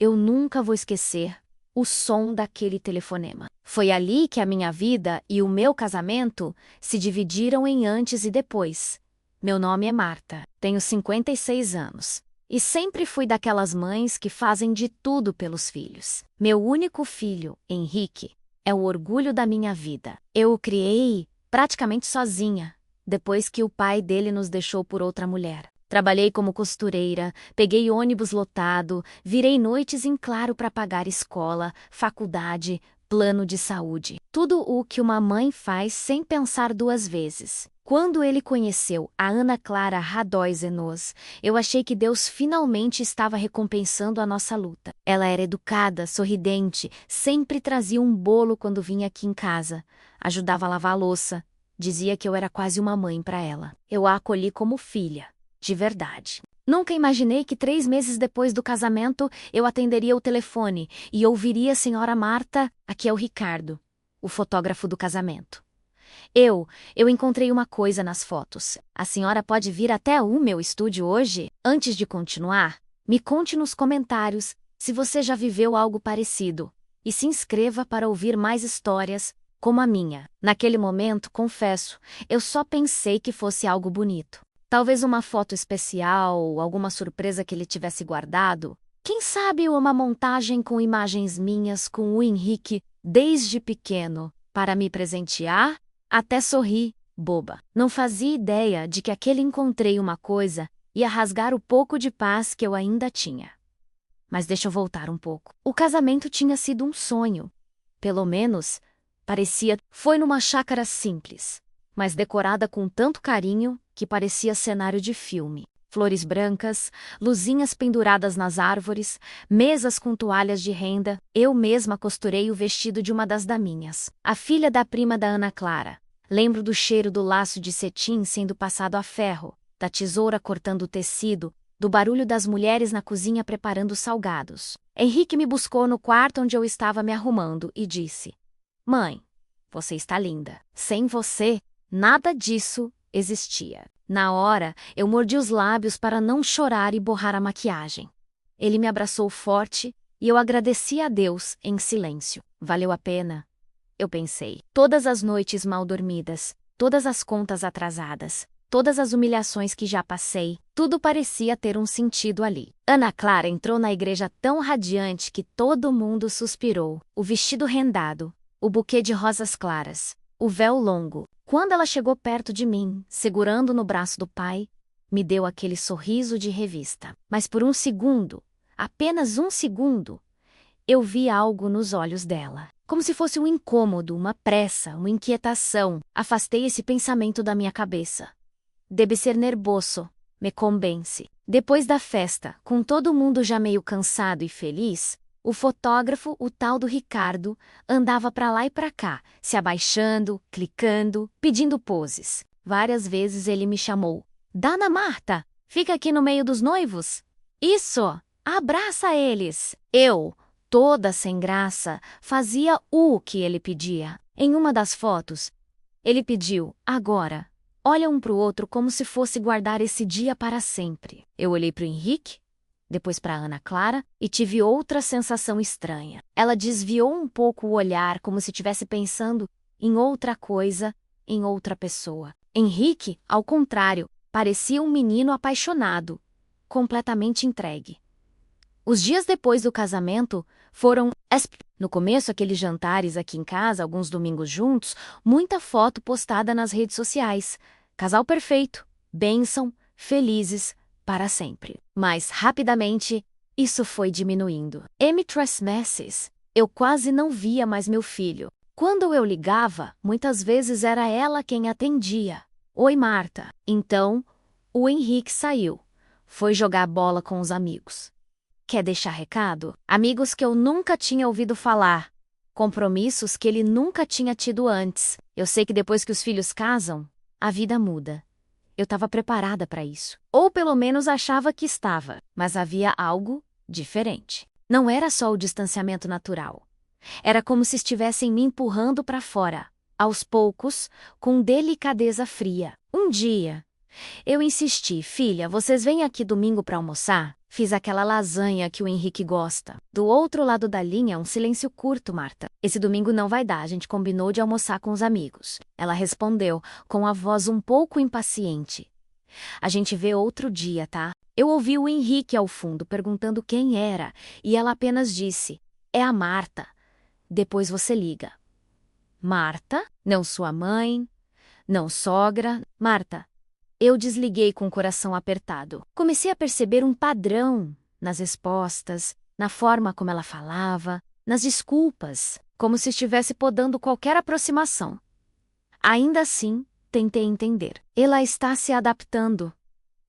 Eu nunca vou esquecer o som daquele telefonema. Foi ali que a minha vida e o meu casamento se dividiram em antes e depois. Meu nome é Marta, tenho 56 anos. E sempre fui daquelas mães que fazem de tudo pelos filhos. Meu único filho, Henrique, é o orgulho da minha vida. Eu o criei praticamente sozinha, depois que o pai dele nos deixou por outra mulher. Trabalhei como costureira, peguei ônibus lotado, virei noites em claro para pagar escola, faculdade, plano de saúde. Tudo o que uma mãe faz sem pensar duas vezes. Quando ele conheceu a Ana Clara Radóis Enoz, eu achei que Deus finalmente estava recompensando a nossa luta. Ela era educada, sorridente, sempre trazia um bolo quando vinha aqui em casa, ajudava a lavar a louça, dizia que eu era quase uma mãe para ela. Eu a acolhi como filha. De verdade. Nunca imaginei que 3 meses depois do casamento eu atenderia o telefone e ouviria a senhora Marta, aqui é o Ricardo, o fotógrafo do casamento. Eu encontrei uma coisa nas fotos. A senhora pode vir até o meu estúdio hoje? Antes de continuar, me conte nos comentários se você já viveu algo parecido e se inscreva para ouvir mais histórias como a minha. Naquele momento, confesso, eu só pensei que fosse algo bonito. Talvez uma foto especial, alguma surpresa que ele tivesse guardado. Quem sabe uma montagem com imagens minhas com o Henrique desde pequeno, para me presentear? Até sorri, boba. Não fazia ideia de que aquele encontrei uma coisa ia rasgar o pouco de paz que eu ainda tinha. Mas deixa eu voltar um pouco. O casamento tinha sido um sonho. Pelo menos, parecia. Foi numa chácara simples, mas decorada com tanto carinho que parecia cenário de filme. Flores brancas, luzinhas penduradas nas árvores, mesas com toalhas de renda. Eu mesma costurei o vestido de uma das daminhas, a filha da prima da Ana Clara. Lembro do cheiro do laço de cetim sendo passado a ferro, da tesoura cortando o tecido, do barulho das mulheres na cozinha preparando os salgados. Henrique me buscou no quarto onde eu estava me arrumando e disse: "Mãe, você está linda. Sem você, nada disso existia." Na hora, eu mordi os lábios para não chorar e borrar a maquiagem. Ele me abraçou forte e eu agradeci a Deus em silêncio. Valeu a pena, eu pensei. Todas as noites mal dormidas, todas as contas atrasadas, todas as humilhações que já passei, tudo parecia ter um sentido ali. Ana Clara entrou na igreja tão radiante que todo mundo suspirou. O vestido rendado, o buquê de rosas claras, o véu longo. Quando ela chegou perto de mim, segurando no braço do pai, me deu aquele sorriso de revista. Mas por um segundo, apenas um segundo, eu vi algo nos olhos dela. Como se fosse um incômodo, uma pressa, uma inquietação. Afastei esse pensamento da minha cabeça. Deve ser nervoso, me convence. Depois da festa, com todo mundo já meio cansado e feliz, o fotógrafo, o tal do Ricardo, andava para lá e para cá, se abaixando, clicando, pedindo poses. Várias vezes ele me chamou: "Dana Marta, fica aqui no meio dos noivos. Isso, abraça eles." Eu, toda sem graça, fazia o que ele pedia. Em uma das fotos, ele pediu: "Agora, olha um para o outro como se fosse guardar esse dia para sempre." Eu olhei para o Henrique, depois para Ana Clara, e tive outra sensação estranha. Ela desviou um pouco o olhar, como se estivesse pensando em outra coisa, em outra pessoa. Henrique, ao contrário, parecia um menino apaixonado, completamente entregue. Os dias depois do casamento foram... No começo, aqueles jantares aqui em casa, alguns domingos juntos, muita foto postada nas redes sociais. Casal perfeito, bênção, felizes, para sempre. Mas, rapidamente, isso foi diminuindo. Meses, eu quase não via mais meu filho. Quando eu ligava, muitas vezes era ela quem atendia. "Oi, Marta." Então, o Henrique saiu. Foi jogar bola com os amigos. Quer deixar recado? Amigos que eu nunca tinha ouvido falar. Compromissos que ele nunca tinha tido antes. Eu sei que depois que os filhos casam, a vida muda. Eu estava preparada para isso. Ou pelo menos achava que estava. Mas havia algo diferente. Não era só o distanciamento natural. Era como se estivessem me empurrando para fora, aos poucos, com delicadeza fria. Um dia, Eu insisti, filha, vocês vêm aqui domingo para almoçar? Fiz aquela lasanha que o Henrique gosta. Do outro lado da linha, um silêncio curto, Marta. Esse domingo não vai dar, a gente combinou de almoçar com os amigos. Ela respondeu, com a voz um pouco impaciente. A gente vê outro dia, tá? Eu ouvi o Henrique ao fundo perguntando quem era, e ela apenas disse, é a Marta. Depois você liga. Marta? Não sua mãe? Não sogra? Marta. Eu desliguei com o coração apertado. Comecei a perceber um padrão nas respostas, na forma como ela falava, nas desculpas, como se estivesse podando qualquer aproximação. Ainda assim, tentei entender. Ela está se adaptando.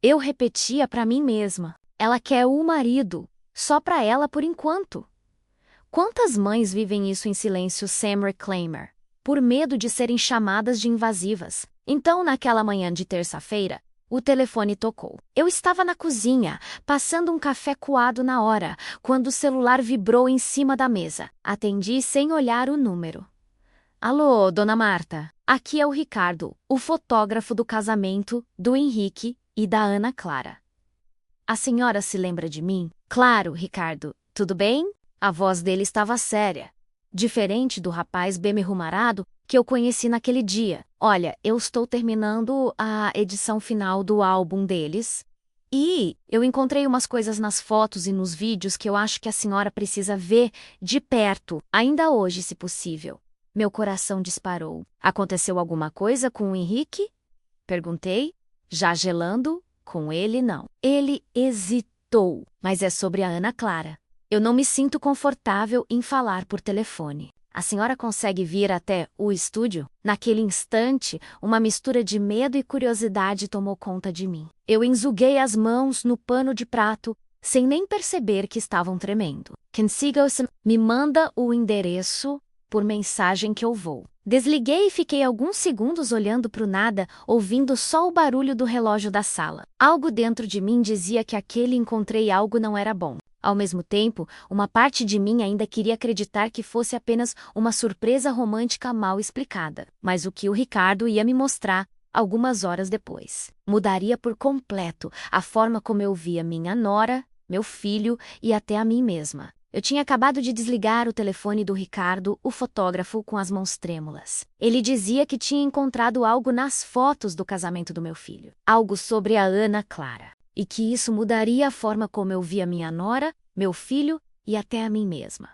Eu repetia para mim mesma. Ela quer o marido, só para ela por enquanto. Quantas mães vivem isso em silêncio, Sam Reclaimer, por medo de serem chamadas de invasivas? Então, naquela manhã de terça-feira, o telefone tocou. Eu estava na cozinha, passando um café coado na hora, quando o celular vibrou em cima da mesa. Atendi sem olhar o número. Alô, dona Marta. Aqui é o Ricardo, o fotógrafo do casamento do Henrique e da Ana Clara. A senhora se lembra de mim? Claro, Ricardo. Tudo bem? A voz dele estava séria. Diferente do rapaz bem arrumado que eu conheci naquele dia. Olha, eu estou terminando a edição final do álbum deles e eu encontrei umas coisas nas fotos e nos vídeos que eu acho que a senhora precisa ver de perto, ainda hoje, se possível. Meu coração disparou. Aconteceu alguma coisa com o Henrique? Perguntei, já gelando, com ele não. Ele hesitou, mas é sobre a Ana Clara. Eu não me sinto confortável em falar por telefone. A senhora consegue vir até o estúdio? Naquele instante, uma mistura de medo e curiosidade tomou conta de mim. Eu enzuguei as mãos no pano de prato, sem nem perceber que estavam tremendo. Me manda o endereço por mensagem que eu vou. Desliguei e fiquei alguns segundos olhando para o nada, ouvindo só o barulho do relógio da sala. Algo dentro de mim dizia que aquele encontrei algo não era bom. Ao mesmo tempo, uma parte de mim ainda queria acreditar que fosse apenas uma surpresa romântica mal explicada. Mas o que o Ricardo ia me mostrar, algumas horas depois, mudaria por completo a forma como eu via minha nora, meu filho e até a mim mesma. Eu tinha acabado de desligar o telefone do Ricardo, o fotógrafo, com as mãos trêmulas. Ele dizia que tinha encontrado algo nas fotos do casamento do meu filho. Algo sobre a Ana Clara. E que isso mudaria a forma como eu via minha nora, meu filho e até a mim mesma.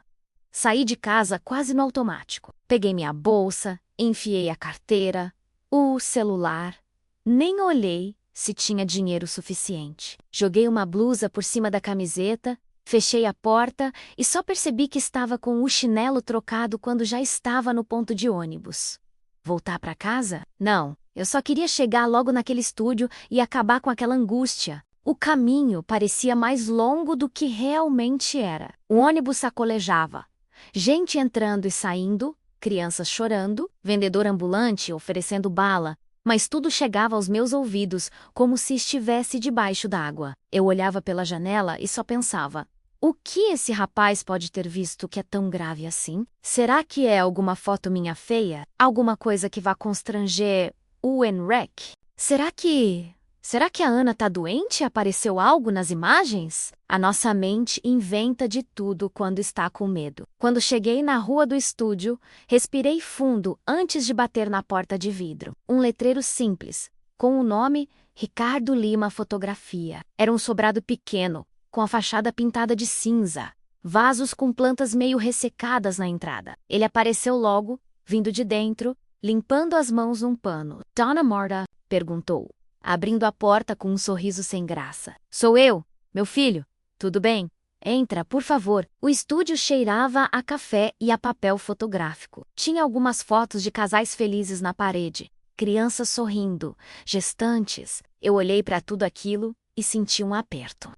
Saí de casa quase no automático. Peguei minha bolsa, enfiei a carteira, o celular. Nem olhei se tinha dinheiro suficiente. Joguei uma blusa por cima da camiseta, fechei a porta e só percebi que estava com o chinelo trocado quando já estava no ponto de ônibus. Voltar para casa? Não, eu só queria chegar logo naquele estúdio e acabar com aquela angústia. O caminho parecia mais longo do que realmente era. O ônibus sacolejava. Gente entrando e saindo, crianças chorando, vendedor ambulante oferecendo bala, mas tudo chegava aos meus ouvidos como se estivesse debaixo d'água. Eu olhava pela janela e só pensava, o que esse rapaz pode ter visto que é tão grave assim? Será que é alguma foto minha feia? Alguma coisa que vá constranger o Henrique? Será que a Ana tá doente e apareceu algo nas imagens? A nossa mente inventa de tudo quando está com medo. Quando cheguei na rua do estúdio, respirei fundo antes de bater na porta de vidro. Um letreiro simples, com o nome Ricardo Lima Fotografia. Era um sobrado pequeno, com a fachada pintada de cinza. Vasos com plantas meio ressecadas na entrada. Ele apareceu logo, vindo de dentro, limpando as mãos num pano. Dona Marta? Perguntou, abrindo a porta com um sorriso sem graça. Sou eu, meu filho. Tudo bem? Entra, por favor. O estúdio cheirava a café e a papel fotográfico. Tinha algumas fotos de casais felizes na parede. Crianças sorrindo, gestantes. Eu olhei para tudo aquilo e senti um aperto.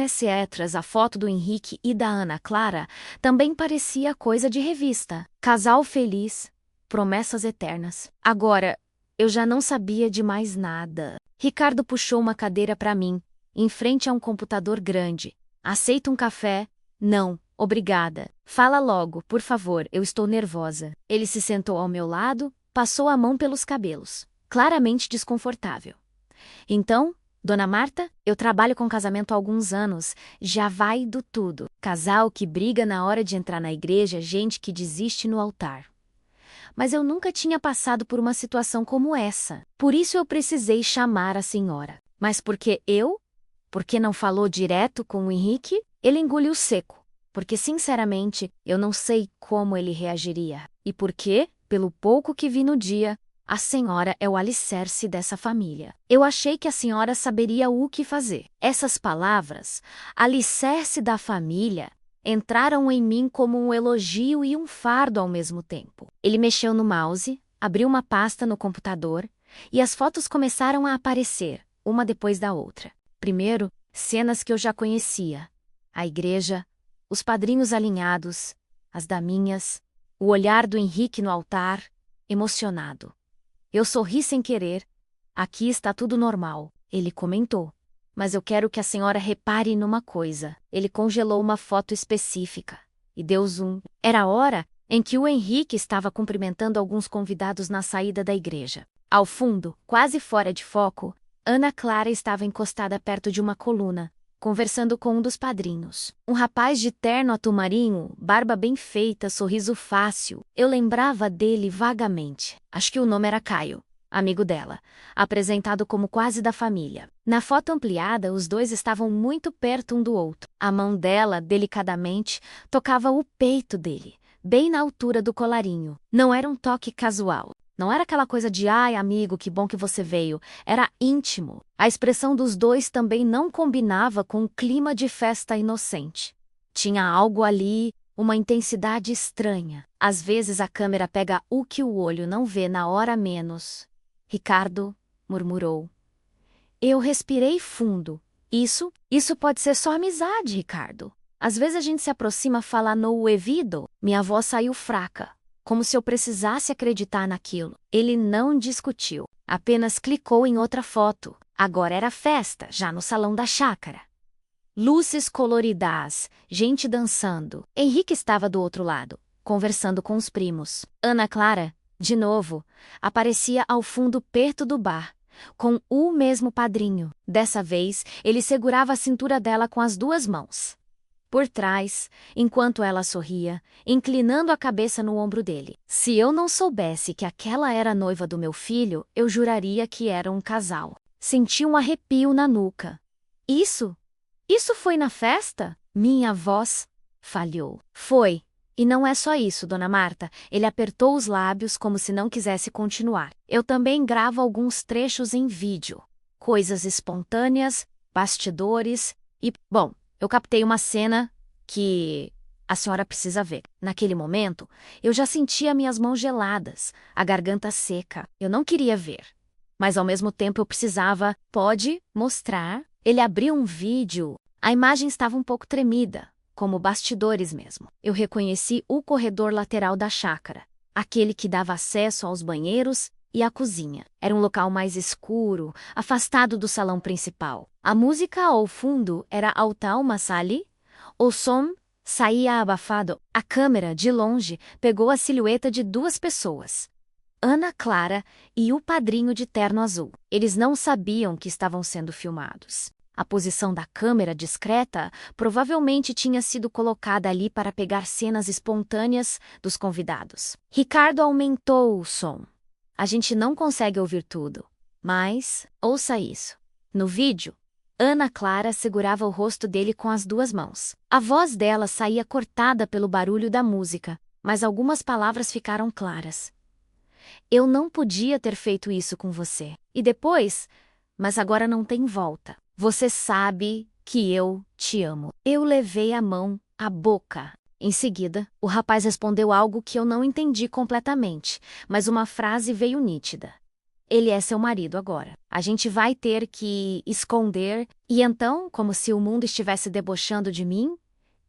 Etc. A foto do Henrique e da Ana Clara também parecia coisa de revista. Casal feliz, promessas eternas. Agora, eu já não sabia de mais nada. Ricardo puxou uma cadeira para mim, em frente a um computador grande. Aceita um café? Não, obrigada. Fala logo, por favor, eu estou nervosa. Ele se sentou ao meu lado, passou a mão pelos cabelos, claramente desconfortável. Então, Dona Marta, eu trabalho com casamento há alguns anos, já vai do tudo. Casal que briga na hora de entrar na igreja, gente que desiste no altar. Mas eu nunca tinha passado por uma situação como essa. Por isso eu precisei chamar a senhora. Mas por que eu? Por que não falou direto com o Henrique? Ele engoliu seco. Porque, sinceramente, eu não sei como ele reagiria. E por quê? Pelo pouco que vi no dia, a senhora é o alicerce dessa família. Eu achei que a senhora saberia o que fazer. Essas palavras, alicerce da família, entraram em mim como um elogio e um fardo ao mesmo tempo. Ele mexeu no mouse, abriu uma pasta no computador e as fotos começaram a aparecer, uma depois da outra. Primeiro, cenas que eu já conhecia. A igreja, os padrinhos alinhados, as daminhas, o olhar do Henrique no altar, emocionado. Eu sorri sem querer. Aqui está tudo normal, ele comentou. Mas eu quero que a senhora repare numa coisa. Ele congelou uma foto específica e deu zoom. Era a hora em que o Henrique estava cumprimentando alguns convidados na saída da igreja. Ao fundo, quase fora de foco, Ana Clara estava encostada perto de uma coluna, conversando com um dos padrinhos. Um rapaz de terno azul marinho, barba bem feita, sorriso fácil. Eu lembrava dele vagamente. Acho que o nome era Caio, amigo dela, apresentado como quase da família. Na foto ampliada, os dois estavam muito perto um do outro. A mão dela, delicadamente, tocava o peito dele, bem na altura do colarinho. Não era um toque casual. Não era aquela coisa de "ai, amigo, que bom que você veio". Era íntimo. A expressão dos dois também não combinava com o clima de festa inocente. Tinha algo ali, uma intensidade estranha. Às vezes a câmera pega o que o olho não vê na hora menos. Ricardo murmurou. Eu respirei fundo. Isso pode ser só amizade, Ricardo. Às vezes a gente se aproxima falar no ouvido. Minha voz saiu fraca, como se eu precisasse acreditar naquilo. Ele não discutiu, apenas clicou em outra foto. Agora era festa, já no salão da chácara. Luzes coloridas, gente dançando. Henrique estava do outro lado, conversando com os primos. Ana Clara, de novo, aparecia ao fundo perto do bar, com o mesmo padrinho. Dessa vez, ele segurava a cintura dela com as duas mãos. Por trás, enquanto ela sorria, inclinando a cabeça no ombro dele. Se eu não soubesse que aquela era a noiva do meu filho, eu juraria que era um casal. Senti um arrepio na nuca. Isso foi na festa? Minha voz falhou. Foi. E não é só isso, Dona Marta. Ele apertou os lábios como se não quisesse continuar. Eu também gravo alguns trechos em vídeo. Coisas espontâneas, bastidores e... Bom, eu captei uma cena que a senhora precisa ver. Naquele momento, eu já sentia minhas mãos geladas, a garganta seca. Eu não queria ver. Mas ao mesmo tempo eu precisava. Pode mostrar? Ele abriu um vídeo. A imagem estava um pouco tremida, como bastidores mesmo. Eu reconheci o corredor lateral da chácara, aquele que dava acesso aos banheiros e à cozinha. Era um local mais escuro, afastado do salão principal. A música ao fundo era Autal Massali. O som saía abafado. A câmera, de longe, pegou a silhueta de duas pessoas. Ana Clara e o padrinho de terno azul. Eles não sabiam que estavam sendo filmados. A posição da câmera discreta provavelmente tinha sido colocada ali para pegar cenas espontâneas dos convidados. Ricardo aumentou o som. A gente não consegue ouvir tudo, mas ouça isso. No vídeo, Ana Clara segurava o rosto dele com as duas mãos. A voz dela saía cortada pelo barulho da música, mas algumas palavras ficaram claras. Eu não podia ter feito isso com você. E depois, mas agora não tem volta. Você sabe que eu te amo. Eu levei a mão à boca. Em seguida, o rapaz respondeu algo que eu não entendi completamente, mas uma frase veio nítida. Ele é seu marido agora. A gente vai ter que esconder. E então, como se o mundo estivesse debochando de mim,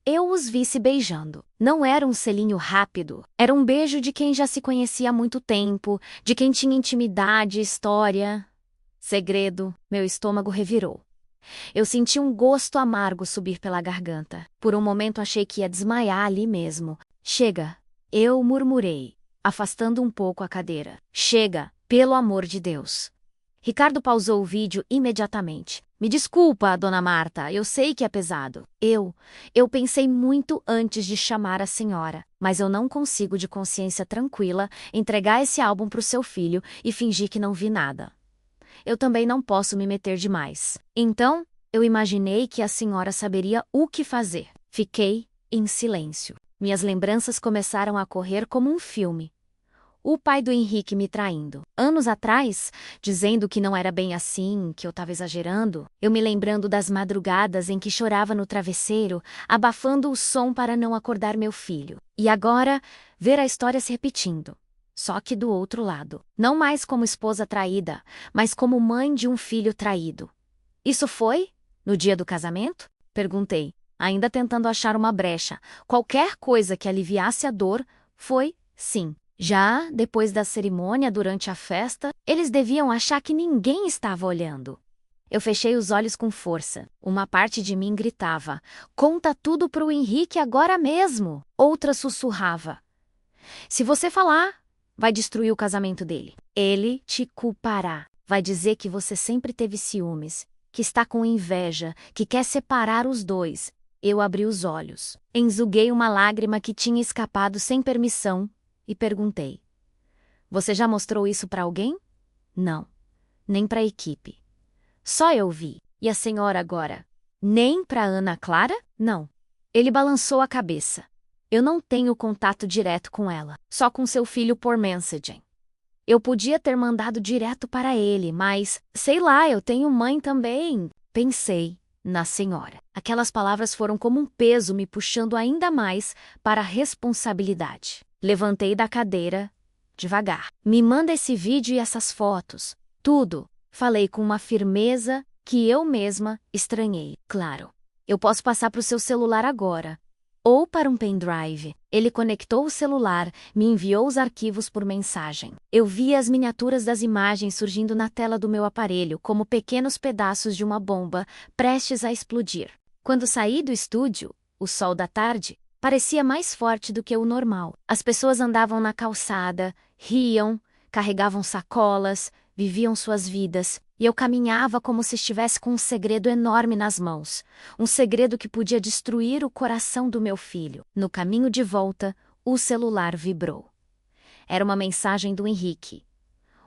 eu os vi se beijando. Não era um selinho rápido. Era um beijo de quem já se conhecia há muito tempo, de quem tinha intimidade, história, segredo. Meu estômago revirou. Eu senti um gosto amargo subir pela garganta. Por um momento achei que ia desmaiar ali mesmo. Chega, eu murmurei, afastando um pouco a cadeira. Chega, pelo amor de Deus. Ricardo pausou o vídeo imediatamente. Me desculpa, dona Marta, eu sei que é pesado. Eu pensei muito antes de chamar a senhora, mas eu não consigo de consciência tranquila entregar esse álbum para o seu filho e fingir que não vi nada. Eu também não posso me meter demais. Então, eu imaginei que a senhora saberia o que fazer. Fiquei em silêncio. Minhas lembranças começaram a correr como um filme. O pai do Henrique me traindo. Anos atrás, dizendo que não era bem assim, que eu estava exagerando. Eu me lembrando das madrugadas em que chorava no travesseiro, abafando o som para não acordar meu filho. E agora, ver a história se repetindo. Só que do outro lado. Não mais como esposa traída, mas como mãe de um filho traído. Isso foi? No dia do casamento? Perguntei, ainda tentando achar uma brecha. Qualquer coisa que aliviasse a dor foi sim. Já, depois da cerimônia, durante a festa, eles deviam achar que ninguém estava olhando. Eu fechei os olhos com força. Uma parte de mim gritava, conta tudo pro Henrique agora mesmo. Outra sussurrava, se você falar, vai destruir o casamento dele. Ele te culpará. Vai dizer que você sempre teve ciúmes, que está com inveja, que quer separar os dois. Eu abri os olhos. Enxuguei uma lágrima que tinha escapado sem permissão. E perguntei, você já mostrou isso para alguém? Não, nem para a equipe. Só eu vi. E a senhora agora? Nem para Ana Clara? Não. Ele balançou a cabeça. Eu não tenho contato direto com ela, só com seu filho por mensagem. Eu podia ter mandado direto para ele, mas, sei lá, eu tenho mãe também. Pensei na senhora. Aquelas palavras foram como um peso me puxando ainda mais para a responsabilidade. Levantei da cadeira, devagar. Me manda esse vídeo e essas fotos. Tudo. Falei com uma firmeza que eu mesma estranhei. Claro. Eu posso passar para o seu celular agora. Ou para um pendrive. Ele conectou o celular, me enviou os arquivos por mensagem. Eu via as miniaturas das imagens surgindo na tela do meu aparelho como pequenos pedaços de uma bomba prestes a explodir. Quando saí do estúdio, o sol da tarde parecia mais forte do que o normal. As pessoas andavam na calçada, riam, carregavam sacolas, viviam suas vidas, e eu caminhava como se estivesse com um segredo enorme nas mãos, um segredo que podia destruir o coração do meu filho. No caminho de volta, o celular vibrou. Era uma mensagem do Henrique.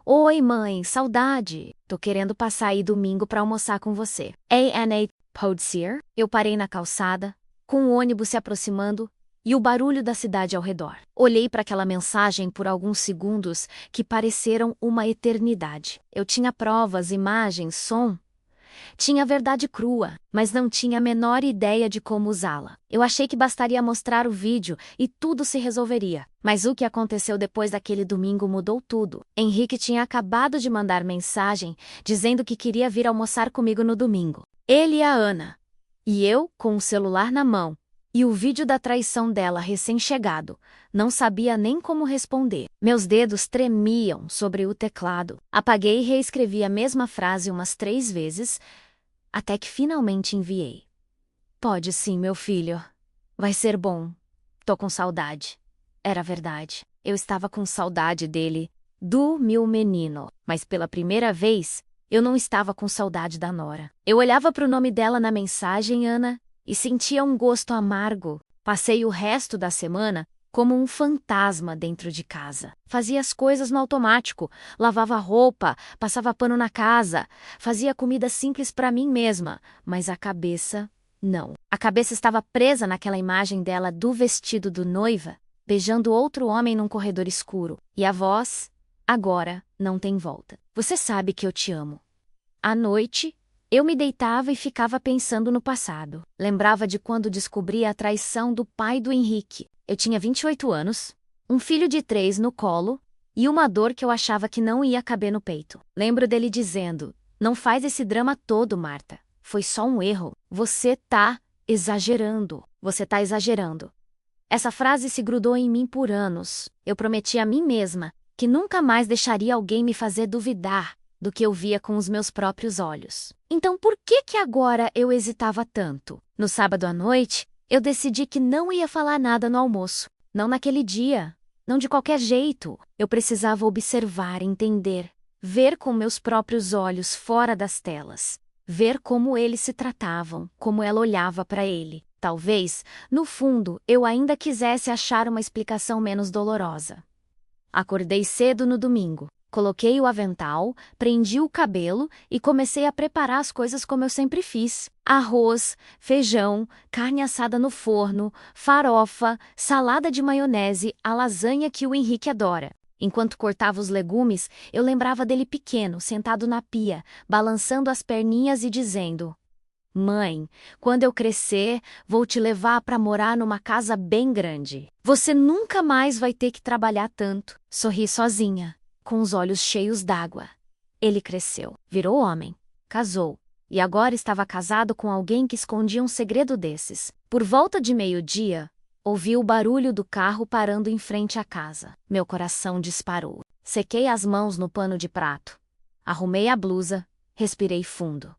Oi, mãe, saudade. Tô querendo passar aí domingo para almoçar com você. ANA, pode ser? Eu parei na calçada, com o ônibus se aproximando e o barulho da cidade ao redor. Olhei para aquela mensagem por alguns segundos que pareceram uma eternidade. Eu tinha provas, imagens, som. Tinha a verdade crua, mas não tinha a menor ideia de como usá-la. Eu achei que bastaria mostrar o vídeo e tudo se resolveria. Mas o que aconteceu depois daquele domingo mudou tudo. Henrique tinha acabado de mandar mensagem dizendo que queria vir almoçar comigo no domingo. Ele e a Ana. E eu, com o celular na mão, e o vídeo da traição dela recém-chegado, não sabia nem como responder. Meus dedos tremiam sobre o teclado. Apaguei e reescrevi a mesma frase umas 3 vezes, até que finalmente enviei. Pode sim, meu filho. Vai ser bom. Tô com saudade. Era verdade. Eu estava com saudade dele, do meu menino. Mas pela primeira vez, eu não estava com saudade da nora. Eu olhava para o nome dela na mensagem, Ana, e sentia um gosto amargo. Passei o resto da semana como um fantasma dentro de casa. Fazia as coisas no automático, lavava roupa, passava pano na casa, fazia comida simples para mim mesma, mas a cabeça, não. A cabeça estava presa naquela imagem dela do vestido do noiva, beijando outro homem num corredor escuro. E a voz, agora, não tem volta. Você sabe que eu te amo. À noite, eu me deitava e ficava pensando no passado. Lembrava de quando descobri a traição do pai do Henrique. Eu tinha 28 anos, um filho de 3 no colo e uma dor que eu achava que não ia caber no peito. Lembro dele dizendo, não faz esse drama todo, Marta. Foi só um erro. Você tá exagerando. Você tá exagerando. Essa frase se grudou em mim por anos. Eu prometi a mim mesma que nunca mais deixaria alguém me fazer duvidar do que eu via com os meus próprios olhos. Então por que agora eu hesitava tanto? No sábado à noite, eu decidi que não ia falar nada no almoço. Não naquele dia. Não de qualquer jeito. Eu precisava observar, entender, ver com meus próprios olhos fora das telas. Ver como eles se tratavam, como ela olhava para ele. Talvez, no fundo, eu ainda quisesse achar uma explicação menos dolorosa. Acordei cedo no domingo. Coloquei o avental, prendi o cabelo e comecei a preparar as coisas como eu sempre fiz. Arroz, feijão, carne assada no forno, farofa, salada de maionese, a lasanha que o Henrique adora. Enquanto cortava os legumes, eu lembrava dele pequeno, sentado na pia, balançando as perninhas e dizendo: Mãe, quando eu crescer, vou te levar para morar numa casa bem grande. Você nunca mais vai ter que trabalhar tanto. Sorri sozinha, com os olhos cheios d'água. Ele cresceu, virou homem, casou, e agora estava casado com alguém que escondia um segredo desses. Por volta de meio-dia, ouvi o barulho do carro parando em frente à casa. Meu coração disparou. Sequei as mãos no pano de prato. Arrumei a blusa, respirei fundo.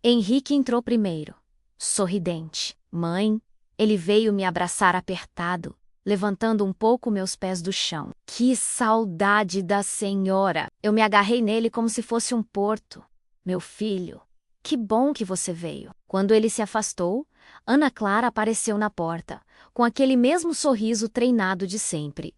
Henrique entrou primeiro, sorridente. Mãe, ele veio me abraçar apertado, levantando um pouco meus pés do chão. Que saudade da senhora! Eu me agarrei nele como se fosse um porto. Meu filho, que bom que você veio. Quando ele se afastou, Ana Clara apareceu na porta, com aquele mesmo sorriso treinado de sempre.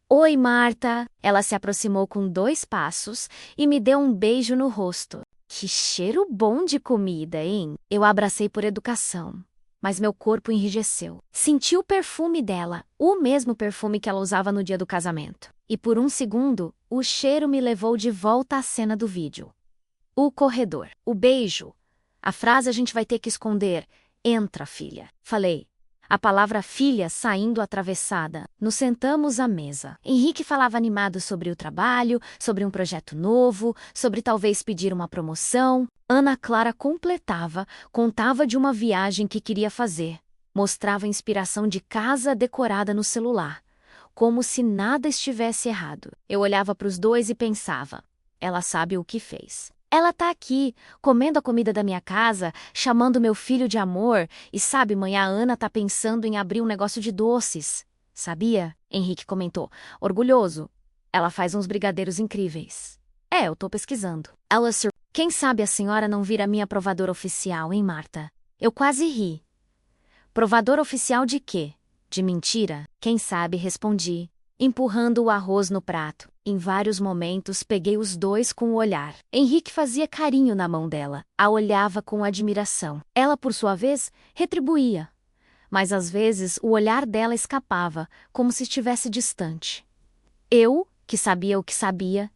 Oi, Marta! Ela se aproximou com 2 passos e me deu um beijo no rosto. Que cheiro bom de comida, hein? Eu a abracei por educação, mas meu corpo enrijeceu. Senti o perfume dela, o mesmo perfume que ela usava no dia do casamento. E por um segundo, o cheiro me levou de volta à cena do vídeo. O corredor, o beijo. A frase a gente vai ter que esconder. Entra, filha. Falei. A palavra filha saindo atravessada. Nos sentamos à mesa. Henrique falava animado sobre o trabalho, sobre um projeto novo, sobre talvez pedir uma promoção. Ana Clara completava, contava de uma viagem que queria fazer. Mostrava inspiração de casa decorada no celular. Como se nada estivesse errado. Eu olhava para os dois e pensava, ela sabe o que fez. Ela tá aqui, comendo a comida da minha casa, chamando meu filho de amor, e sabe, mãe, a Ana tá pensando em abrir um negócio de doces. Sabia? Henrique comentou, orgulhoso. Ela faz uns brigadeiros incríveis. Eu tô pesquisando. Quem sabe a senhora não vira minha provadora oficial, hein, Marta? Eu quase ri. Provadora oficial de quê? De mentira? Quem sabe, respondi, empurrando o arroz no prato. Em vários momentos peguei os dois com o olhar. Henrique fazia carinho na mão dela, a olhava com admiração. Ela, por sua vez, retribuía. Mas às vezes o olhar dela escapava, como se estivesse distante. Eu, que sabia o que sabia,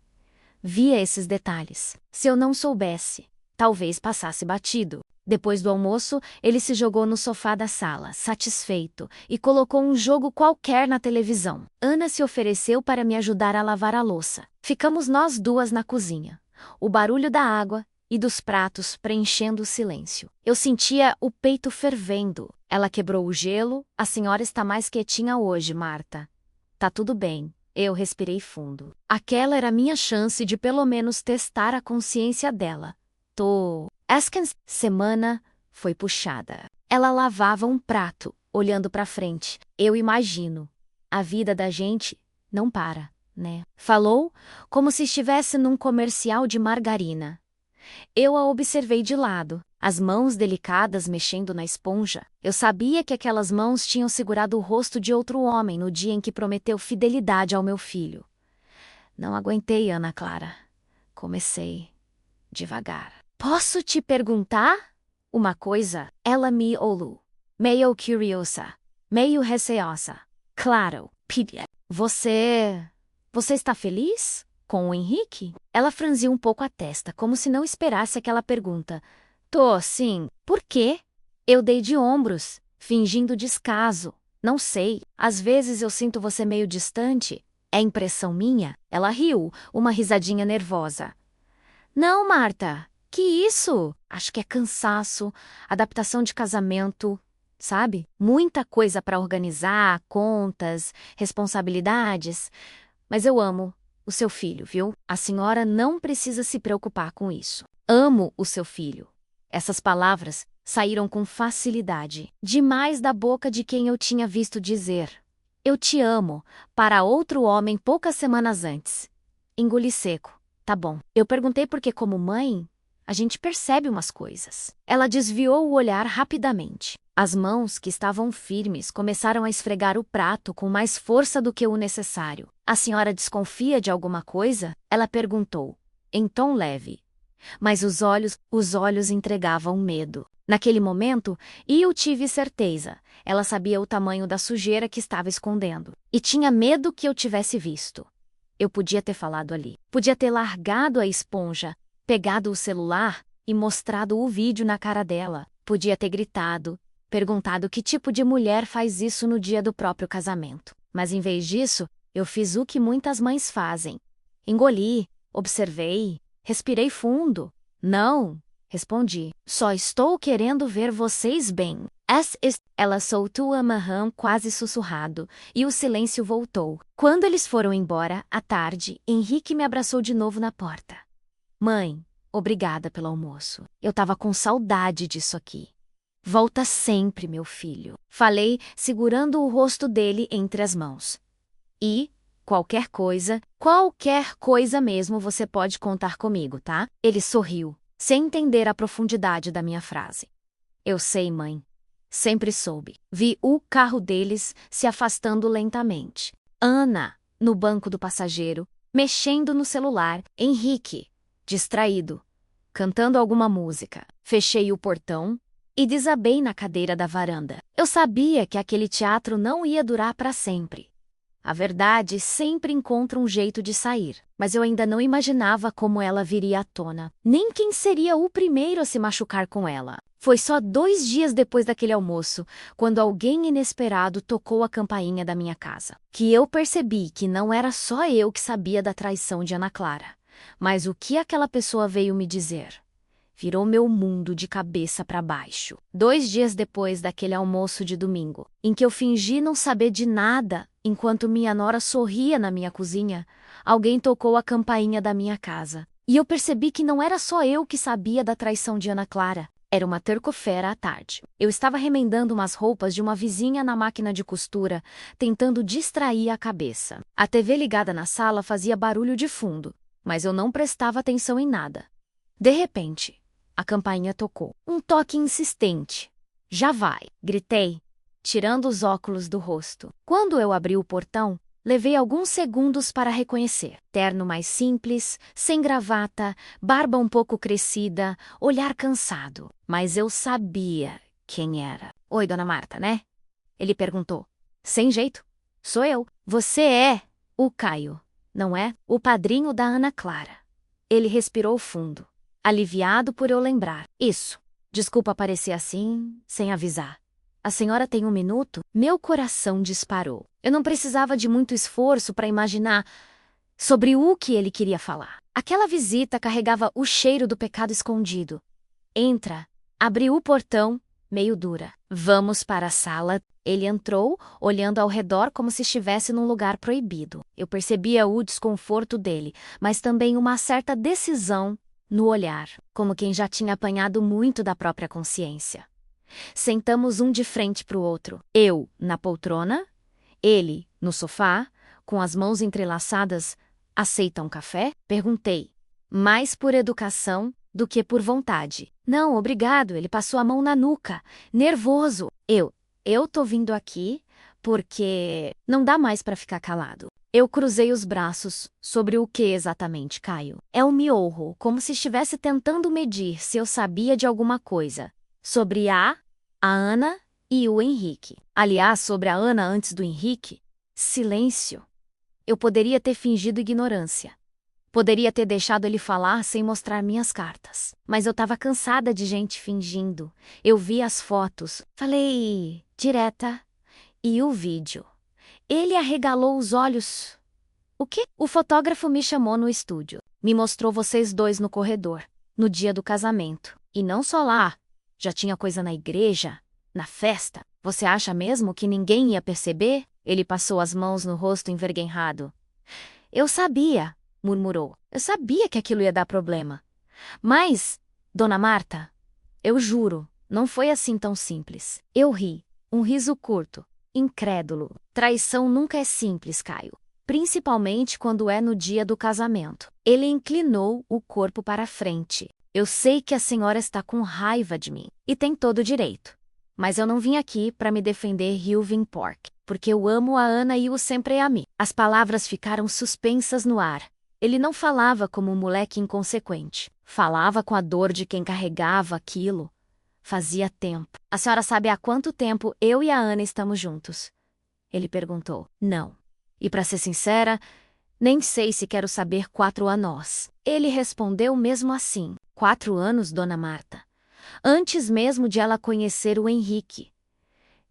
via esses detalhes. Se eu não soubesse, talvez passasse batido. Depois do almoço, ele se jogou no sofá da sala, satisfeito, e colocou um jogo qualquer na televisão. Ana se ofereceu para me ajudar a lavar a louça. Ficamos nós duas na cozinha. O barulho da água e dos pratos preenchendo o silêncio. Eu sentia o peito fervendo. Ela quebrou o gelo. A senhora está mais quietinha hoje, Marta. Tá tudo bem. Eu respirei fundo. Aquela era a minha chance de pelo menos testar a consciência dela. Essa semana foi puxada. Ela lavava um prato, olhando para frente. Eu imagino. A vida da gente não para, né? Falou como se estivesse num comercial de margarina. Eu a observei de lado, as mãos delicadas mexendo na esponja. Eu sabia que aquelas mãos tinham segurado o rosto de outro homem no dia em que prometeu fidelidade ao meu filho. Não aguentei, Ana Clara. Comecei devagar. Posso te perguntar? Uma coisa, ela me olhou. Meio curiosa, meio receosa. Claro, filha. Você está feliz? Com o Henrique? Ela franziu um pouco a testa, como se não esperasse aquela pergunta. Tô, sim. Por quê? Eu dei de ombros, fingindo descaso. Não sei, às vezes eu sinto você meio distante. É impressão minha? Ela riu, uma risadinha nervosa. Não, Marta. Que isso? Acho que é cansaço, adaptação de casamento, sabe? Muita coisa para organizar, contas, responsabilidades. Mas eu amo o seu filho, viu? A senhora não precisa se preocupar com isso. Amo o seu filho. Essas palavras saíram com facilidade, demais da boca de quem eu tinha visto dizer eu te amo para outro homem poucas semanas antes. Engoli seco. Tá bom. Eu perguntei porque, como mãe, a gente percebe umas coisas. Ela desviou o olhar rapidamente. As mãos, que estavam firmes, começaram a esfregar o prato com mais força do que o necessário. A senhora desconfia de alguma coisa? Ela perguntou, em tom leve. Mas os olhos entregavam medo. Naquele momento, eu tive certeza. Ela sabia o tamanho da sujeira que estava escondendo. E tinha medo que eu tivesse visto. Eu podia ter falado ali. Podia ter largado a esponja, pegado o celular e mostrado o vídeo na cara dela. Podia ter gritado, perguntado que tipo de mulher faz isso no dia do próprio casamento. Mas em vez disso, eu fiz o que muitas mães fazem. Engoli, observei, respirei fundo. Não, respondi. Só estou querendo ver vocês bem. Ela soltou a marrão quase sussurrado, e o silêncio voltou. Quando eles foram embora, à tarde, Henrique me abraçou de novo na porta. Mãe, obrigada pelo almoço. Eu tava com saudade disso aqui. Volta sempre, meu filho. Falei, segurando o rosto dele entre as mãos. E, qualquer coisa mesmo você pode contar comigo, tá? Ele sorriu, sem entender a profundidade da minha frase. Eu sei, mãe. Sempre soube. Vi o carro deles se afastando lentamente. Ana, no banco do passageiro, mexendo no celular. Henrique, distraído, cantando alguma música. Fechei o portão e desabei na cadeira da varanda. Eu sabia que aquele teatro não ia durar para sempre. A verdade sempre encontra um jeito de sair, mas eu ainda não imaginava como ela viria à tona, nem quem seria o primeiro a se machucar com ela. Foi só 2 dias depois daquele almoço, quando alguém inesperado tocou a campainha da minha casa, que eu percebi que não era só eu que sabia da traição de Ana Clara, mas o que aquela pessoa veio me dizer. Virou meu mundo de cabeça para baixo. 2 dias depois daquele almoço de domingo, em que eu fingi não saber de nada, enquanto minha nora sorria na minha cozinha, alguém tocou a campainha da minha casa. E eu percebi que não era só eu que sabia da traição de Ana Clara. Era uma terça-feira à tarde. Eu estava remendando umas roupas de uma vizinha na máquina de costura, tentando distrair a cabeça. A TV ligada na sala fazia barulho de fundo, mas eu não prestava atenção em nada. De repente, a campainha tocou. Um toque insistente. Já vai, gritei, tirando os óculos do rosto. Quando eu abri o portão, levei alguns segundos para reconhecer. Terno mais simples, sem gravata, barba um pouco crescida, olhar cansado. Mas eu sabia quem era. Oi, dona Marta, né? Ele perguntou. Sem jeito. Sou eu. Você é o Caio, não é? O padrinho da Ana Clara. Ele respirou fundo, aliviado por eu lembrar. Isso. Desculpa aparecer assim, sem avisar. A senhora tem 1 minuto? Meu coração disparou. Eu não precisava de muito esforço para imaginar sobre o que ele queria falar. Aquela visita carregava o cheiro do pecado escondido. Entra. Abriu o portão, meio dura. Vamos para a sala. Ele entrou, olhando ao redor como se estivesse num lugar proibido. Eu percebia o desconforto dele, mas também uma certa decisão no olhar, como quem já tinha apanhado muito da própria consciência. Sentamos um de frente para o outro. Eu, na poltrona, ele, no sofá, com as mãos entrelaçadas. Aceita um café? Perguntei. Mais por educação do que por vontade. Não, obrigado, ele passou a mão na nuca, nervoso. Eu tô vindo aqui porque não dá mais para ficar calado. Eu cruzei os braços. Sobre o que exatamente, Caio? É um miurro, como se estivesse tentando medir se eu sabia de alguma coisa. Sobre a Ana e o Henrique. Aliás, sobre a Ana antes do Henrique. Silêncio. Eu poderia ter fingido ignorância. Poderia ter deixado ele falar sem mostrar minhas cartas. Mas eu estava cansada de gente fingindo. Eu vi as fotos. Falei direta. E o vídeo. Ele arregalou os olhos. O quê? O fotógrafo me chamou no estúdio. Me mostrou vocês dois no corredor, no dia do casamento. E não só lá. Já tinha coisa na igreja, na festa. Você acha mesmo que ninguém ia perceber? Ele passou as mãos no rosto envergonhado. Eu sabia, murmurou. Eu sabia que aquilo ia dar problema. Mas, dona Marta, eu juro, não foi assim tão simples. Eu ri, um riso curto, incrédulo. Traição nunca é simples, Caio. principalmente quando é no dia do casamento. Ele inclinou o corpo para a frente. Eu sei que a senhora está com raiva de mim, e tem todo o direito. Mas eu não vim aqui para me defender Hilvin Pork, porque eu amo a Ana e o sempre amei. As palavras ficaram suspensas no ar. Ele não falava como um moleque inconsequente. Falava com a dor de quem carregava aquilo. Fazia tempo. A senhora sabe há quanto tempo eu e a Ana estamos juntos? Ele perguntou. Não. E para ser sincera, nem sei se quero saber 4 anos. Ele respondeu mesmo assim. 4 anos, Dona Marta. Antes mesmo de ela conhecer o Henrique.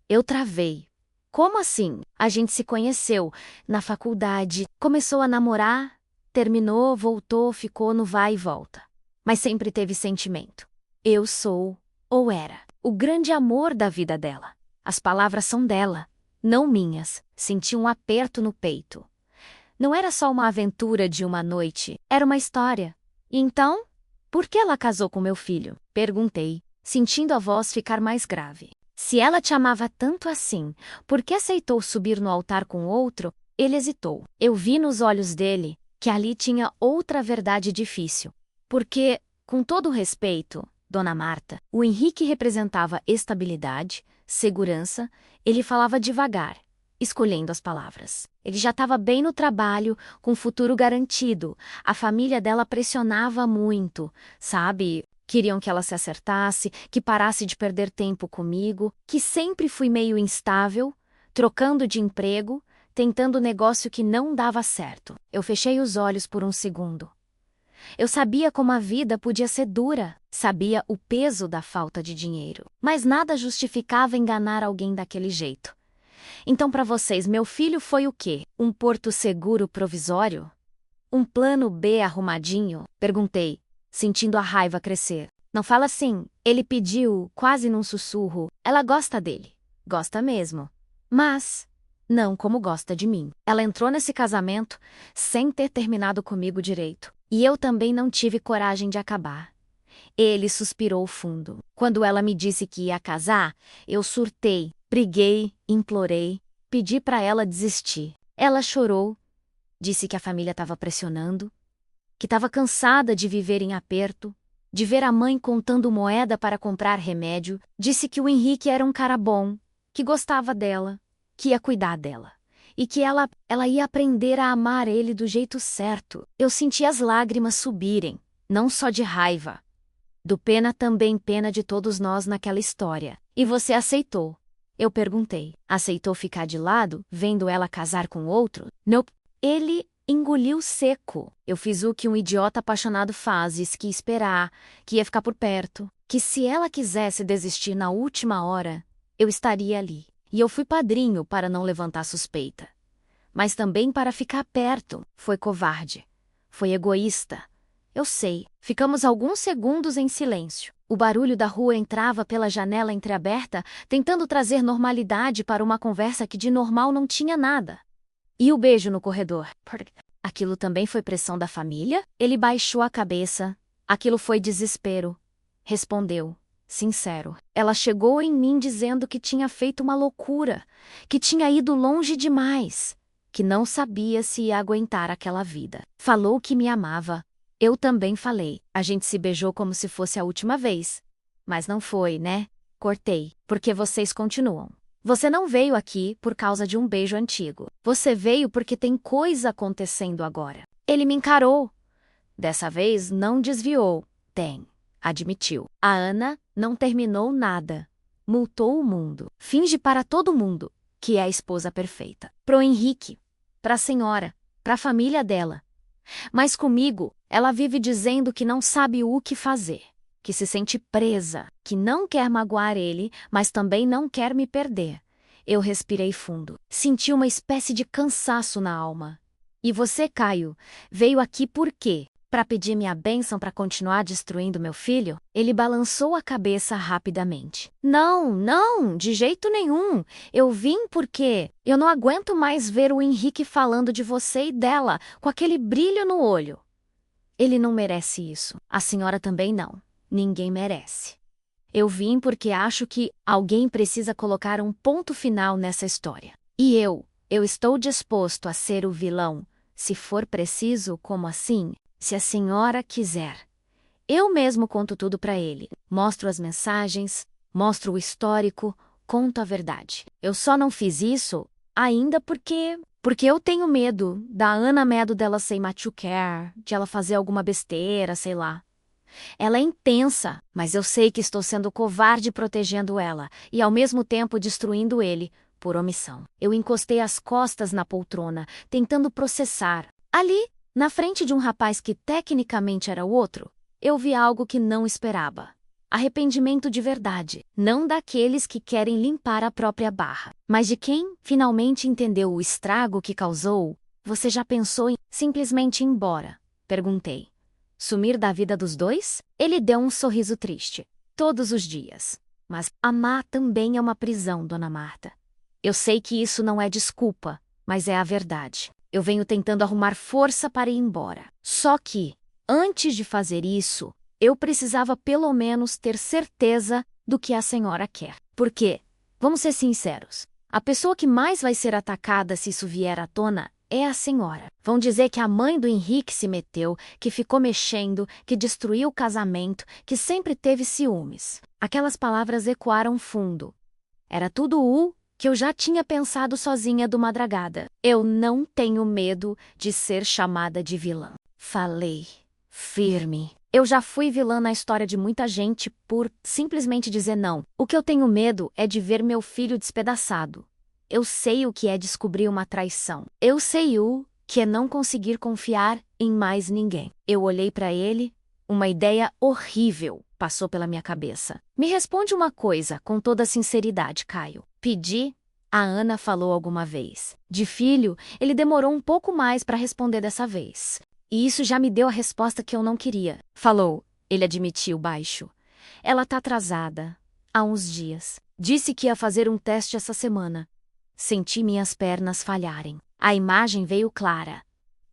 Eu travei. Como assim? A gente se conheceu na faculdade, começou a namorar, terminou, voltou, ficou no vai e volta. Mas sempre teve sentimento. Eu sou, ou era, o grande amor da vida dela. As palavras são dela, não minhas. Senti um aperto no peito. Não era só uma aventura de uma noite, era uma história. E então, por que ela casou com meu filho? Perguntei, sentindo a voz ficar mais grave. Se ela te amava tanto assim, por que aceitou subir no altar com outro? Ele hesitou. Eu vi nos olhos dele que ali tinha outra verdade difícil. Porque, com todo o respeito, Dona Marta, o Henrique representava estabilidade, segurança, ele falava devagar, escolhendo as palavras. Ele já estava bem no trabalho, com futuro garantido. A família dela pressionava muito, sabe? Queriam que ela se acertasse, que parasse de perder tempo comigo, que sempre fui meio instável, trocando de emprego, tentando negócio que não dava certo. Eu fechei os olhos por um segundo. Eu sabia como a vida podia ser dura, sabia o peso da falta de dinheiro, mas nada justificava enganar alguém daquele jeito. Então, para vocês, meu filho foi o quê? Um porto seguro provisório? Um plano B arrumadinho? Perguntei, sentindo a raiva crescer. Não fala assim, ele pediu, quase num sussurro. Ela gosta dele. Gosta mesmo. Mas não como gosta de mim. Ela entrou nesse casamento sem ter terminado comigo direito. E eu também não tive coragem de acabar. Ele suspirou fundo. Quando ela me disse que ia casar, eu surtei, briguei, implorei, pedi para ela desistir. Ela chorou, disse que a família estava pressionando, que estava cansada de viver em aperto, de ver a mãe contando moeda para comprar remédio, disse que o Henrique era um cara bom, que gostava dela, que ia cuidar dela. E que ela ia aprender a amar ele do jeito certo. Eu senti as lágrimas subirem, não só de raiva. Do pena também pena de todos nós naquela história. E você aceitou? Eu perguntei. Aceitou ficar de lado, vendo ela casar com outro? Nope. Ele engoliu seco. Eu fiz o que um idiota apaixonado faz, que esperar, que ia ficar por perto. Que se ela quisesse desistir na última hora, eu estaria ali. E eu fui padrinho para não levantar suspeita. Mas também para ficar perto. Foi covarde. Foi egoísta. Eu sei. Ficamos alguns segundos em silêncio. O barulho da rua entrava pela janela entreaberta, tentando trazer normalidade para uma conversa que de normal não tinha nada. E o beijo no corredor? Aquilo também foi pressão da família? Ele baixou a cabeça. Aquilo foi desespero. Respondeu. Sincero. Ela chegou em mim dizendo que tinha feito uma loucura, que tinha ido longe demais, que não sabia se ia aguentar aquela vida. Falou que me amava. Eu também falei. A gente se beijou como se fosse a última vez. Mas não foi, né? Cortei. Porque vocês continuam. Você não veio aqui por causa de um beijo antigo. Você veio porque tem coisa acontecendo agora. Ele me encarou. Dessa vez não desviou. Tem. Admitiu. A Ana não terminou nada. Multou o mundo. Finge para todo mundo que é a esposa perfeita. Pro Henrique, pra senhora, pra família dela. Mas comigo, ela vive dizendo que não sabe o que fazer, que se sente presa, que não quer magoar ele, mas também não quer me perder. Eu respirei fundo. Senti uma espécie de cansaço na alma. E você, Caio, veio aqui por quê? Para pedir minha bênção para continuar destruindo meu filho? Ele balançou a cabeça rapidamente. Não, não, de jeito nenhum. Eu vim porque eu não aguento mais ver o Henrique falando de você e dela, com aquele brilho no olho. Ele não merece isso. A senhora também não. Ninguém merece. Eu vim porque acho que alguém precisa colocar um ponto final nessa história. E eu Eu estou disposto a ser o vilão, se for preciso, como assim? Se a senhora quiser. Eu mesmo conto tudo para ele. Mostro as mensagens, mostro o histórico, conto a verdade. Eu só não fiz isso ainda porque eu tenho medo da Ana medo dela se machucar, de ela fazer alguma besteira, sei lá. Ela é intensa, mas eu sei que estou sendo covarde protegendo ela e ao mesmo tempo destruindo ele, por omissão. Eu encostei as costas na poltrona, tentando processar. Ali, na frente de um rapaz que tecnicamente era o outro, eu vi algo que não esperava. Arrependimento de verdade, não daqueles que querem limpar a própria barra, mas de quem finalmente entendeu o estrago que causou. Você já pensou em simplesmente ir embora? Perguntei. Sumir da vida dos dois? Ele deu um sorriso triste. Todos os dias. Mas amar também é uma prisão, Dona Marta. Eu sei que isso não é desculpa, mas é a verdade. Eu venho tentando arrumar força para ir embora. Só que, antes de fazer isso, eu precisava pelo menos ter certeza do que a senhora quer. Porque, vamos ser sinceros, a pessoa que mais vai ser atacada se isso vier à tona é a senhora. Vão dizer que a mãe do Henrique se meteu, que ficou mexendo, que destruiu o casamento, que sempre teve ciúmes. Aquelas palavras ecoaram fundo. Era tudo o que eu já tinha pensado sozinha do Madragada. Eu não tenho medo de ser chamada de vilã. Falei, firme. Eu já fui vilã na história de muita gente por simplesmente dizer não. O que eu tenho medo é de ver meu filho despedaçado. Eu sei o que é descobrir uma traição. Eu sei o que é não conseguir confiar em mais ninguém. Eu olhei para ele, uma ideia horrível passou pela minha cabeça. Me responde uma coisa, com toda sinceridade, Caio. Pedi? A Ana falou alguma vez. De filho, ele demorou um pouco mais para responder dessa vez. E isso já me deu a resposta que eu não queria. Falou, ele admitiu baixo. Ela tá atrasada. Há uns dias. Disse que ia fazer um teste essa semana. Senti minhas pernas falharem. A imagem veio clara.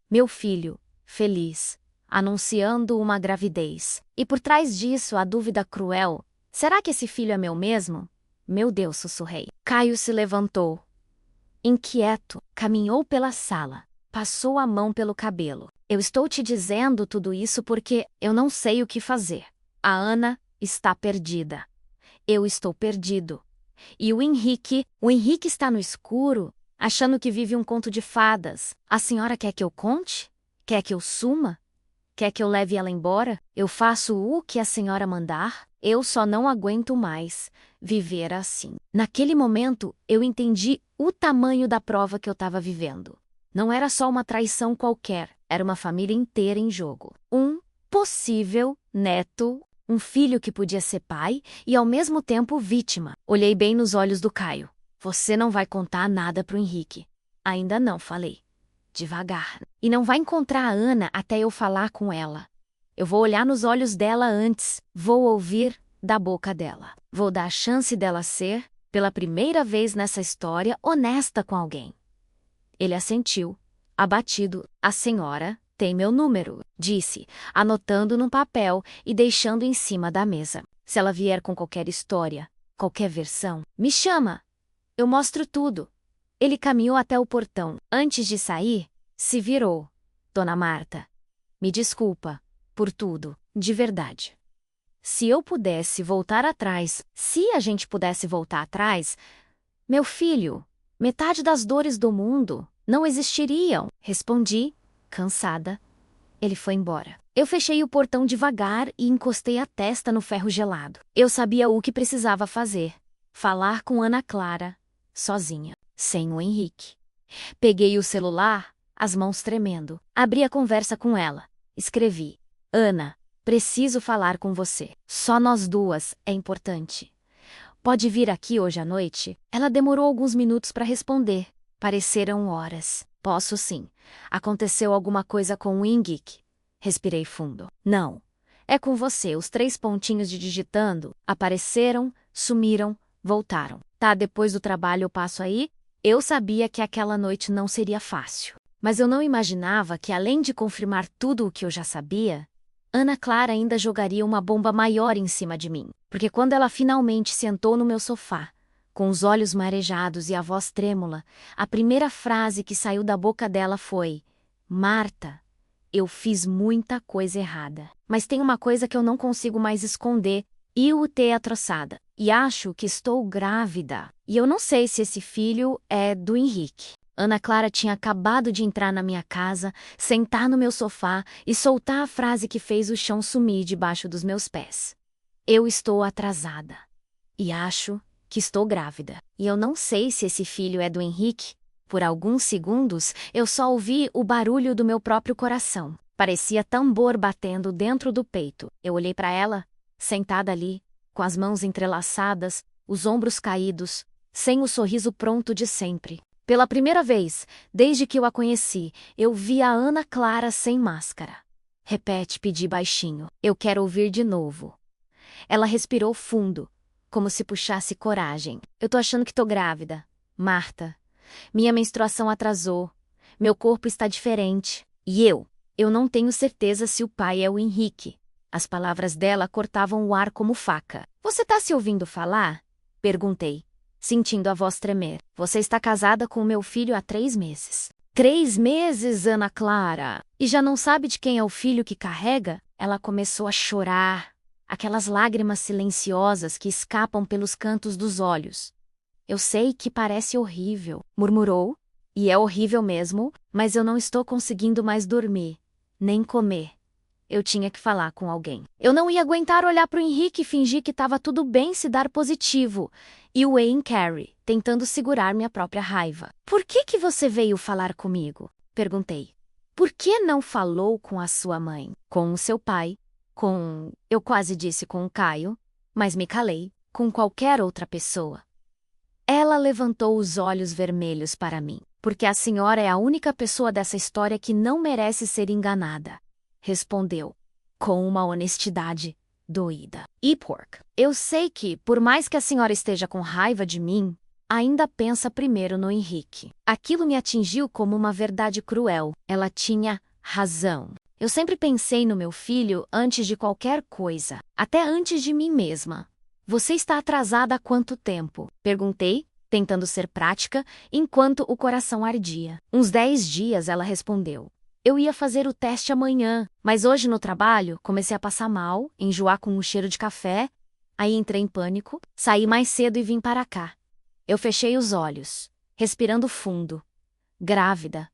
Meu filho, feliz, anunciando uma gravidez. E por trás disso a dúvida cruel. Será que esse filho é meu mesmo? Meu Deus, sussurrei. Caio se levantou. Inquieto, caminhou pela sala. Passou a mão pelo cabelo. Eu estou te dizendo tudo isso porque eu não sei o que fazer. A Ana está perdida. Eu estou perdido. E o Henrique está no escuro, achando que vive um conto de fadas. A senhora quer que eu conte? Quer que eu suma? Quer que eu leve ela embora? Eu faço o que a senhora mandar? Eu só não aguento mais viver assim. Naquele momento, eu entendi o tamanho da prova que eu estava vivendo. Não era só uma traição qualquer, era uma família inteira em jogo. Um possível neto, um filho que podia ser pai e ao mesmo tempo vítima. Olhei bem nos olhos do Caio. Você não vai contar nada pro Henrique. Ainda não, falei. Devagar. E não vai encontrar a Ana até eu falar com ela. Eu vou olhar nos olhos dela antes. Vou ouvir da boca dela. Vou dar a chance dela ser, pela primeira vez nessa história, honesta com alguém. Ele assentiu. Abatido. A senhora tem meu número, disse, anotando num papel e deixando em cima da mesa. Se ela vier com qualquer história, qualquer versão, me chama. Eu mostro tudo. Ele caminhou até o portão. Antes de sair, se virou. Dona Marta, me desculpa por tudo, de verdade. Se eu pudesse voltar atrás, se a gente pudesse voltar atrás, meu filho, metade das dores do mundo não existiriam. Respondi, cansada. Ele foi embora. Eu fechei o portão devagar e encostei a testa no ferro gelado. Eu sabia o que precisava fazer. Falar com Ana Clara, sozinha, sem o Henrique. Peguei o celular, as mãos tremendo. Abri a conversa com ela. Escrevi. Ana, preciso falar com você. Só nós duas é importante. Pode vir aqui hoje à noite? Ela demorou alguns minutos para responder. Pareceram horas. Posso sim. Aconteceu alguma coisa com o Henrique? Respirei fundo. Não. É com você. Os 3 pontinhos de digitando apareceram, sumiram, voltaram. Tá, depois do trabalho eu passo aí? Eu sabia que aquela noite não seria fácil. Mas eu não imaginava que, além de confirmar tudo o que eu já sabia, Ana Clara ainda jogaria uma bomba maior em cima de mim. Porque quando ela finalmente sentou no meu sofá, Com os olhos marejados e a voz trêmula, a primeira frase que saiu da boca dela foi: Marta, eu fiz muita coisa errada. Mas tem uma coisa que eu não consigo mais esconder. Eu te atroçada. E acho que estou grávida. E eu não sei se esse filho é do Henrique. Ana Clara tinha acabado de entrar na minha casa, sentar no meu sofá e soltar a frase que fez o chão sumir debaixo dos meus pés. Eu estou atrasada. E acho que estou grávida. E eu não sei se esse filho é do Henrique. Por alguns segundos, eu só ouvi o barulho do meu próprio coração. Parecia tambor batendo dentro do peito. Eu olhei para ela, sentada ali, com as mãos entrelaçadas, os ombros caídos, sem o sorriso pronto de sempre. Pela primeira vez, desde que eu a conheci, eu vi a Ana Clara sem máscara. Repete, pedi baixinho. Eu quero ouvir de novo. Ela respirou fundo, como se puxasse coragem. Eu tô achando que tô grávida. Marta. Minha menstruação atrasou. Meu corpo está diferente. E eu não tenho certeza se o pai é o Henrique. As palavras dela cortavam o ar como faca. Você tá se ouvindo falar? Perguntei, sentindo a voz tremer. Você está casada com o meu filho há 3 meses. 3 meses, Ana Clara? E já não sabe de quem é o filho que carrega? Ela começou a chorar. Aquelas lágrimas silenciosas que escapam pelos cantos dos olhos. Eu sei que parece horrível, murmurou, e é horrível mesmo, mas eu não estou conseguindo mais dormir, nem comer. Eu tinha que falar com alguém. Eu não ia aguentar olhar para o Henrique e fingir que estava tudo bem se dar positivo. E o Wayne Carey, tentando segurar minha própria raiva. Por que você veio falar comigo? Perguntei. Por que não falou com a sua mãe? Com o seu pai? Eu quase disse com o Caio, mas me calei, com qualquer outra pessoa. Ela levantou os olhos vermelhos para mim, porque a senhora é a única pessoa dessa história que não merece ser enganada. Respondeu, com uma honestidade doída. E pork. Eu sei que, por mais que a senhora esteja com raiva de mim, ainda pensa primeiro no Henrique. Aquilo me atingiu como uma verdade cruel. Ela tinha razão. Eu sempre pensei no meu filho antes de qualquer coisa, até antes de mim mesma. Você está atrasada há quanto tempo? Perguntei, tentando ser prática, enquanto o coração ardia. Uns 10 dias, ela respondeu. Eu ia fazer o teste amanhã, mas hoje no trabalho comecei a passar mal, enjoar com o cheiro de café, aí entrei em pânico, saí mais cedo e vim para cá. Eu fechei os olhos, respirando fundo. Grávida,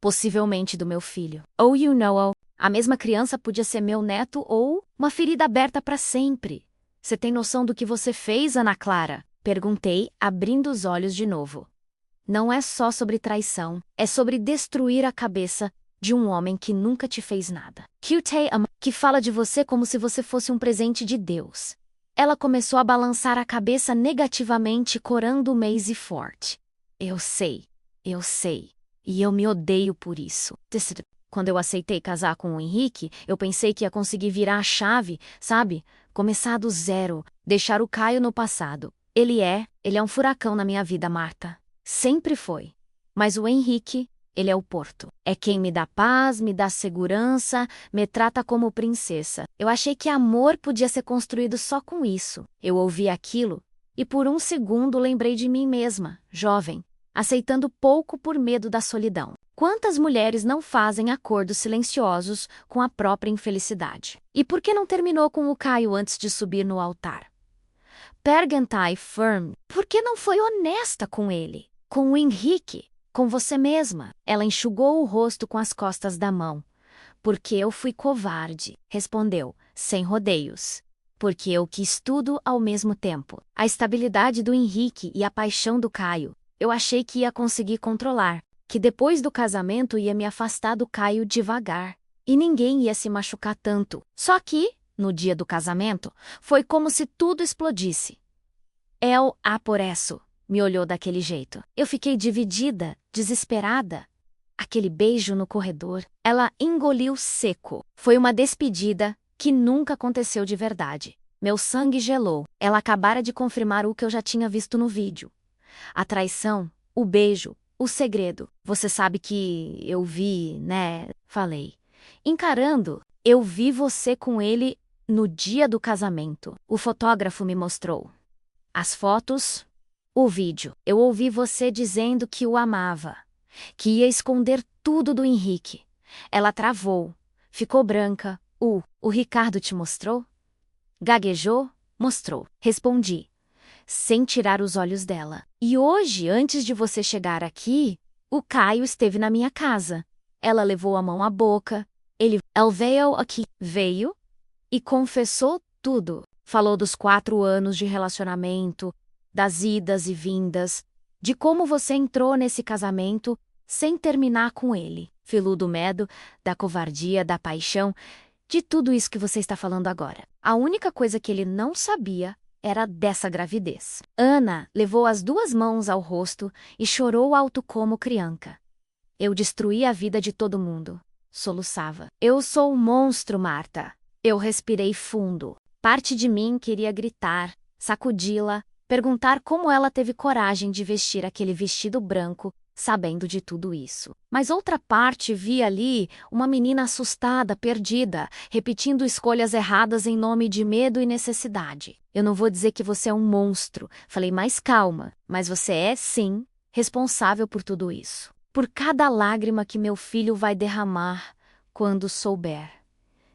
possivelmente do meu filho. Oh, you know, a mesma criança podia ser meu neto ou uma ferida aberta para sempre. Você tem noção do que você fez, Ana Clara? Perguntei, abrindo os olhos de novo. Não é só sobre traição, é sobre destruir a cabeça de um homem que nunca te fez nada. Que fala de você como se você fosse um presente de Deus. Ela começou a balançar a cabeça negativamente, corando Maisie forte. Eu sei. E eu me odeio por isso. Quando eu aceitei casar com o Henrique, eu pensei que ia conseguir virar a chave, sabe? Começar do zero, deixar o Caio no passado. Ele é um furacão na minha vida, Marta. Sempre foi. Mas o Henrique, ele é o porto. É quem me dá paz, me dá segurança, me trata como princesa. Eu achei que amor podia ser construído só com isso. Eu ouvi aquilo e por um segundo lembrei de mim mesma, jovem, aceitando pouco por medo da solidão. Quantas mulheres não fazem acordos silenciosos com a própria infelicidade? E por que não terminou com o Caio antes de subir no altar? Perguntai firm. Por que não foi honesta com ele? Com o Henrique? Com você mesma? Ela enxugou o rosto com as costas da mão. Porque eu fui covarde, respondeu, sem rodeios. Porque eu quis tudo ao mesmo tempo. A estabilidade do Henrique e a paixão do Caio. Eu achei que ia conseguir controlar. Que depois do casamento ia me afastar do Caio devagar. E ninguém ia se machucar tanto. Só que, no dia do casamento, foi como se tudo explodisse. Por isso, me olhou daquele jeito. Eu fiquei dividida, desesperada. Aquele beijo no corredor, ela engoliu seco. Foi uma despedida que nunca aconteceu de verdade. Meu sangue gelou. Ela acabara de confirmar o que eu já tinha visto no vídeo. A traição, o beijo, o segredo. Você sabe que eu vi, né? Falei. Encarando, eu vi você com ele no dia do casamento. O fotógrafo me mostrou. As fotos, O vídeo. Eu ouvi você dizendo que o amava, que ia esconder tudo do Henrique. Ela travou. Ficou branca. O Ricardo te mostrou? Gaguejou? Mostrou. Respondi, sem tirar os olhos dela. E hoje, antes de você chegar aqui, o Caio esteve na minha casa. Ela levou a mão à boca. Ele veio aqui. Veio e confessou tudo. Falou dos 4 anos de relacionamento, das idas e vindas, de como você entrou nesse casamento sem terminar com ele. Falou do medo, da covardia, da paixão, de tudo isso que você está falando agora. A única coisa que ele não sabia era dessa gravidez. Ana levou as 2 mãos ao rosto e chorou alto como criança. Eu destruí a vida de todo mundo. Soluçava. Eu sou um monstro, Marta. Eu respirei fundo. Parte de mim queria gritar, sacudi-la, perguntar como ela teve coragem de vestir aquele vestido branco, sabendo de tudo isso. Mas outra parte via ali uma menina assustada, perdida, repetindo escolhas erradas em nome de medo e necessidade. Eu não vou dizer que você é um monstro, falei mais calma, mas você é, sim, responsável por tudo isso. Por cada lágrima que meu filho vai derramar quando souber.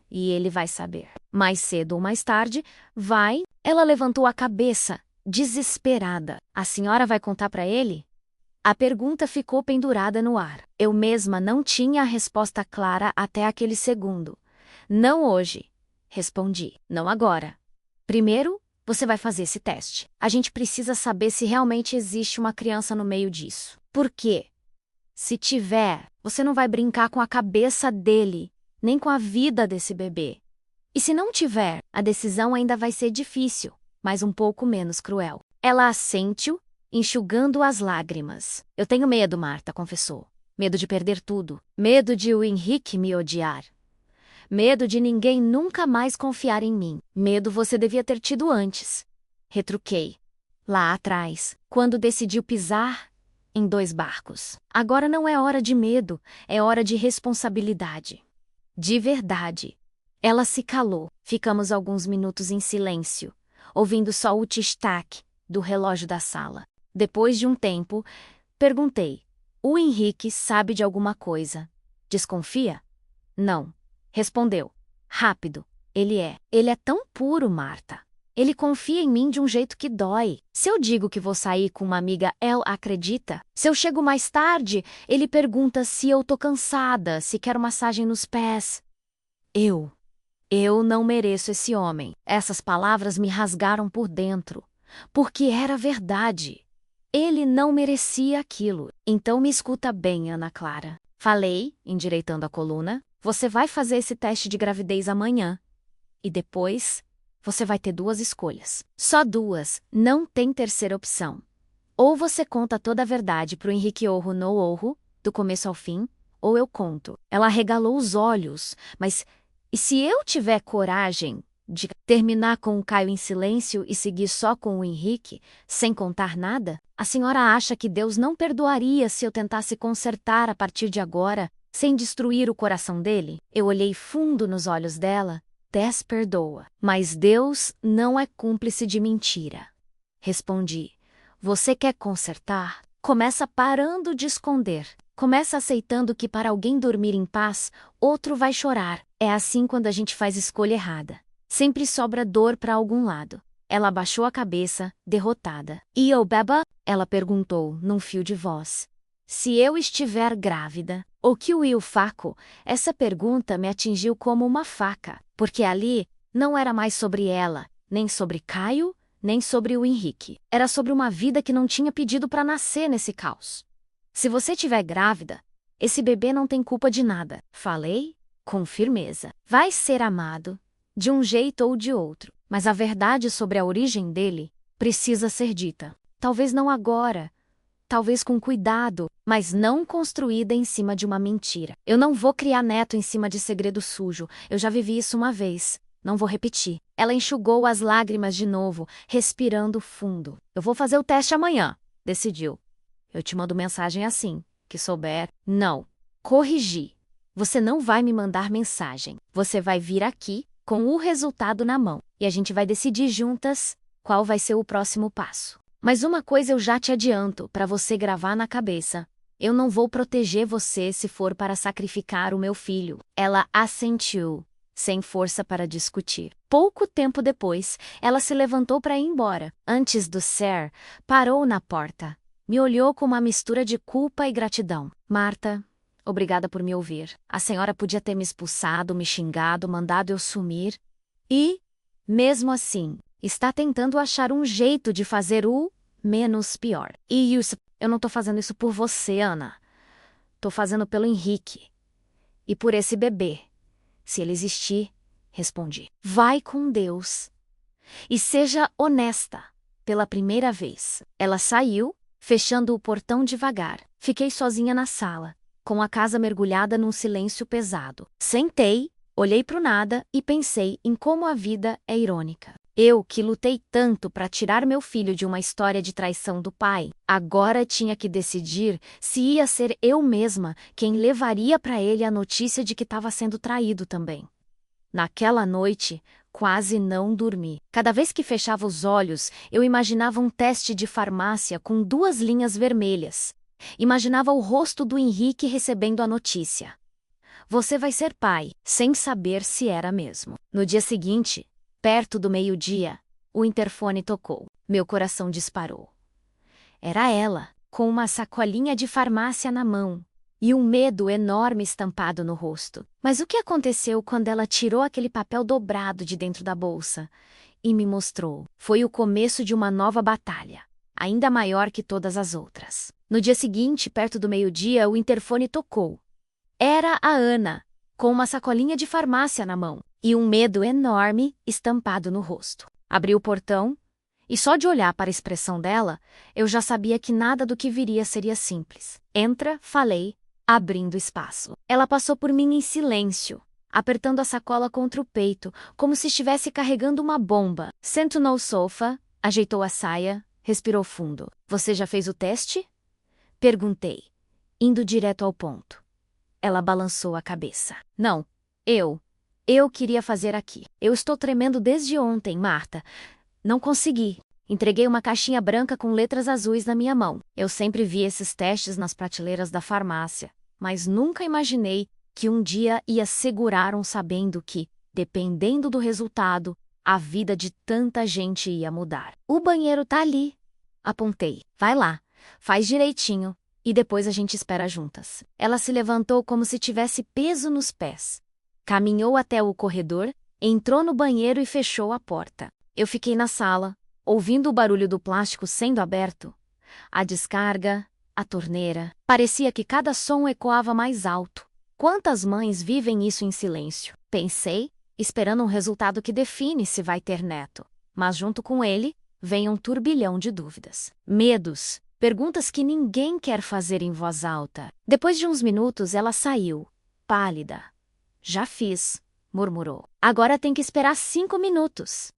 E ele vai saber. Mais cedo ou mais tarde, vai. Ela levantou a cabeça, desesperada. A senhora vai contar para ele? A pergunta ficou pendurada no ar. Eu mesma não tinha a resposta clara até aquele segundo. Não hoje, respondi. Não agora. Primeiro, você vai fazer esse teste. A gente precisa saber se realmente existe uma criança no meio disso. Por quê? Se tiver, você não vai brincar com a cabeça dele, nem com a vida desse bebê. E se não tiver, a decisão ainda vai ser difícil, mas um pouco menos cruel. Ela assentiu, enxugando as lágrimas. Eu tenho medo, Marta, confessou. Medo de perder tudo. Medo de o Henrique me odiar. Medo de ninguém nunca mais confiar em mim. Medo você devia ter tido antes. Retruquei. Lá atrás, quando decidiu pisar em 2 barcos. Agora não é hora de medo, é hora de responsabilidade. De verdade. Ela se calou. Ficamos alguns minutos em silêncio, ouvindo só o tic-tac do relógio da sala. Depois de um tempo, perguntei. O Henrique sabe de alguma coisa. Desconfia? Não. Respondeu. Rápido. Ele é tão puro, Marta. Ele confia em mim de um jeito que dói. Se eu digo que vou sair com uma amiga, ela acredita. Se eu chego mais tarde, ele pergunta se eu tô cansada, se quero massagem nos pés. Eu não mereço esse homem. Essas palavras me rasgaram por dentro. Porque era verdade. Ele não merecia aquilo. Então me escuta bem, Ana Clara. Falei, endireitando a coluna. Você vai fazer esse teste de gravidez amanhã. E depois, você vai ter 2 escolhas. Só 2, não tem terceira opção. Ou você conta toda a verdade pro Henrique Orro no Orro, do começo ao fim, ou eu conto. Ela arregalou os olhos, mas e se eu tiver coragem de terminar com o Caio em silêncio e seguir só com o Henrique, sem contar nada? A senhora acha que Deus não perdoaria se eu tentasse consertar a partir de agora, sem destruir o coração dele? Eu olhei fundo nos olhos dela. Deus perdoa, mas Deus não é cúmplice de mentira. Respondi. Você quer consertar? Começa parando de esconder. Começa aceitando que para alguém dormir em paz, outro vai chorar. É assim quando a gente faz escolha errada. Sempre sobra dor para algum lado. Ela abaixou a cabeça, derrotada. E eu, Beba? Ela perguntou, num fio de voz. Se eu estiver grávida, o que o faco? Essa pergunta me atingiu como uma faca, porque ali não era mais sobre ela, nem sobre Caio, nem sobre o Henrique. Era sobre uma vida que não tinha pedido para nascer nesse caos. Se você estiver grávida, esse bebê não tem culpa de nada. Falei com firmeza. Vai ser amado, de um jeito ou de outro, mas a verdade sobre a origem dele precisa ser dita. Talvez não agora, talvez com cuidado, mas não construída em cima de uma mentira. Eu não vou criar neto em cima de segredo sujo. Eu já vivi isso uma vez. Não vou repetir. Ela enxugou as lágrimas de novo, respirando fundo. Eu vou fazer o teste amanhã, decidiu. Eu te mando mensagem assim, que souber. Não. Corrigi. Você não vai me mandar mensagem. Você vai vir aqui com o resultado na mão. E a gente vai decidir juntas qual vai ser o próximo passo. Mas uma coisa eu já te adianto, para você gravar na cabeça. Eu não vou proteger você se for para sacrificar o meu filho. Ela assentiu, sem força para discutir. Pouco tempo depois, ela se levantou para ir embora. Antes do Sir, parou na porta. Me olhou com uma mistura de culpa e gratidão. Marta, obrigada por me ouvir. A senhora podia ter me expulsado, me xingado, mandado eu sumir. E, mesmo assim, está tentando achar um jeito de fazer o menos pior. E isso, eu não tô fazendo isso por você, Ana. Tô fazendo pelo Henrique. E por esse bebê. Se ele existir, respondi. Vai com Deus. E seja honesta. Pela primeira vez. Ela saiu, fechando o portão devagar. Fiquei sozinha na sala, com a casa mergulhada num silêncio pesado. Sentei, olhei pro nada e pensei em como a vida é irônica. Eu, que lutei tanto para tirar meu filho de uma história de traição do pai, agora tinha que decidir se ia ser eu mesma quem levaria para ele a notícia de que estava sendo traído também. Naquela noite, quase não dormi. Cada vez que fechava os olhos, eu imaginava um teste de farmácia com 2 linhas vermelhas. Imaginava o rosto do Henrique recebendo a notícia. Você vai ser pai, sem saber se era mesmo. No dia seguinte, perto do meio-dia, o interfone tocou. Meu coração disparou. Era ela, com uma sacolinha de farmácia na mão e um medo enorme estampado no rosto. Mas o que aconteceu quando ela tirou aquele papel dobrado de dentro da bolsa e me mostrou? Foi o começo de uma nova batalha, ainda maior que todas as outras. No dia seguinte, perto do meio-dia, o interfone tocou. Era a Ana, com uma sacolinha de farmácia na mão e um medo enorme estampado no rosto. Abri o portão e só de olhar para a expressão dela, eu já sabia que nada do que viria seria simples. Entra, falei, abrindo espaço. Ela passou por mim em silêncio, apertando a sacola contra o peito, como se estivesse carregando uma bomba. Sentou no sofá, ajeitou a saia, respirou fundo. Você já fez o teste? Perguntei, indo direto ao ponto. Ela balançou a cabeça. Não, eu queria fazer aqui. Eu estou tremendo desde ontem, Marta. Não consegui. Entreguei uma caixinha branca com letras azuis na minha mão. Eu sempre vi esses testes nas prateleiras da farmácia, mas nunca imaginei que um dia ia segurar sabendo que, dependendo do resultado, a vida de tanta gente ia mudar. O banheiro tá ali. Apontei. Vai lá, faz direitinho. E depois a gente espera juntas. Ela se levantou como se tivesse peso nos pés. Caminhou até o corredor, entrou no banheiro e fechou a porta. Eu fiquei na sala, ouvindo o barulho do plástico sendo aberto. A descarga, a torneira. Parecia que cada som ecoava mais alto. Quantas mães vivem isso em silêncio? Pensei, esperando um resultado que define se vai ter neto. Mas junto com ele, vem um turbilhão de dúvidas. Medos. Perguntas que ninguém quer fazer em voz alta. Depois de uns minutos, ela saiu, pálida. Já fiz, murmurou. Agora tem que esperar 5 minutos.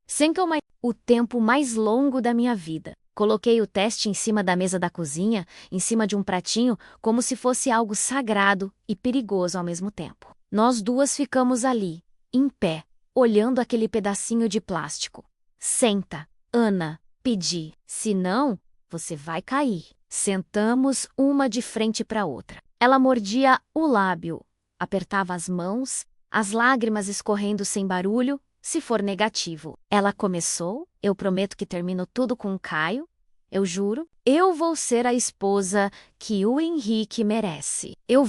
O tempo mais longo da minha vida. Coloquei o teste em cima da mesa da cozinha, em cima de um pratinho, como se fosse algo sagrado e perigoso ao mesmo tempo. Nós duas ficamos ali, em pé, olhando aquele pedacinho de plástico. Senta, Ana, pedi. Se não, você vai cair. Sentamos uma de frente para outra. Ela mordia o lábio, apertava as mãos, as lágrimas escorrendo sem barulho, se for negativo. Ela começou, eu prometo que termino tudo com o Caio, eu juro. Eu vou ser a esposa que o Henrique merece. Eu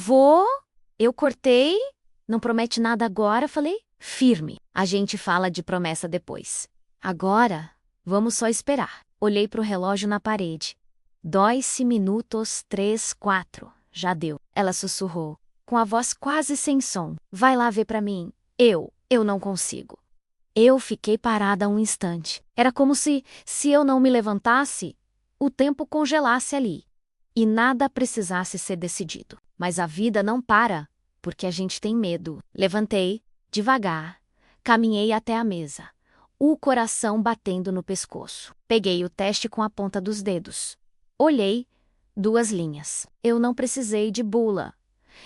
cortei, não promete nada agora, falei, firme. A gente fala de promessa depois. Agora, vamos só esperar. Olhei para o relógio na parede. 2 minutos 3, 4. Já deu. Ela sussurrou, com a voz quase sem som. Vai lá ver para mim. Eu não consigo. Eu fiquei parada um instante. Era como se eu não me levantasse, o tempo congelasse ali. E nada precisasse ser decidido. Mas a vida não para, porque a gente tem medo. Levantei, devagar, caminhei até a mesa. O coração batendo no pescoço. Peguei o teste com a ponta dos dedos. Olhei, 2 linhas. Eu não precisei de bula.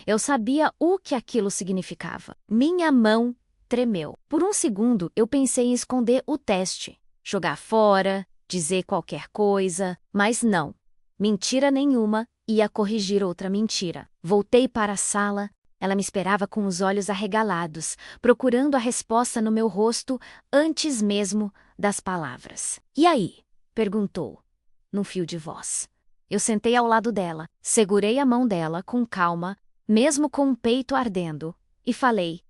Eu sabia o que aquilo significava. Minha mão tremeu. Por um segundo, eu pensei em esconder o teste, jogar fora, dizer qualquer coisa, mas não. Mentira nenhuma, ia corrigir outra mentira. Voltei para a sala. Ela me esperava com os olhos arregalados, procurando a resposta no meu rosto antes mesmo das palavras. "E aí?" perguntou, num fio de voz. Eu sentei ao lado dela, segurei a mão dela com calma, mesmo com o peito ardendo, e falei: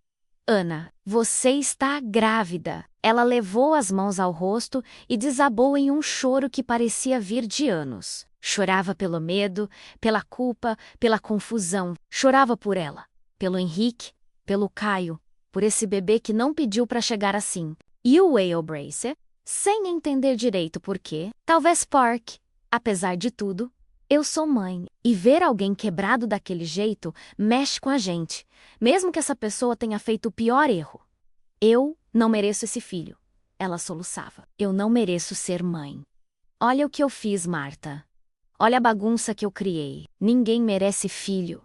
"Ana, você está grávida." Ela levou as mãos ao rosto e desabou em um choro que parecia vir de anos. Chorava pelo medo, pela culpa, pela confusão. Chorava por ela, pelo Henrique, pelo Caio, por esse bebê que não pediu para chegar assim. E o Whale Bracer, sem entender direito por quê, talvez porque, apesar de tudo, eu sou mãe, e ver alguém quebrado daquele jeito mexe com a gente, mesmo que essa pessoa tenha feito o pior erro. "Eu não mereço esse filho", ela soluçava. "Eu não mereço ser mãe. Olha o que eu fiz, Marta. Olha a bagunça que eu criei. Ninguém merece filho."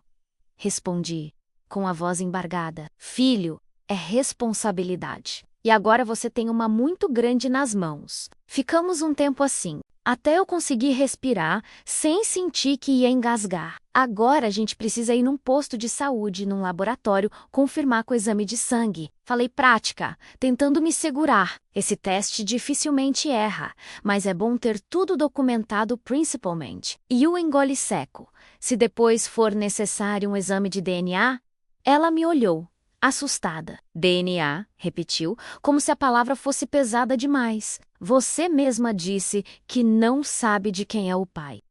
Respondi, com a voz embargada. "Filho é responsabilidade. E agora você tem uma muito grande nas mãos." Ficamos um tempo assim, até eu conseguir respirar sem sentir que ia engasgar. "Agora a gente precisa ir num posto de saúde, num laboratório, confirmar com o exame de sangue." Falei prática, tentando me segurar. Esse teste dificilmente erra, mas é bom ter tudo documentado principalmente. E o engole seco. "Se depois for necessário um exame de DNA?" Ela me olhou, assustada. "DNA", repetiu, como se a palavra fosse pesada demais. "Você mesma disse que não sabe de quem é o pai.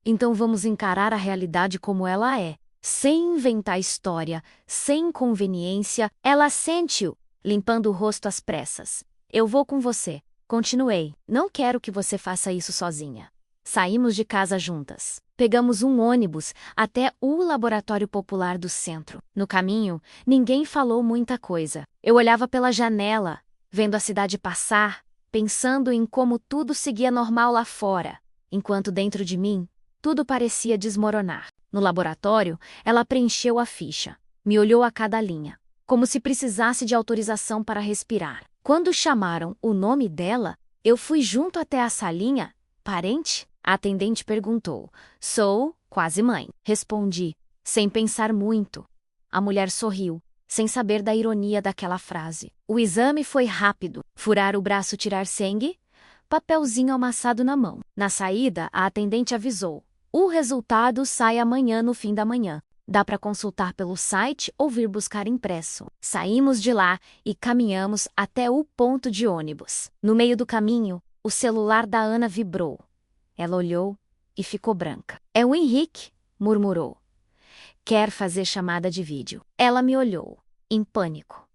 Então vamos encarar a realidade como ela é, sem inventar história, sem conveniência." Ela assentiu, limpando o rosto às pressas. "Eu vou com você." Continuei. "Não quero que você faça isso sozinha." Saímos de casa juntas. Pegamos um ônibus até o laboratório popular do centro. No caminho, ninguém falou muita coisa. Eu olhava pela janela, vendo a cidade passar, pensando em como tudo seguia normal lá fora, enquanto dentro de mim, tudo parecia desmoronar. No laboratório, ela preencheu a ficha, me olhou a cada linha, como se precisasse de autorização para respirar. Quando chamaram o nome dela, eu fui junto até a salinha. "Parente?" A atendente perguntou. "Sou, quase mãe." Respondi, sem pensar muito. A mulher sorriu, sem saber da ironia daquela frase. O exame foi rápido. Furar o braço, tirar sangue, papelzinho amassado na mão. Na saída, a atendente avisou: "O resultado sai amanhã no fim da manhã. Dá para consultar pelo site ou vir buscar impresso." Saímos de lá e caminhamos até o ponto de ônibus. No meio do caminho, o celular da Ana vibrou. Ela olhou e ficou branca. "É o Henrique", murmurou. "Quer fazer chamada de vídeo." Ela me olhou, em pânico.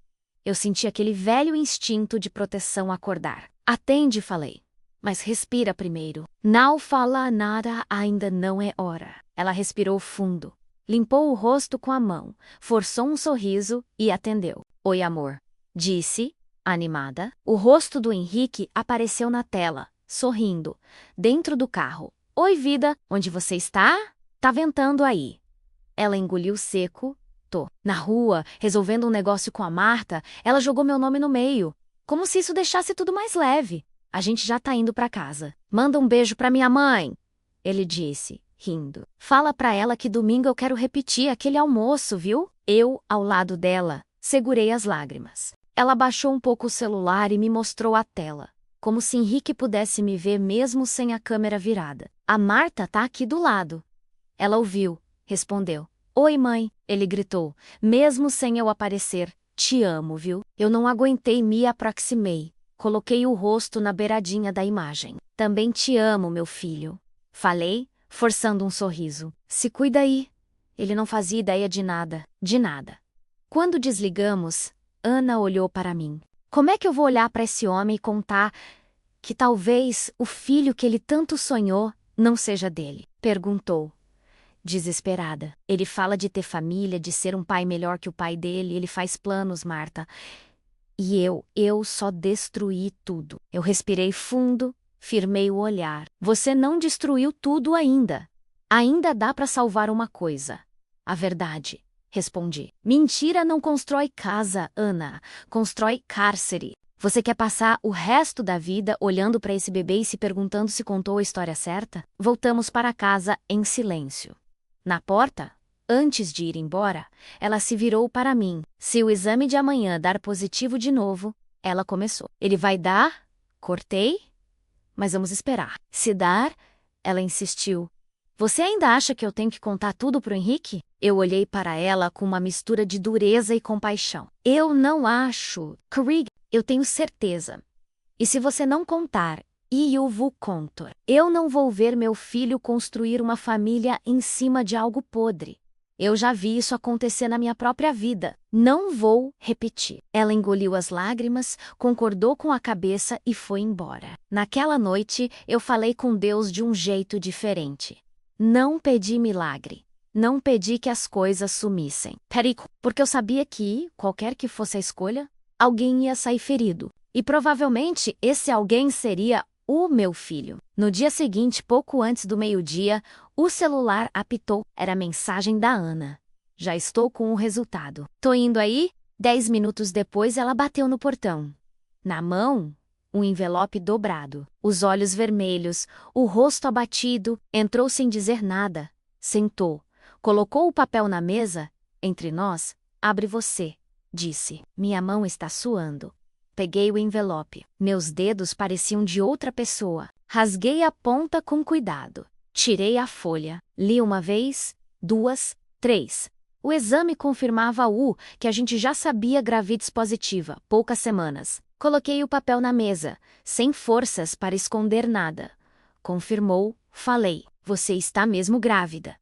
Eu senti aquele velho instinto de proteção acordar. "Atende", falei. "Mas respira primeiro." "Não fala nada, ainda não é hora." Ela respirou fundo, limpou o rosto com a mão, forçou um sorriso e atendeu. "Oi, amor", disse, animada. O rosto do Henrique apareceu na tela, sorrindo, dentro do carro. "Oi, vida, onde você está?" "Tá ventando aí." Ela engoliu seco. "Tô na rua, resolvendo um negócio com a Marta." Ela jogou meu nome no meio, como se isso deixasse tudo mais leve. "A gente já tá indo pra casa." "Manda um beijo pra minha mãe", ele disse, rindo. "Fala pra ela que domingo eu quero repetir aquele almoço, viu?" Eu, ao lado dela, segurei as lágrimas. Ela baixou um pouco o celular e me mostrou a tela, como se Henrique pudesse me ver mesmo sem a câmera virada. "A Marta tá aqui do lado." Ela ouviu, respondeu. "Oi, mãe", ele gritou, mesmo sem eu aparecer. "Te amo, viu?" Eu não aguentei, me aproximei. Coloquei o rosto na beiradinha da imagem. "Também te amo, meu filho", falei, forçando um sorriso. "Se cuida aí." Ele não fazia ideia de nada, de nada. Quando desligamos, Ana olhou para mim. "Como é que eu vou olhar para esse homem e contar que talvez o filho que ele tanto sonhou não seja dele?" perguntou, desesperada. "Ele fala de ter família, de ser um pai melhor que o pai dele, ele faz planos, Marta. E eu só destruí tudo." Eu respirei fundo, firmei o olhar. "Você não destruiu tudo ainda. Ainda dá para salvar uma coisa: a verdade", respondi. "Mentira não constrói casa, Ana. Constrói cárcere." Você quer passar o resto da vida olhando para esse bebê e se perguntando se contou a história certa? Voltamos para casa em silêncio. Na porta, antes de ir embora, ela se virou para mim. Se o exame de amanhã dar positivo de novo, ela começou. Ele vai dar? Cortei? Mas vamos esperar. Se dar, ela insistiu. Você ainda acha que eu tenho que contar tudo pro Henrique? Eu olhei para ela com uma mistura de dureza e compaixão. Eu não acho. Krieg, eu tenho certeza. E se você não contar, e eu vou contar, eu não vou ver meu filho construir uma família em cima de algo podre. Eu já vi isso acontecer na minha própria vida. Não vou repetir. Ela engoliu as lágrimas, concordou com a cabeça e foi embora. Naquela noite, eu falei com Deus de um jeito diferente. Não pedi milagre. Não pedi que as coisas sumissem. Perico, porque eu sabia que, qualquer que fosse a escolha, alguém ia sair ferido. E provavelmente esse alguém seria o meu filho. No dia seguinte, pouco antes do meio-dia, o celular apitou. Era a mensagem da Ana. Já estou com o resultado. Tô indo aí? 10 minutos depois, ela bateu no portão. Na mão, um envelope dobrado. Os olhos vermelhos, o rosto abatido, entrou sem dizer nada. Sentou, colocou o papel na mesa. Entre nós, abre você, disse. Minha mão está suando. Peguei o envelope. Meus dedos pareciam de outra pessoa. Rasguei a ponta com cuidado. Tirei a folha. Li uma vez, 2, 3. O exame confirmava que a gente já sabia gravidez positiva, poucas semanas. Coloquei o papel na mesa, sem forças para esconder nada. Confirmou, falei. Você está mesmo grávida.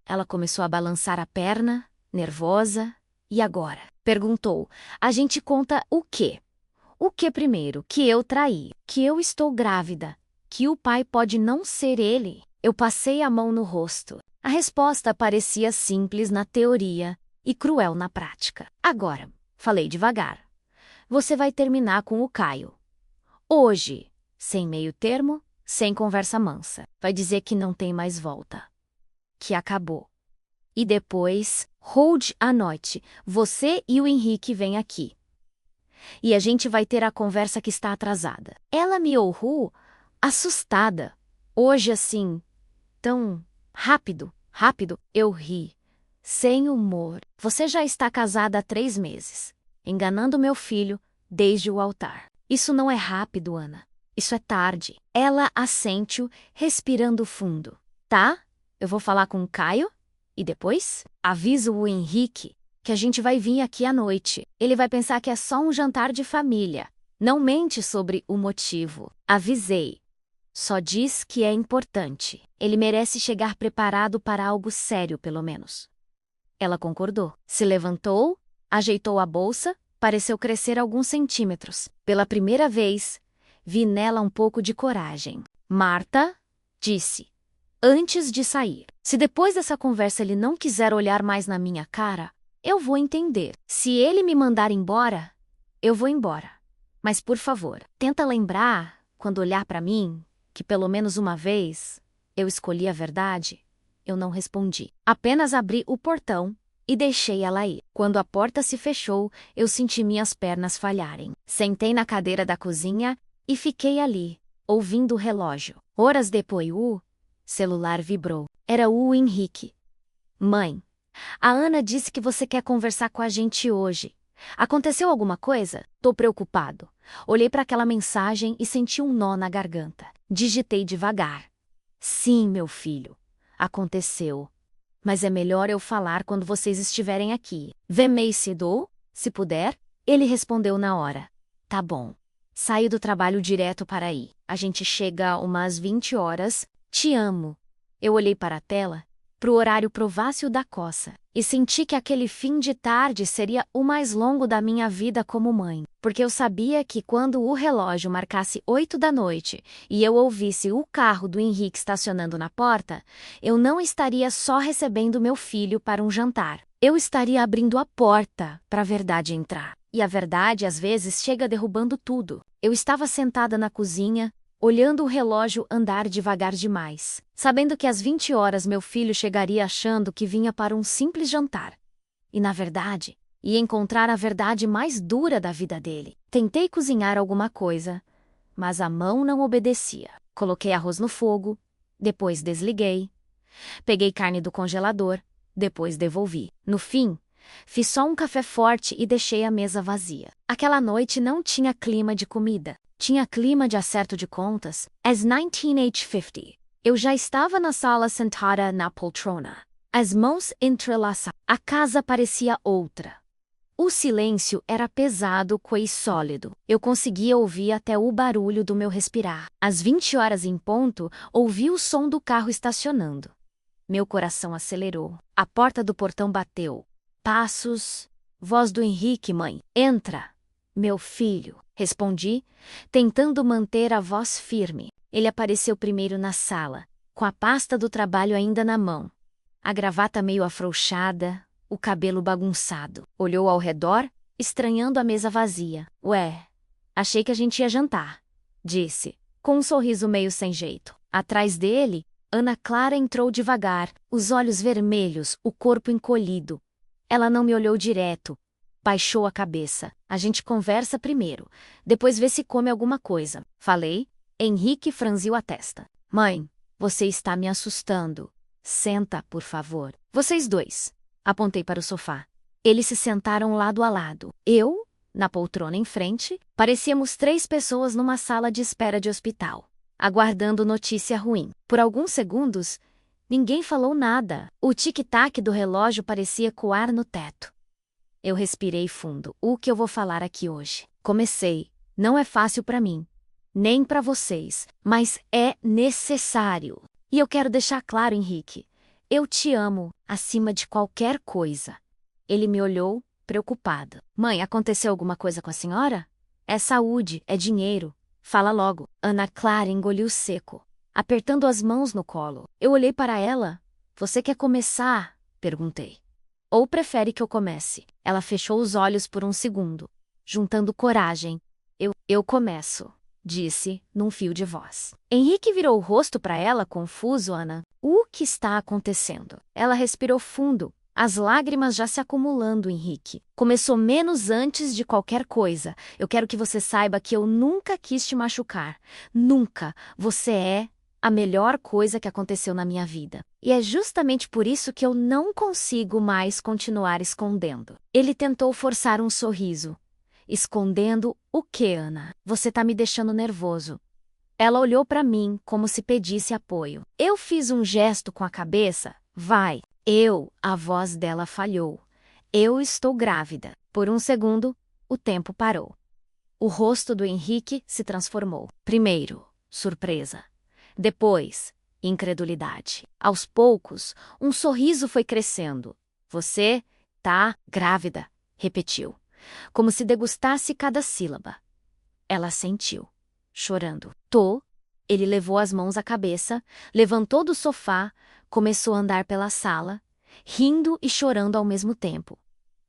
Ela começou a balançar a perna, nervosa. E agora? Perguntou. A gente conta o quê? O que primeiro? Que eu traí, que eu estou grávida, que o pai pode não ser ele. Eu passei a mão no rosto. A resposta parecia simples na teoria e cruel na prática. Agora, falei devagar. Você vai terminar com o Caio. Hoje, sem meio termo, sem conversa mansa. Vai dizer que não tem mais volta. Que acabou. E depois, hold à noite. Você e o Henrique vêm aqui. E a gente vai ter a conversa que está atrasada. Ela me ouviu, assustada. Hoje assim, tão rápido, eu ri. Sem humor. Você já está casada há 3 meses. Enganando meu filho desde o altar. Isso não é rápido, Ana. Isso é tarde. Ela assentiu, respirando fundo. Tá? Eu vou falar com o Caio? E depois? Aviso o Henrique que a gente vai vir aqui à noite. Ele vai pensar que é só um jantar de família. Não mente sobre o motivo. Avisei. Só diz que é importante. Ele merece chegar preparado para algo sério, pelo menos. Ela concordou. Se levantou, ajeitou a bolsa, pareceu crescer alguns centímetros. Pela primeira vez, vi nela um pouco de coragem. Marta, disse, antes de sair. Se depois dessa conversa ele não quiser olhar mais na minha cara, eu vou entender. Se ele me mandar embora, eu vou embora. Mas, por favor, tenta lembrar, quando olhar para mim, que pelo menos uma vez eu escolhi a verdade. Eu não respondi. Apenas abri o portão e deixei ela ir. Quando a porta se fechou, eu senti minhas pernas falharem. Sentei na cadeira da cozinha e fiquei ali, ouvindo o relógio. Horas depois, o celular vibrou. Era o Henrique. Mãe, a Ana disse que você quer conversar com a gente hoje. Aconteceu alguma coisa? Tô preocupado. Olhei para aquela mensagem e senti um nó na garganta. Digitei devagar. Sim, meu filho. Aconteceu. Mas é melhor eu falar quando vocês estiverem aqui. Vê-me cedo, se puder? Ele respondeu na hora. Tá bom. Saio do trabalho direto para aí. A gente chega umas 20 horas. Te amo. Eu olhei para a tela, pro horário provácio da coça, e senti que aquele fim de tarde seria o mais longo da minha vida como mãe, porque eu sabia que quando o relógio marcasse 8 da noite e eu ouvisse o carro do Henrique estacionando na porta, eu não estaria só recebendo meu filho para um jantar. Eu estaria abrindo a porta para a verdade entrar. E a verdade, às vezes, chega derrubando tudo. Eu estava sentada na cozinha, olhando o relógio andar devagar demais, sabendo que às 20 horas meu filho chegaria achando que vinha para um simples jantar. E, na verdade, Ia encontrar a verdade mais dura da vida dele. Tentei cozinhar alguma coisa, mas a mão não obedecia. Coloquei arroz no fogo, depois desliguei. Peguei carne do congelador, depois devolvi. No fim, fiz só um café forte e deixei a mesa vazia. Aquela noite não tinha clima de comida. Tinha clima de acerto de contas. As 1950. Eu já estava na sala sentada na poltrona. As mãos entrelaçadas. A casa parecia outra. O silêncio era pesado e sólido. Eu conseguia ouvir até o barulho do meu respirar. Às 20 horas em ponto, ouvi o som do carro estacionando. Meu coração acelerou. A porta do portão bateu. Passos. Voz do Henrique, mãe. Entra. Meu filho. Respondi, tentando manter a voz firme. Ele apareceu primeiro na sala, com a pasta do trabalho ainda na mão. A gravata meio afrouxada, o cabelo bagunçado. Olhou ao redor, estranhando a mesa vazia. Ué, achei que a gente ia jantar, disse, com um sorriso meio sem jeito. Atrás dele, Ana Clara entrou devagar, os olhos vermelhos, o corpo encolhido. Ela não me olhou direto. Baixou a cabeça. A gente conversa primeiro, depois vê se come alguma coisa. Falei. Henrique franziu a testa. Mãe, você está me assustando. Senta, por favor. Vocês dois. Apontei para o sofá. Eles se sentaram lado a lado. Eu, na poltrona em frente, parecíamos 3 pessoas numa sala de espera de hospital, aguardando notícia ruim. Por alguns segundos, ninguém falou nada. O tic-tac do relógio parecia coar no teto. Eu respirei fundo. O que eu vou falar aqui hoje? Comecei. Não é fácil para mim, nem para vocês, mas é necessário. E eu quero deixar claro, Henrique, eu te amo, acima de qualquer coisa. Ele me olhou, preocupado. Mãe, aconteceu alguma coisa com a senhora? É saúde, é dinheiro. Fala logo. Ana Clara engoliu seco, apertando as mãos no colo. Eu olhei para ela. Você quer começar? Perguntei. Ou prefere que eu comece? Ela fechou os olhos por um segundo, juntando coragem. Eu começo, disse, num fio de voz. Henrique virou o rosto para ela, confuso. Ana, o que está acontecendo? Ela respirou fundo, as lágrimas já se acumulando. Henrique, começou menos antes de qualquer coisa. Eu quero que você saiba que eu nunca quis te machucar. Nunca. Você é a melhor coisa que aconteceu na minha vida. E é justamente por isso que eu não consigo mais continuar escondendo. Ele tentou forçar um sorriso. Escondendo o quê, Ana? Você tá me deixando nervoso. Ela olhou para mim como se pedisse apoio. Eu fiz um gesto com a cabeça. Vai. A voz dela falhou. Eu estou grávida. Por um segundo, o tempo parou. O rosto do Henrique se transformou. Primeiro, surpresa. Depois, incredulidade. Aos poucos, um sorriso foi crescendo. Você tá grávida, repetiu, como se degustasse cada sílaba. Ela sentiu, chorando. Tô. Ele levou as mãos à cabeça, levantou do sofá, começou a andar pela sala, rindo e chorando ao mesmo tempo.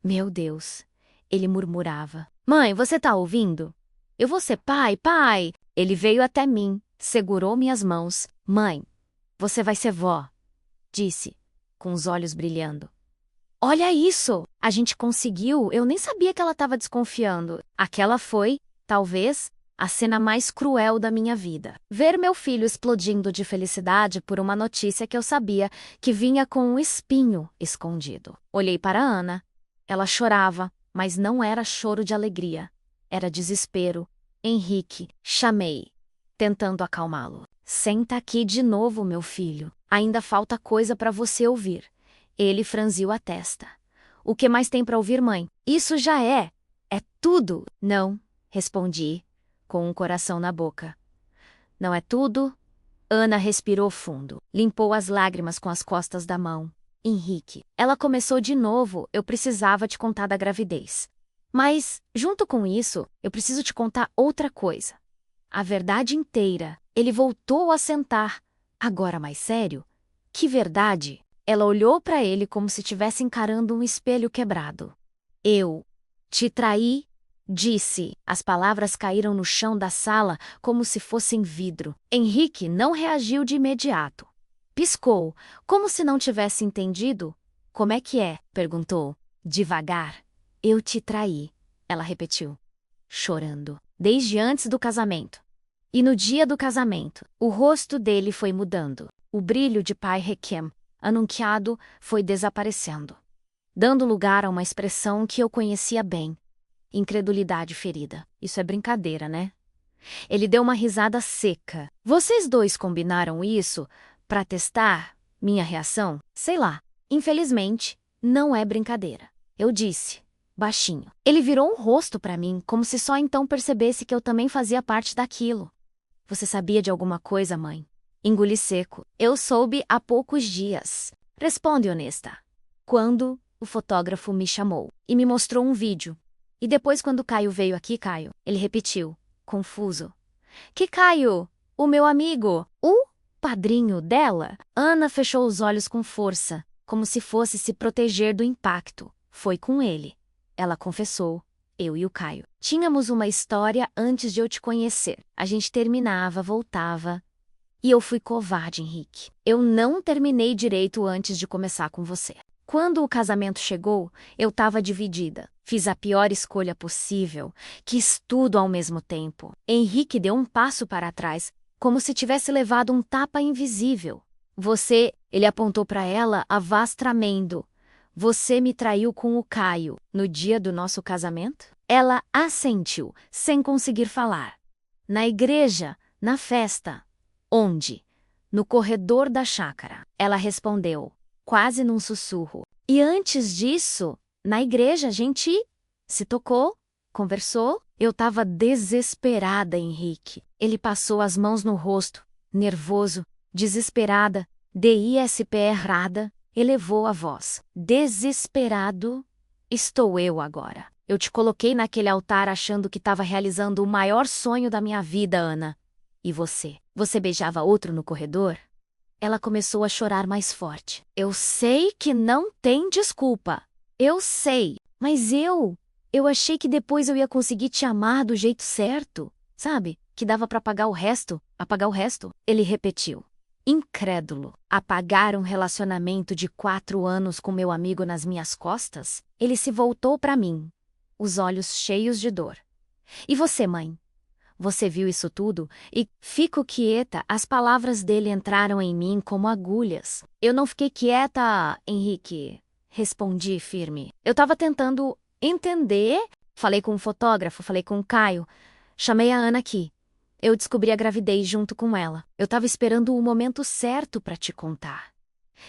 Meu Deus, ele murmurava. Mãe, você tá ouvindo? Eu vou ser pai, pai! Ele veio até mim, segurou minhas mãos. Mãe, você vai ser vó, disse, com os olhos brilhando. Olha isso! A gente conseguiu! Eu nem sabia que ela estava desconfiando. Aquela foi, talvez, a cena mais cruel da minha vida. Ver meu filho explodindo de felicidade por uma notícia que eu sabia que vinha com um espinho escondido. Olhei para Ana. Ela chorava, mas não era choro de alegria. Era desespero. Henrique, chamei, tentando acalmá-lo. Senta aqui de novo, meu filho. Ainda falta coisa para você ouvir. Ele franziu a testa. O que mais tem para ouvir, mãe? Isso já é. É tudo. Não, respondi, com um coração na boca. Não é tudo? Ana respirou fundo. Limpou as lágrimas com as costas da mão. Henrique, ela começou de novo. Eu precisava te contar da gravidez. Mas, junto com isso, eu preciso te contar outra coisa. A verdade inteira. Ele voltou a sentar. Agora mais sério? Que verdade? Ela olhou para ele como se estivesse encarando um espelho quebrado. Eu te traí, disse. As palavras caíram no chão da sala como se fossem vidro. Henrique não reagiu de imediato. Piscou, como se não tivesse entendido. Como é que é? Perguntou, devagar. Eu te traí, ela repetiu, chorando, desde antes do casamento. E no dia do casamento, o rosto dele foi mudando. O brilho de pai Requiem, anunciado, foi desaparecendo, dando lugar a uma expressão que eu conhecia bem. Incredulidade ferida. Isso é brincadeira, né? Ele deu uma risada seca. Vocês dois combinaram isso para testar minha reação? Sei lá. Infelizmente, não é brincadeira. Eu disse, baixinho. Ele virou um rosto para mim, como se só então percebesse que eu também fazia parte daquilo. Você sabia de alguma coisa, mãe? Engoli seco. Eu soube há poucos dias. Responde honesta. Quando o fotógrafo me chamou e me mostrou um vídeo. E depois quando Caio veio aqui, Caio, ele repetiu, confuso. Que Caio? O meu amigo? O padrinho dela? Ana fechou os olhos com força, como se fosse se proteger do impacto. Foi com ele. Ela confessou. Eu e o Caio. Tínhamos uma história antes de eu te conhecer. A gente terminava, voltava. E eu fui covarde, Henrique. Eu não terminei direito antes de começar com você. Quando o casamento chegou, eu estava dividida. Fiz a pior escolha possível. Quis tudo ao mesmo tempo. Henrique deu um passo para trás, como se tivesse levado um tapa invisível. Ele apontou para ela, a voz tremendo. Você me traiu com o Caio no dia do nosso casamento? Ela assentiu, sem conseguir falar. Na igreja, na festa. Onde? No corredor da chácara. Ela respondeu, quase num sussurro. E antes disso, na igreja a gente se tocou, conversou. Eu estava desesperada, Henrique. Ele passou as mãos no rosto, nervoso, desesperada, desesperada. Elevou a voz. Desesperado, estou eu agora. Eu te coloquei naquele altar achando que estava realizando o maior sonho da minha vida, Ana. E você? Você beijava outro no corredor? Ela começou a chorar mais forte. Eu sei que não tem desculpa. Eu sei. Mas eu achei que depois eu ia conseguir te amar do jeito certo. Sabe? Que dava para apagar o resto. Ele repetiu. Incrédulo. Apagar um relacionamento de 4 anos com meu amigo nas minhas costas? Ele se voltou para mim, os olhos cheios de dor. E você, mãe? Você viu isso tudo? E fico quieta, as palavras dele entraram em mim como agulhas. Eu não fiquei quieta, Henrique. Respondi firme. Eu estava tentando entender. Falei com o fotógrafo, falei com o Caio. Chamei a Ana aqui. Eu descobri a gravidez junto com ela. Eu estava esperando o momento certo para te contar.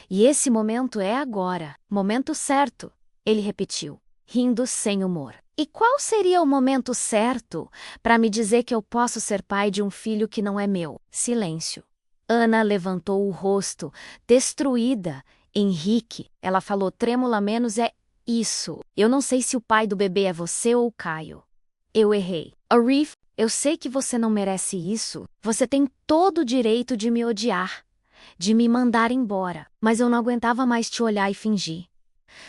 E esse momento é agora. Momento certo, ele repetiu, rindo sem humor. E qual seria o momento certo para me dizer que eu posso ser pai de um filho que não é meu? Silêncio. Ana levantou o rosto, destruída. Henrique, ela falou trêmula menos é isso. Eu não sei se o pai do bebê é você ou o Caio. Eu errei. Arif, eu sei que você não merece isso. Você tem todo o direito de me odiar, de me mandar embora. Mas eu não aguentava mais te olhar e fingir.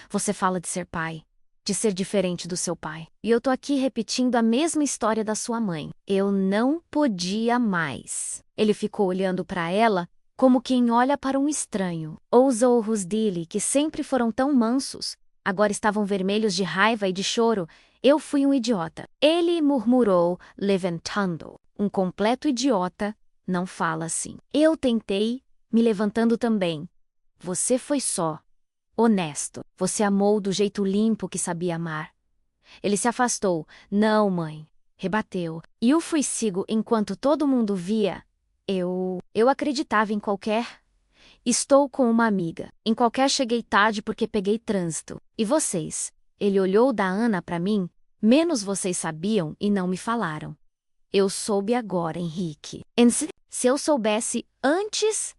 Você fala de ser pai, de ser diferente do seu pai. E eu tô aqui repetindo a mesma história da sua mãe. Eu não podia mais. Ele ficou olhando para ela como quem olha para um estranho. Os olhos dele, que sempre foram tão mansos, agora estavam vermelhos de raiva e de choro. Eu fui um idiota. Ele murmurou, levantando. Um completo idiota não fala assim. Eu tentei, me levantando também. Você foi só honesto. Você amou do jeito limpo que sabia amar. Ele se afastou. Não, mãe. Rebateu. E eu fui sigo enquanto todo mundo via. Eu acreditava em qualquer. Estou com uma amiga. Em qualquer cheguei tarde porque peguei trânsito. E vocês? Ele olhou da Ana para mim. Menos vocês sabiam e não me falaram. Eu soube agora, Henrique. Se eu soubesse antes,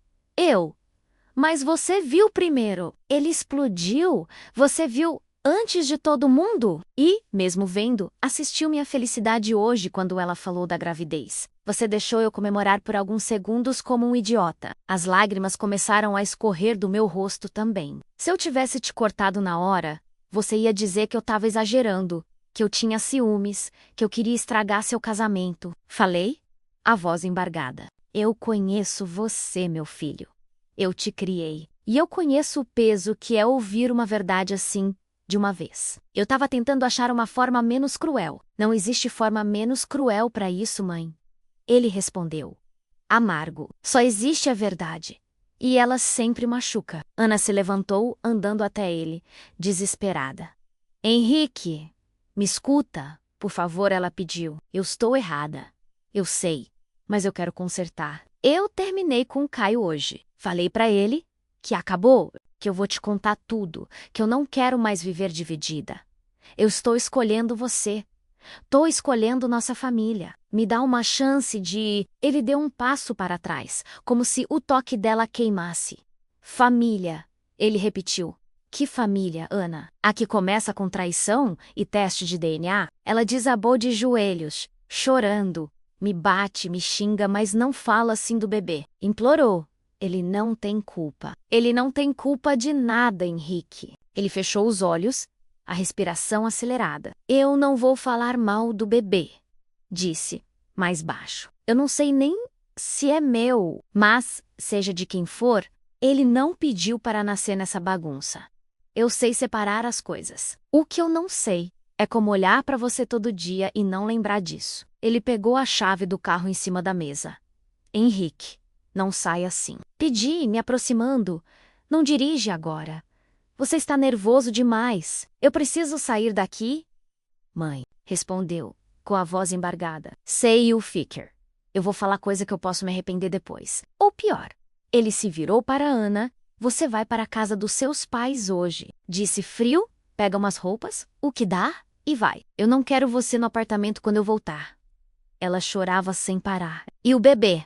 Mas você viu primeiro. Ele explodiu. Você viu antes de todo mundo? E, mesmo vendo, assistiu minha felicidade hoje quando ela falou da gravidez. Você deixou eu comemorar por alguns segundos como um idiota. As lágrimas começaram a escorrer do meu rosto também. Se eu tivesse te cortado na hora, você ia dizer que eu estava exagerando, que eu tinha ciúmes, que eu queria estragar seu casamento. Falei? A voz embargada. Eu conheço você, meu filho. Eu te criei. E eu conheço o peso que é ouvir uma verdade assim, de uma vez. Eu estava tentando achar uma forma menos cruel. Não existe forma menos cruel para isso, mãe. Ele respondeu. Amargo. Só existe a verdade. E ela sempre machuca. Ana se levantou, andando até ele, desesperada. Henrique, me escuta, por favor, ela pediu. Eu estou errada. Eu sei, mas eu quero consertar. Eu terminei com o Caio hoje. Falei para ele que acabou, que eu vou te contar tudo, que eu não quero mais viver dividida. Eu estou escolhendo você. Tô escolhendo nossa família. Me dá uma chance de... Ele deu um passo para trás, como se o toque dela queimasse. Família, ele repetiu. Que família, Ana? A que começa com traição e teste de DNA? Ela desabou de joelhos, chorando. Me bate, me xinga, mas não fala assim do bebê. Implorou. Ele não tem culpa. Ele não tem culpa de nada, Henrique. Ele fechou os olhos, a respiração acelerada. Eu não vou falar mal do bebê, disse, mais baixo. Eu não sei nem se é meu, mas, seja de quem for, ele não pediu para nascer nessa bagunça. Eu sei separar as coisas. O que eu não sei é como olhar para você todo dia e não lembrar disso. Ele pegou a chave do carro em cima da mesa. Henrique, não sai assim. Pedi, me aproximando. Não dirige agora. Você está nervoso demais. Eu preciso sair daqui? Mãe, respondeu, com a voz embargada. Sei o Ficker. Eu vou falar coisa que eu posso me arrepender depois. Ou pior. Ele se virou para Ana. Você vai para a casa dos seus pais hoje. Disse frio, pega umas roupas, o que dá, e vai. Eu não quero você no apartamento quando eu voltar. Ela chorava sem parar. E o bebê?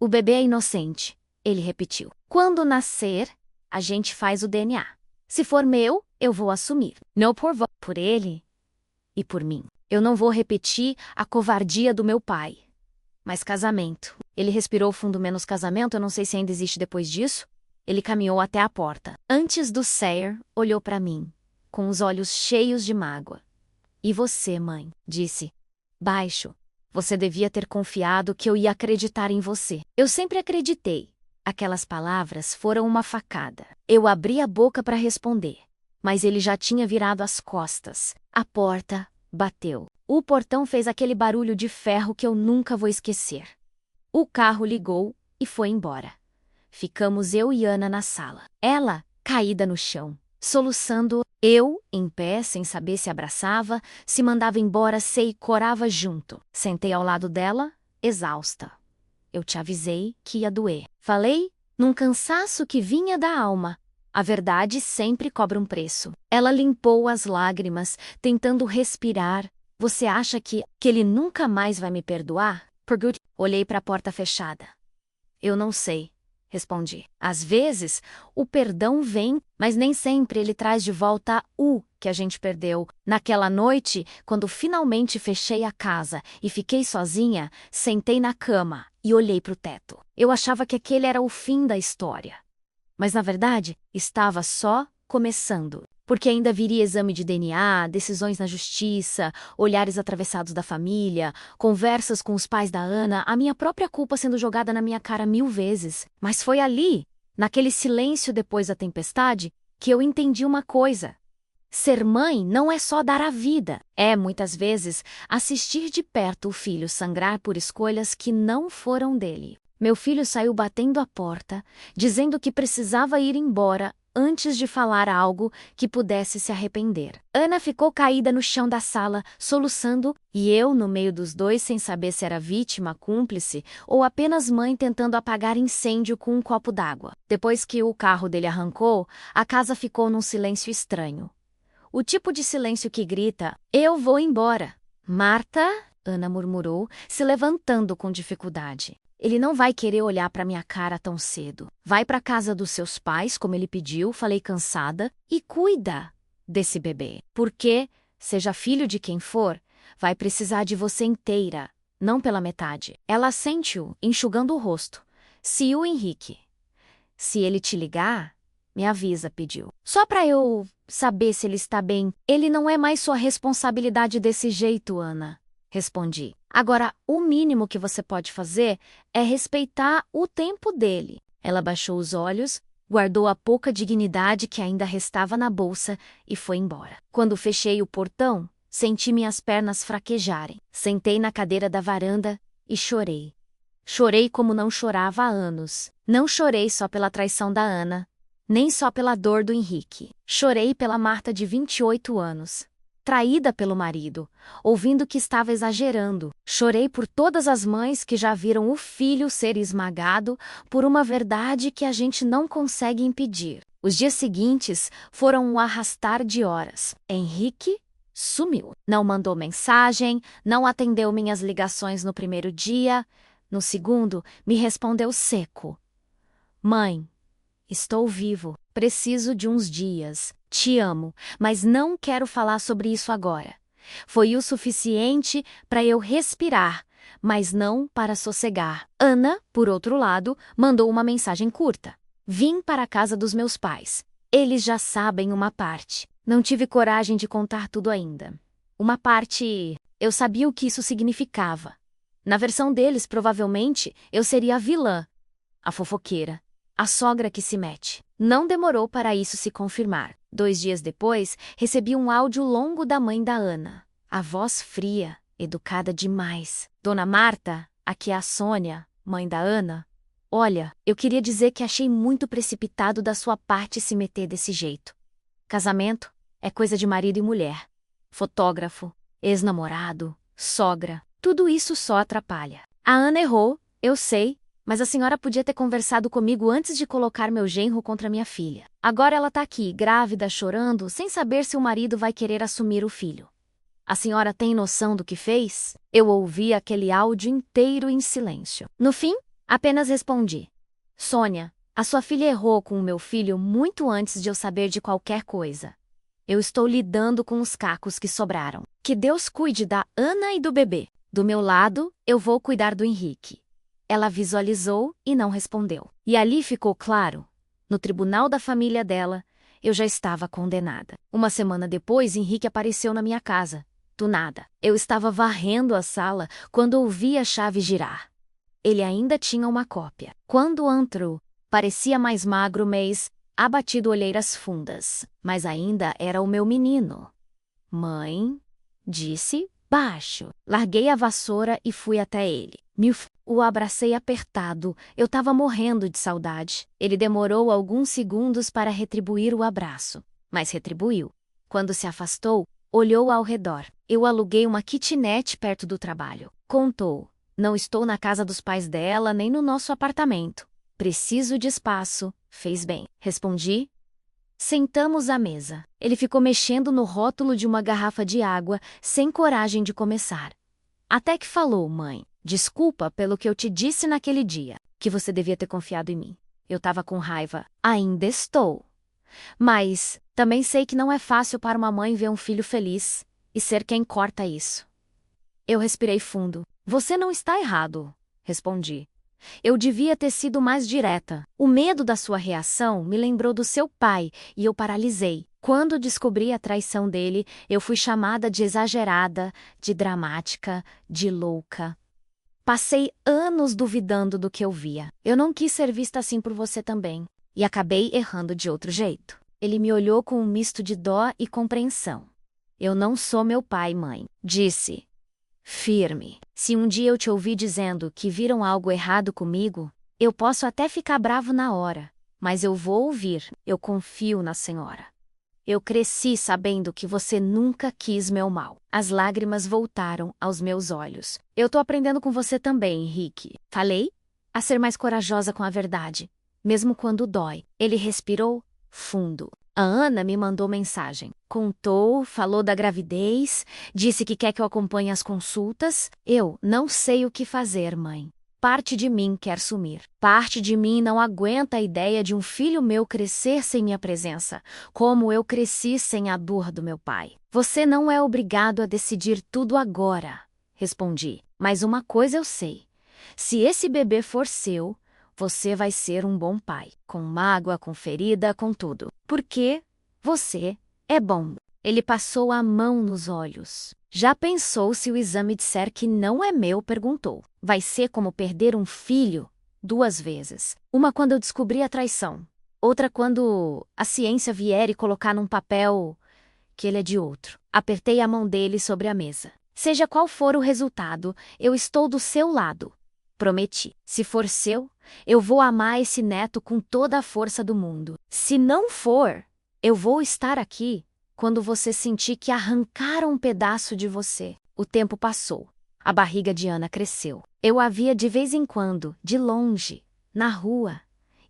O bebê é inocente, ele repetiu. Quando nascer, a gente faz o DNA. Se for meu, eu vou assumir. Não por ele e por mim. Eu não vou repetir a covardia do meu pai. Mas casamento. Ele respirou fundo menos casamento, eu não sei se ainda existe depois disso. Ele caminhou até a porta. Antes do Sayer, olhou para mim, com os olhos cheios de mágoa. E você, mãe? Disse. Baixo. Você devia ter confiado que eu ia acreditar em você. Eu sempre acreditei. Aquelas palavras foram uma facada. Eu abri a boca para responder, mas ele já tinha virado as costas. A porta bateu. O portão fez aquele barulho de ferro que eu nunca vou esquecer. O carro ligou e foi embora. Ficamos eu e Ana na sala. Ela, caída no chão, soluçando. Eu, em pé, sem saber se abraçava, se mandava embora, e corava junto. Sentei ao lado dela, exausta. Eu te avisei que ia doer. Falei, num cansaço que vinha da alma. A verdade sempre cobra um preço. Ela limpou as lágrimas, tentando respirar. Você acha que ele nunca mais vai me perdoar? Perguntou. Olhei para a porta fechada. Eu não sei, respondi. Às vezes, o perdão vem, mas nem sempre ele traz de volta o que a gente perdeu. Naquela noite, quando finalmente fechei a casa e fiquei sozinha, sentei na cama e olhei para o teto. Eu achava que aquele era o fim da história. Mas, na verdade, estava só começando. Porque ainda viria exame de DNA, decisões na justiça, olhares atravessados da família, conversas com os pais da Ana, a minha própria culpa sendo jogada na minha cara 1000 vezes. Mas foi ali, naquele silêncio depois da tempestade, que eu entendi uma coisa. Ser mãe não é só dar a vida. É, muitas vezes, assistir de perto o filho sangrar por escolhas que não foram dele. Meu filho saiu batendo a porta, dizendo que precisava ir embora antes de falar algo que pudesse se arrepender. Ana ficou caída no chão da sala, soluçando, e eu no meio dos dois sem saber se era vítima, cúmplice ou apenas mãe tentando apagar incêndio com um copo d'água. Depois que o carro dele arrancou, a casa ficou num silêncio estranho. O tipo de silêncio que grita, eu vou embora. Marta, Ana murmurou, se levantando com dificuldade. Ele não vai querer olhar para minha cara tão cedo. Vai para a casa dos seus pais, como ele pediu, falei cansada, e cuida desse bebê. Porque, seja filho de quem for, vai precisar de você inteira, não pela metade. Ela sente-o, enxugando o rosto. Se o Henrique. Se ele te ligar, me avisa, pediu. Só para eu saber se ele está bem. Ele não é mais sua responsabilidade desse jeito, Ana. Respondi. Agora, o mínimo que você pode fazer é respeitar o tempo dele. Ela baixou os olhos, guardou a pouca dignidade que ainda restava na bolsa e foi embora. Quando fechei o portão, senti minhas pernas fraquejarem. Sentei na cadeira da varanda e chorei. Chorei como não chorava há anos. Não chorei só pela traição da Ana, nem só pela dor do Henrique. Chorei pela Marta de 28 anos, traída pelo marido, ouvindo que estava exagerando. Chorei por todas as mães que já viram o filho ser esmagado por uma verdade que a gente não consegue impedir. Os dias seguintes foram um arrastar de horas. Henrique sumiu. Não mandou mensagem, não atendeu minhas ligações no primeiro dia. No segundo, me respondeu seco. Mãe, estou vivo. Preciso de uns dias. Te amo, mas não quero falar sobre isso agora. Foi o suficiente para eu respirar, mas não para sossegar. Ana, por outro lado, mandou uma mensagem curta. Vim para a casa dos meus pais. Eles já sabem uma parte. Não tive coragem de contar tudo ainda. Uma parte, eu sabia o que isso significava. Na versão deles, provavelmente, eu seria a vilã, a fofoqueira, a sogra que se mete. Não demorou para isso se confirmar. 2 dias depois, recebi um áudio longo da mãe da Ana. A voz fria, educada demais. Dona Marta, aqui é a Sônia, mãe da Ana. Olha, eu queria dizer que achei muito precipitado da sua parte se meter desse jeito. Casamento é coisa de marido e mulher. Fotógrafo, ex-namorado, sogra, tudo isso só atrapalha. A Ana errou, eu sei, mas a senhora podia ter conversado comigo antes de colocar meu genro contra minha filha. Agora ela tá aqui, grávida, chorando, sem saber se o marido vai querer assumir o filho. A senhora tem noção do que fez? Eu ouvi aquele áudio inteiro em silêncio. No fim, apenas respondi. Sônia, a sua filha errou com o meu filho muito antes de eu saber de qualquer coisa. Eu estou lidando com os cacos que sobraram. Que Deus cuide da Ana e do bebê. Do meu lado, eu vou cuidar do Henrique. Ela visualizou e não respondeu. E ali ficou claro. No tribunal da família dela, eu já estava condenada. Uma semana depois, Henrique apareceu na minha casa. Do nada. Eu estava varrendo a sala quando ouvi a chave girar. Ele ainda tinha uma cópia. Quando entrou, parecia mais magro, mas abatido, olheiras fundas. Mas ainda era o meu menino. Mãe, disse baixo. Larguei a vassoura e fui até ele. O abracei apertado. Eu estava morrendo de saudade. Ele demorou alguns segundos para retribuir o abraço, mas retribuiu. Quando se afastou, olhou ao redor. Eu aluguei uma kitnet perto do trabalho. Contou. Não estou na casa dos pais dela, nem no nosso apartamento. Preciso de espaço. Fez bem. Respondi. Sentamos à mesa. Ele ficou mexendo no rótulo de uma garrafa de água, sem coragem de começar. Até que falou, mãe. Desculpa pelo que eu te disse naquele dia, que você devia ter confiado em mim. Eu estava com raiva. Ainda estou. Mas também sei que não é fácil para uma mãe ver um filho feliz e ser quem corta isso. Eu respirei fundo. Você não está errado, respondi. Eu devia ter sido mais direta. O medo da sua reação me lembrou do seu pai e eu paralisei. Quando descobri a traição dele, eu fui chamada de exagerada, de dramática, de louca. Passei anos duvidando do que eu via. Eu não quis ser vista assim por você também. E acabei errando de outro jeito. Ele me olhou com um misto de dó e compreensão. Eu não sou meu pai, mãe, disse. Firme. Se um dia eu te ouvir dizendo que viram algo errado comigo, eu posso até ficar bravo na hora, mas eu vou ouvir. Eu confio na senhora. Eu cresci sabendo que você nunca quis meu mal. As lágrimas voltaram aos meus olhos. Eu tô aprendendo com você também, Henrique. Falei? A ser mais corajosa com a verdade, mesmo quando dói. Ele respirou fundo. A Ana me mandou mensagem. Contou, falou da gravidez, disse que quer que eu acompanhe as consultas. Eu não sei o que fazer, mãe. Parte de mim quer sumir. Parte de mim não aguenta a ideia de um filho meu crescer sem minha presença, como eu cresci sem a dor do meu pai. Você não é obrigado a decidir tudo agora, respondi. Mas uma coisa eu sei. Se esse bebê for seu, você vai ser um bom pai, com mágoa, com ferida, com tudo. Porque você é bom. Ele passou a mão nos olhos. Já pensou se o exame disser que não é meu? Perguntou. Vai ser como perder um filho 2 vezes. Uma quando eu descobri a traição. Outra quando a ciência vier e colocar num papel que ele é de outro. Apertei a mão dele sobre a mesa. Seja qual for o resultado, eu estou do seu lado. Prometi. Se for seu, eu vou amar esse neto com toda a força do mundo. Se não for, eu vou estar aqui quando você sentir que arrancaram um pedaço de você. O tempo passou. A barriga de Ana cresceu. Eu a via de vez em quando, de longe, na rua,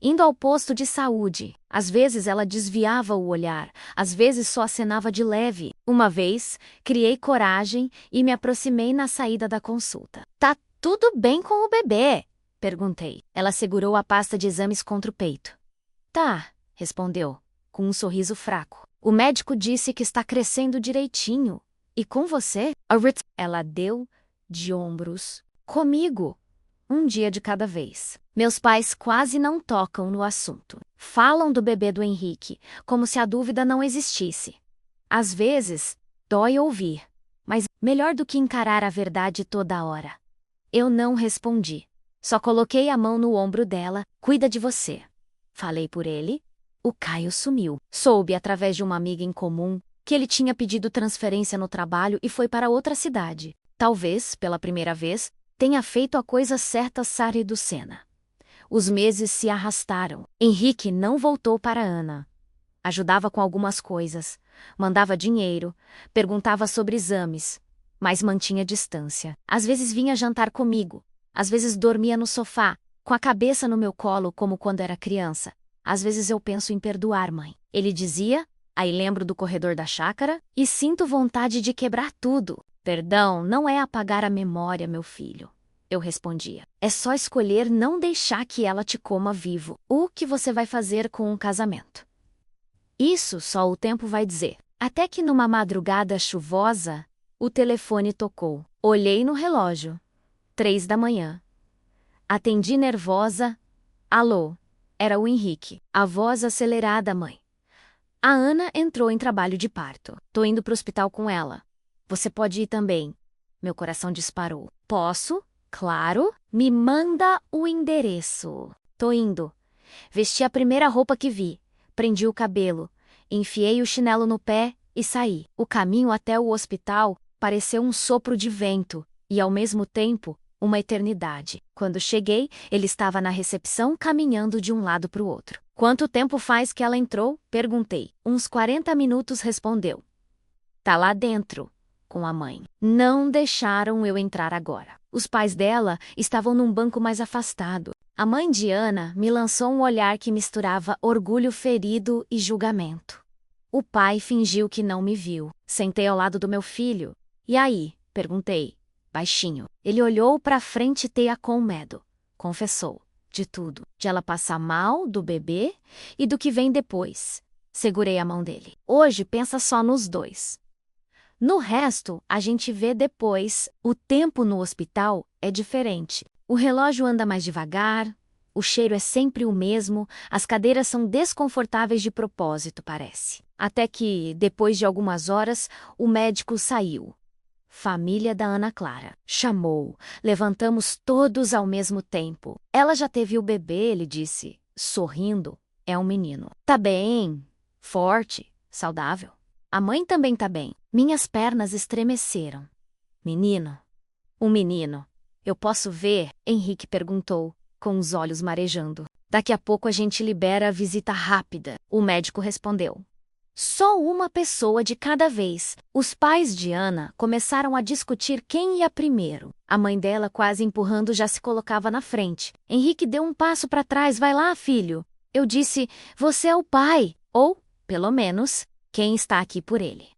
indo ao posto de saúde. Às vezes ela desviava o olhar, às vezes só acenava de leve. Uma vez, criei coragem e me aproximei na saída da consulta. Tá tudo bem com o bebê? Perguntei. Ela segurou a pasta de exames contra o peito. Tá, respondeu, com um sorriso fraco. O médico disse que está crescendo direitinho. E com você? Ela deu de ombros. Comigo. Um dia de cada vez. Meus pais quase não tocam no assunto. Falam do bebê do Henrique, como se a dúvida não existisse. Às vezes, dói ouvir, mas melhor do que encarar a verdade toda hora. Eu não respondi. Só coloquei a mão no ombro dela. Cuida de você. Falei por ele. O Caio sumiu. Soube através de uma amiga em comum que ele tinha pedido transferência no trabalho e foi para outra cidade. Talvez, pela primeira vez, tenha feito a coisa certa Sara do Sena. Os meses se arrastaram. Henrique não voltou para Ana. Ajudava com algumas coisas, mandava dinheiro, perguntava sobre exames, mas mantinha distância. Às vezes vinha jantar comigo, às vezes dormia no sofá, com a cabeça no meu colo como quando era criança. Às vezes eu penso em perdoar, mãe. Ele dizia, aí lembro do corredor da chácara, e sinto vontade de quebrar tudo. Perdão não é apagar a memória, meu filho. Eu respondia. É só escolher não deixar que ela te coma vivo. O que você vai fazer com um casamento? Isso só o tempo vai dizer. Até que numa madrugada chuvosa, o telefone tocou. Olhei no relógio. 3 da manhã. Atendi nervosa. Alô? Era o Henrique. A voz acelerada, mãe. A Ana entrou em trabalho de parto. Tô indo pro hospital com ela. Você pode ir também. Meu coração disparou. Posso? Claro. Me manda o endereço. Tô indo. Vesti a primeira roupa que vi. Prendi o cabelo. Enfiei o chinelo no pé e saí. O caminho até o hospital pareceu um sopro de vento e, ao mesmo tempo, uma eternidade. Quando cheguei, ele estava na recepção caminhando de um lado para o outro. Quanto tempo faz que ela entrou? Perguntei. Uns 40 minutos, respondeu. Tá lá dentro, com a mãe. Não deixaram eu entrar agora. Os pais dela estavam num banco mais afastado. A mãe de Ana me lançou um olhar que misturava orgulho ferido e julgamento. O pai fingiu que não me viu. Sentei ao lado do meu filho. E aí? Perguntei, baixinho. Ele olhou para frente teia com medo. Confessou. De tudo. De ela passar mal, do bebê e do que vem depois. Segurei a mão dele. Hoje pensa só nos dois. No resto, a gente vê depois. O tempo no hospital é diferente. O relógio anda mais devagar, o cheiro é sempre o mesmo, as cadeiras são desconfortáveis de propósito, parece. Até que, depois de algumas horas, o médico saiu. Família da Ana Clara. Chamou. Levantamos todos ao mesmo tempo. Ela já teve o bebê, ele disse, sorrindo. É um menino. Tá bem, forte, saudável. A mãe também tá bem. Minhas pernas estremeceram. Menino? Um menino. Eu posso ver? Henrique perguntou, com os olhos marejando. Daqui a pouco a gente libera a visita rápida. O médico respondeu. Só uma pessoa de cada vez. Os pais de Ana começaram a discutir quem ia primeiro. A mãe dela, quase empurrando, já se colocava na frente. Henrique deu um passo para trás. Vai lá, filho. Eu disse, você é o pai. Ou, pelo menos, quem está aqui por ele.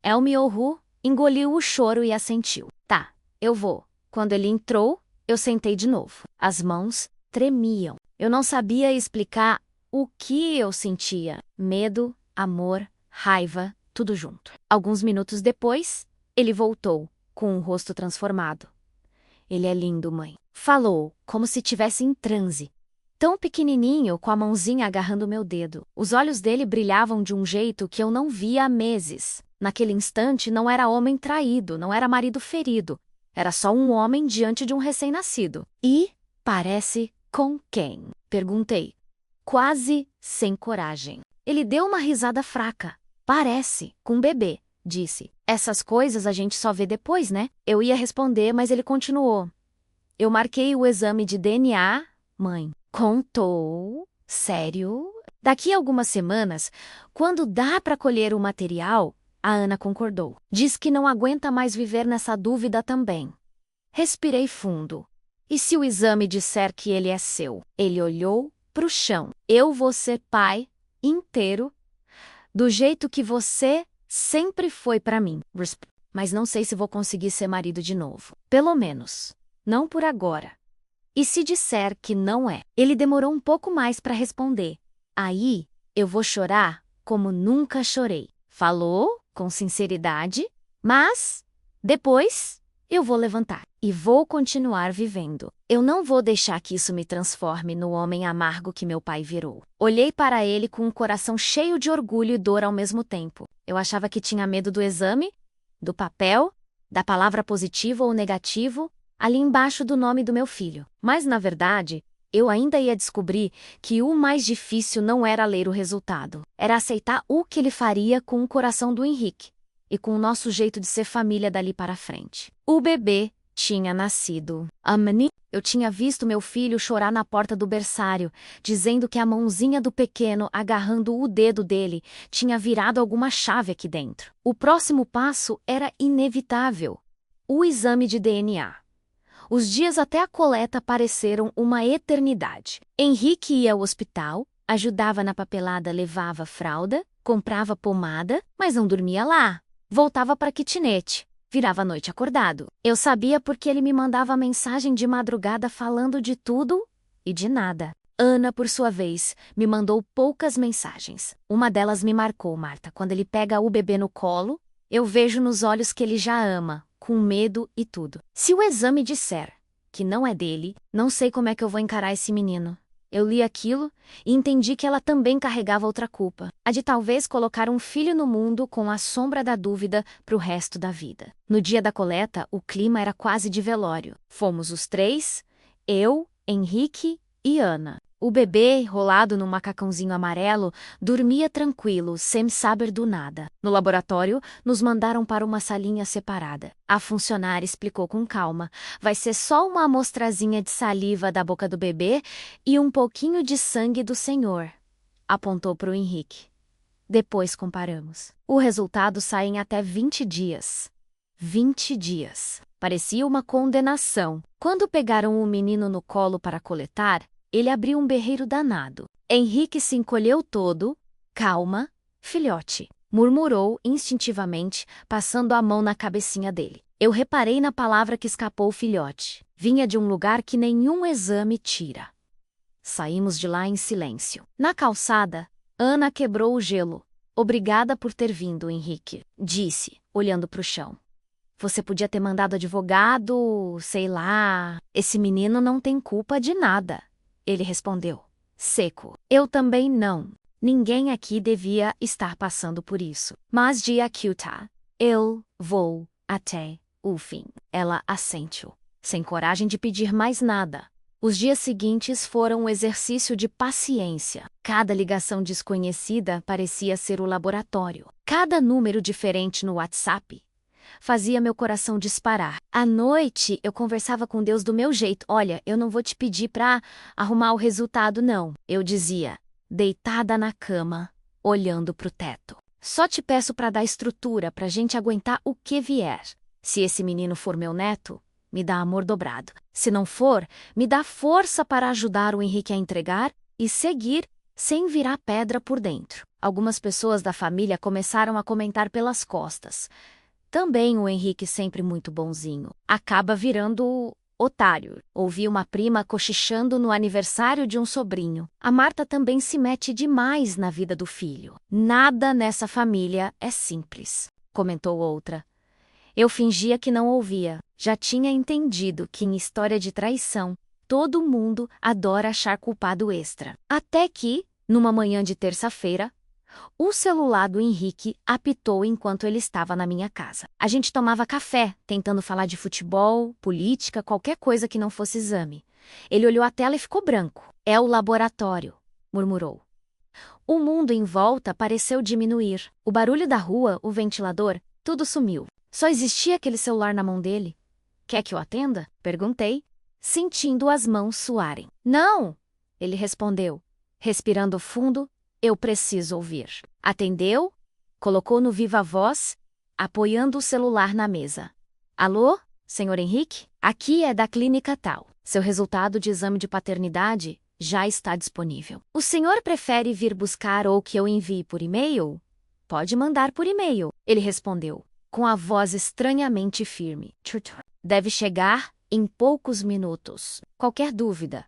Elmi-Ohu engoliu o choro e assentiu. Tá, eu vou. Quando ele entrou, eu sentei de novo. As mãos tremiam. Eu não sabia explicar o que eu sentia. Medo, amor, raiva, tudo junto. Alguns minutos depois, ele voltou, com o rosto transformado. Ele é lindo, mãe. Falou, como se tivesse em transe. Tão pequenininho, com a mãozinha agarrando meu dedo. Os olhos dele brilhavam de um jeito que eu não via há meses. Naquele instante, não era homem traído, não era marido ferido. Era só um homem diante de um recém-nascido. E, parece, com quem? Perguntei. quase sem coragem. Ele deu uma risada fraca. Parece, com um bebê, disse. Essas coisas a gente só vê depois, né? Eu ia responder, mas ele continuou. Eu marquei o exame de DNA, mãe. Contou? Sério? Daqui a algumas semanas, quando dá para colher o material, a Ana concordou. Diz que não aguenta mais viver nessa dúvida também. Respirei fundo. E se o exame disser que ele é seu? Ele olhou para o chão. Eu vou ser pai inteiro, do jeito que você sempre foi para mim. Mas não sei se vou conseguir ser marido de novo. Pelo menos, não por agora. E se disser que não é? Ele demorou um pouco mais para responder. Aí, eu vou chorar como nunca chorei. Falou, com sinceridade, mas depois eu vou levantar e vou continuar vivendo. Eu não vou deixar que isso me transforme no homem amargo que meu pai virou. Olhei para ele com um coração cheio de orgulho e dor ao mesmo tempo. Eu achava que tinha medo do exame, do papel, da palavra positivo ou negativo, ali embaixo do nome do meu filho. Mas, na verdade, eu ainda ia descobrir que o mais difícil não era ler o resultado. Era aceitar o que ele faria com o coração do Henrique e com o nosso jeito de ser família dali para frente. O bebê tinha nascido. Eu tinha visto meu filho chorar na porta do berçário, dizendo que a mãozinha do pequeno agarrando o dedo dele tinha virado alguma chave aqui dentro. O próximo passo era inevitável: o exame de DNA. Os dias até a coleta pareceram uma eternidade. Henrique ia ao hospital, ajudava na papelada, levava fralda, comprava pomada, mas não dormia lá. Voltava para a kitnet, virava a noite acordado. Eu sabia porque ele me mandava mensagem de madrugada falando de tudo e de nada. Ana, por sua vez, me mandou poucas mensagens. Uma delas me marcou, Marta. Quando ele pega o bebê no colo, eu vejo nos olhos que ele já ama, com medo e tudo. Se o exame disser que não é dele, não sei como é que eu vou encarar esse menino. Eu li aquilo e entendi que ela também carregava outra culpa, a de talvez colocar um filho no mundo com a sombra da dúvida para o resto da vida. No dia da coleta, o clima era quase de velório. Fomos os três, eu, Henrique e Ana. O bebê, enrolado num macacãozinho amarelo, dormia tranquilo, sem saber do nada. No laboratório, nos mandaram para uma salinha separada. A funcionária explicou com calma. Vai ser só uma amostrazinha de saliva da boca do bebê e um pouquinho de sangue do senhor. Apontou para o Henrique. Depois comparamos. O resultado sai em até 20 dias. 20 dias. Parecia uma condenação. Quando pegaram o menino no colo para coletar, ele abriu um berreiro danado. Henrique se encolheu todo. Calma, filhote, murmurou instintivamente, passando a mão na cabecinha dele. Eu reparei na palavra que escapou filhote. Vinha de um lugar que nenhum exame tira. Saímos de lá em silêncio. Na calçada, Ana quebrou o gelo. Obrigada por ter vindo, Henrique, disse, olhando para o chão. Você podia ter mandado advogado, sei lá. Esse menino não tem culpa de nada. Ele respondeu, seco. Eu também não. Ninguém aqui devia estar passando por isso. Mas de Acuta, eu vou até o fim. Ela assentiu, sem coragem de pedir mais nada. Os dias seguintes foram um exercício de paciência. Cada ligação desconhecida parecia ser o laboratório. Cada número diferente no WhatsApp fazia meu coração disparar. À noite, eu conversava com Deus do meu jeito. Olha, eu não vou te pedir para arrumar o resultado, não. Eu dizia, deitada na cama, olhando para o teto. Só te peço para dar estrutura para a gente aguentar o que vier. Se esse menino for meu neto, me dá amor dobrado. Se não for, me dá força para ajudar o Henrique a entregar e seguir sem virar pedra por dentro. Algumas pessoas da família começaram a comentar pelas costas. Também o Henrique, sempre muito bonzinho, acaba virando otário. Ouvi uma prima cochichando no aniversário de um sobrinho. A Marta também se mete demais na vida do filho. Nada nessa família é simples, comentou outra. Eu fingia que não ouvia. Já tinha entendido que em história de traição, todo mundo adora achar culpado extra. Até que, numa manhã de terça-feira, o celular do Henrique apitou enquanto ele estava na minha casa. A gente tomava café, tentando falar de futebol, política, qualquer coisa que não fosse exame. Ele olhou a tela e ficou branco. É o laboratório. murmurou. O mundo em volta pareceu diminuir. O barulho da rua, o ventilador, tudo sumiu. Só existia aquele celular na mão dele. Quer que eu atenda? Perguntei, sentindo as mãos suarem. Não! Ele respondeu, respirando fundo. Eu preciso ouvir. Atendeu, colocou no viva voz, apoiando o celular na mesa. Alô, senhor Henrique? Aqui é da clínica tal. Seu resultado de exame de paternidade já está disponível. O senhor prefere vir buscar ou que eu envie por e-mail? Pode mandar por e-mail, ele respondeu, com a voz estranhamente firme. Deve chegar em poucos minutos. Qualquer dúvida,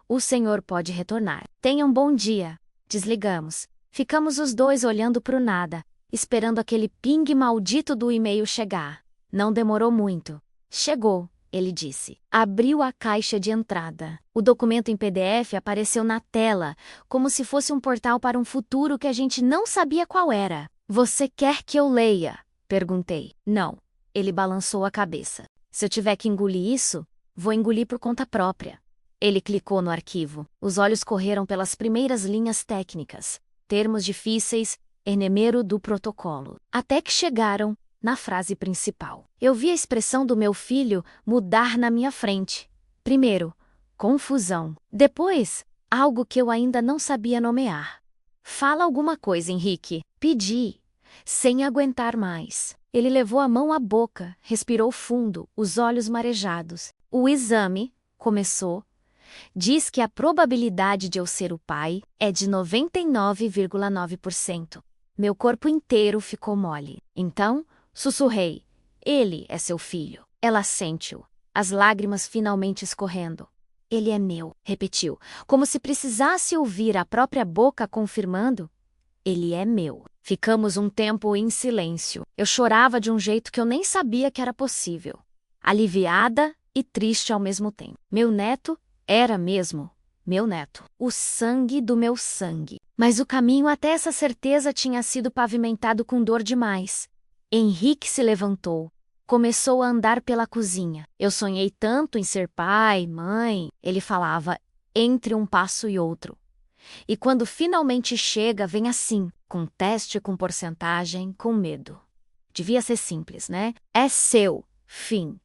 o senhor pode retornar. Tenha um bom dia. Desligamos. Ficamos os dois olhando para o nada, esperando aquele ping maldito do e-mail chegar. Não demorou muito. Chegou, ele disse. Abriu a caixa de entrada. O documento em PDF apareceu na tela, como se fosse um portal para um futuro que a gente não sabia qual era. Você quer que eu leia? Perguntei. Não. Ele balançou a cabeça. Se eu tiver que engolir isso, vou engolir por conta própria. Ele clicou no arquivo. Os olhos correram pelas primeiras linhas técnicas, termos difíceis, enêmero do protocolo, até que chegaram na frase principal. Eu vi a expressão do meu filho mudar na minha frente. Primeiro, confusão. Depois, algo que eu ainda não sabia nomear. Fala alguma coisa, Henrique. Pedi, sem aguentar mais. Ele levou a mão à boca, respirou fundo, os olhos marejados. O exame começou. Diz que a probabilidade de eu ser o pai é de 99,9%. Meu corpo inteiro ficou mole. Então, sussurrei. Ele é seu filho. Ela sente-o, as lágrimas finalmente escorrendo. Ele é meu, repetiu, como se precisasse ouvir a própria boca confirmando. Ele é meu. Ficamos um tempo em silêncio. Eu chorava de um jeito que eu nem sabia que era possível. Aliviada e triste ao mesmo tempo. Meu neto era mesmo meu neto. O sangue do meu sangue. Mas o caminho até essa certeza tinha sido pavimentado com dor demais. Henrique se levantou. Começou a andar pela cozinha. Eu sonhei tanto em ser pai, mãe, ele falava, entre um passo e outro. E quando finalmente chega, vem assim, com teste, com porcentagem, com medo. Devia ser simples, né? É seu, fim.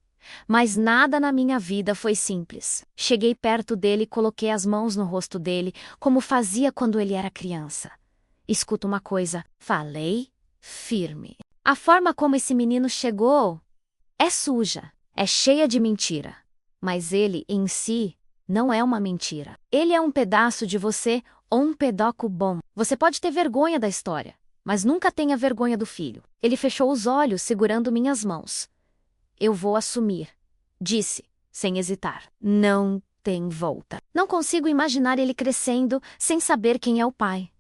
Mas nada na minha vida foi simples. Cheguei perto dele e coloquei as mãos no rosto dele, como fazia quando ele era criança. Escuta uma coisa, falei firme. A forma como esse menino chegou é suja, é cheia de mentira. Mas ele, em si, não é uma mentira. Ele é um pedaço de você ou um pedaço bom. Você pode ter vergonha da história, mas nunca tenha vergonha do filho. Ele fechou os olhos, segurando minhas mãos. Eu vou assumir, disse, sem hesitar. Não tem volta. Não consigo imaginar ele crescendo sem saber quem é o pai.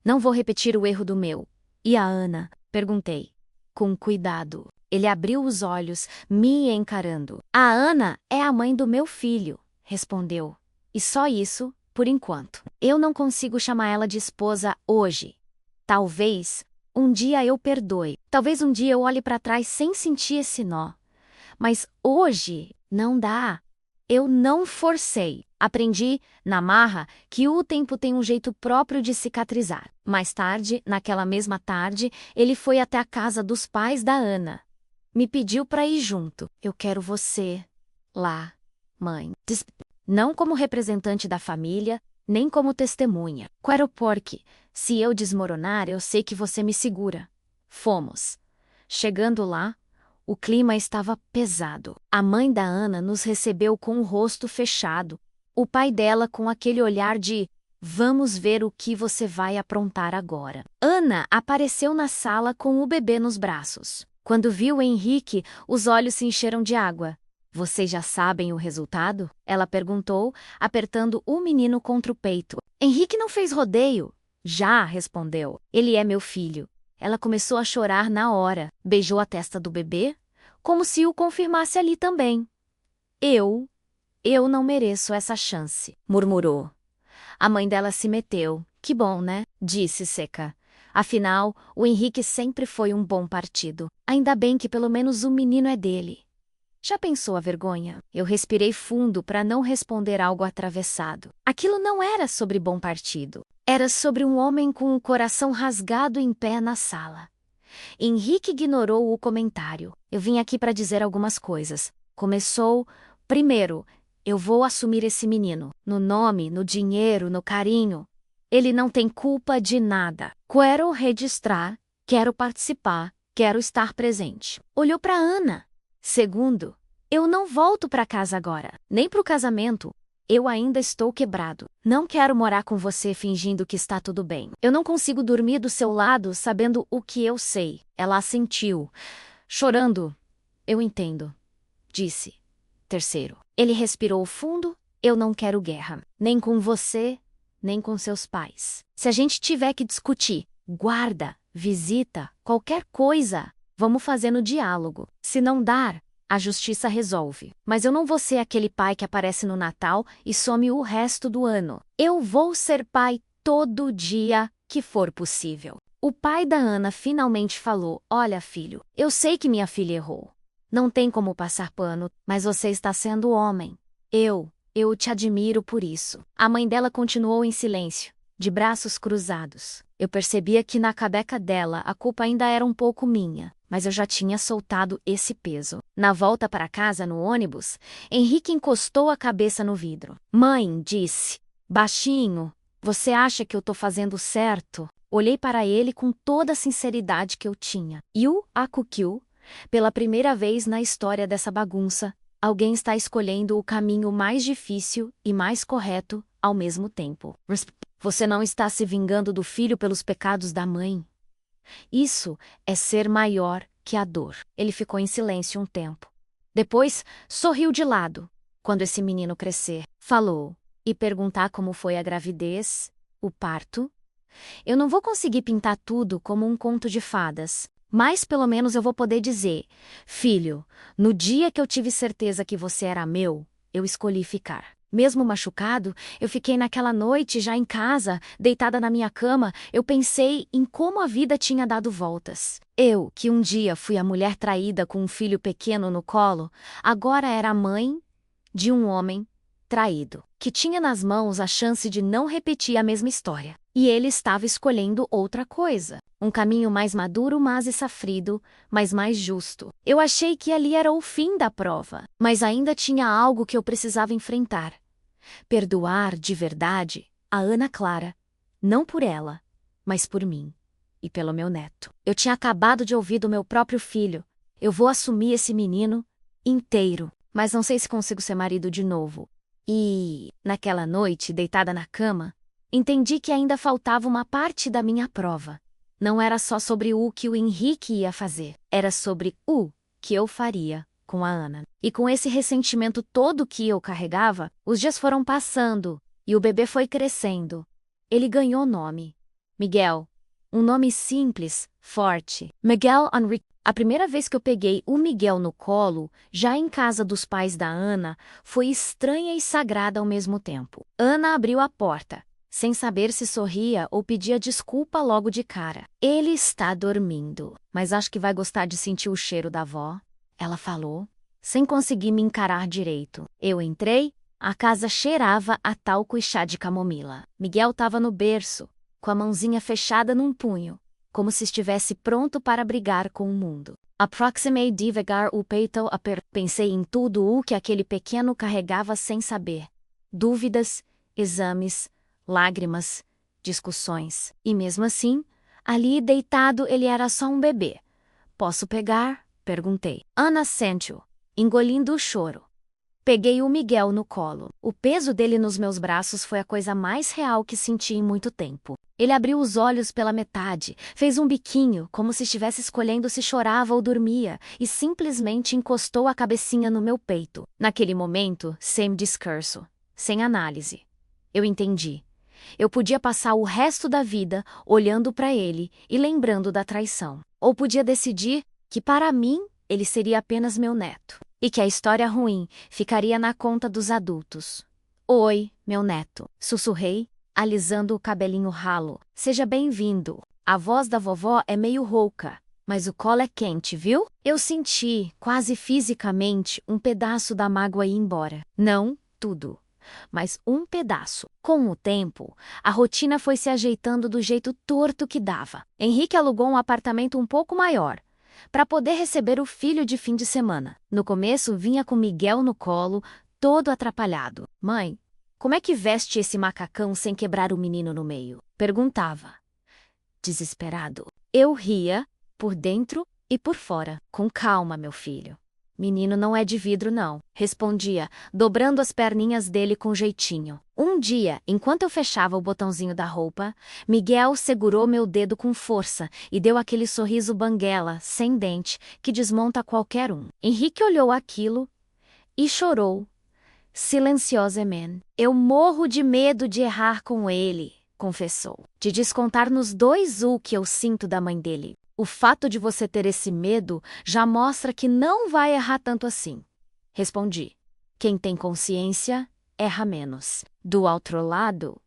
Não vou repetir o erro do meu. E a Ana? Perguntei. Com cuidado. Ele abriu os olhos, me encarando. A Ana é a mãe do meu filho, respondeu. E só isso, por enquanto. Eu não consigo chamar ela de esposa hoje. Talvez um dia eu perdoe. Talvez um dia eu olhe para trás sem sentir esse nó. Mas hoje não dá. Eu não forcei. Aprendi, na marra, que o tempo tem um jeito próprio de cicatrizar. Mais tarde, naquela mesma tarde, ele foi até a casa dos pais da Ana. Me pediu para ir junto. Eu quero você lá, mãe. Não como representante da família, nem como testemunha. Quero porque, se eu desmoronar, eu sei que você me segura. Fomos. Chegando lá, o clima estava pesado. A mãe da Ana nos recebeu com o rosto fechado. O pai dela com aquele olhar de vamos ver o que você vai aprontar agora. Ana apareceu na sala com o bebê nos braços. Quando viu Henrique, os olhos se encheram de água. Vocês já sabem o resultado? Ela perguntou, apertando o menino contra o peito. Henrique não fez rodeio. Já, respondeu. Ele é meu filho. Ela começou a chorar na hora. Beijou a testa do bebê, como se o confirmasse ali também. Eu não mereço essa chance, murmurou. A mãe dela se meteu. Que bom, né? Disse seca. Afinal, o Henrique sempre foi um bom partido. Ainda bem que pelo menos o menino é dele. Já pensou a vergonha? Eu respirei fundo para não responder algo atravessado. Aquilo não era sobre bom partido. Era sobre um homem com o coração rasgado em pé na sala. Henrique ignorou o comentário. Eu vim aqui para dizer algumas coisas. Começou. Primeiro, eu vou assumir esse menino. No nome, no dinheiro, no carinho. Ele não tem culpa de nada. Quero registrar, quero participar, quero estar presente. Olhou para Ana. Segundo, eu não volto para casa agora, nem para o casamento. Eu ainda estou quebrado. Não quero morar com você fingindo que está tudo bem. Eu não consigo dormir do seu lado sabendo o que eu sei. Ela assentiu, chorando. Eu entendo, disse. Terceiro, ele respirou fundo. Eu não quero guerra, nem com você, nem com seus pais. Se a gente tiver que discutir, guarda, visita, qualquer coisa, vamos fazer no diálogo. Se não dar, a justiça resolve. Mas eu não vou ser aquele pai que aparece no Natal e some o resto do ano. Eu vou ser pai todo dia que for possível. O pai da Ana finalmente falou: Olha, filho, eu sei que minha filha errou. Não tem como passar pano, mas você está sendo homem. Eu te admiro por isso. A mãe dela continuou em silêncio, de braços cruzados. Eu percebia que na cabeça dela a culpa ainda era um pouco minha, mas eu já tinha soltado esse peso. Na volta para casa no ônibus, Henrique encostou a cabeça no vidro. Mãe, disse, baixinho, você acha que eu tô fazendo certo? Olhei para ele com toda a sinceridade que eu tinha. Yu Akukyu, pela primeira vez na história dessa bagunça, alguém está escolhendo o caminho mais difícil e mais correto ao mesmo tempo. Você não está se vingando do filho pelos pecados da mãe. Isso é ser maior que a dor. Ele ficou em silêncio um tempo. Depois, sorriu de lado. Quando esse menino crescer, falou. E perguntar como foi a gravidez, o parto. Eu não vou conseguir pintar tudo como um conto de fadas. Mas pelo menos eu vou poder dizer, filho, no dia que eu tive certeza que você era meu, eu escolhi ficar. Mesmo machucado, eu fiquei naquela noite já em casa, deitada na minha cama, eu pensei em como a vida tinha dado voltas. Eu, que um dia fui a mulher traída com um filho pequeno no colo, agora era a mãe de um homem traído, que tinha nas mãos a chance de não repetir a mesma história. E ele estava escolhendo outra coisa. Um caminho mais maduro, mas sofrido, mas mais justo. Eu achei que ali era o fim da prova, mas ainda tinha algo que eu precisava enfrentar. Perdoar de verdade a Ana Clara, não por ela, mas por mim e pelo meu neto. Eu tinha acabado de ouvir do meu próprio filho. Eu vou assumir esse menino inteiro, mas não sei se consigo ser marido de novo. E, naquela noite, deitada na cama, entendi que ainda faltava uma parte da minha prova. Não era só sobre o que o Henrique ia fazer, era sobre o que eu faria com a Ana. E com esse ressentimento todo que eu carregava, os dias foram passando e o bebê foi crescendo. Ele ganhou nome. Miguel. Um nome simples, forte. Miguel Henrique. A primeira vez que eu peguei o Miguel no colo, já em casa dos pais da Ana, foi estranha e sagrada ao mesmo tempo. Ana abriu a porta, sem saber se sorria ou pedia desculpa logo de cara. Ele está dormindo, mas acho que vai gostar de sentir o cheiro da avó, ela falou, sem conseguir me encarar direito. Eu entrei, a casa cheirava a talco e chá de camomila. Miguel estava no berço, com a mãozinha fechada num punho, como se estivesse pronto para brigar com o mundo. Aproximei devagar o peito, pensei em tudo o que aquele pequeno carregava sem saber. Dúvidas, exames, lágrimas, discussões. E mesmo assim, ali deitado ele era só um bebê. Posso pegar? Perguntei. Ana assentiu, engolindo o choro. Peguei o Miguel no colo. O peso dele nos meus braços foi a coisa mais real que senti em muito tempo. Ele abriu os olhos pela metade, fez um biquinho, como se estivesse escolhendo se chorava ou dormia, e simplesmente encostou a cabecinha no meu peito. Naquele momento, sem discurso, sem análise. Eu entendi. Eu podia passar o resto da vida olhando para ele e lembrando da traição. Ou podia decidir que, para mim, ele seria apenas meu neto. E que a história ruim ficaria na conta dos adultos. Oi, meu neto, sussurrei, alisando o cabelinho ralo. Seja bem-vindo. A voz da vovó é meio rouca, Mas o colo é quente, viu? Eu senti, quase fisicamente, um pedaço da mágoa ir embora. Não tudo, mas um pedaço. Com o tempo, a rotina foi se ajeitando do jeito torto que dava. Henrique alugou um apartamento um pouco maior, para poder receber o filho de fim de semana. No começo, vinha com Miguel no colo, todo atrapalhado. Mãe, como é que veste esse macacão sem quebrar o menino no meio? Perguntava. Desesperado. Eu ria, por dentro e por fora. Com calma, meu filho. Menino não é de vidro, não, respondia, dobrando as perninhas dele com jeitinho. Um dia, enquanto eu fechava o botãozinho da roupa, Miguel segurou meu dedo com força e deu aquele sorriso banguela, sem dente, que desmonta qualquer um. Henrique olhou aquilo e chorou, silenciosamente. Eu morro de medo de errar com ele, confessou. De descontar nos dois o que eu sinto da mãe dele. O fato de você ter esse medo já mostra que não vai errar tanto assim. Respondi. Quem tem consciência, erra menos. Do outro lado,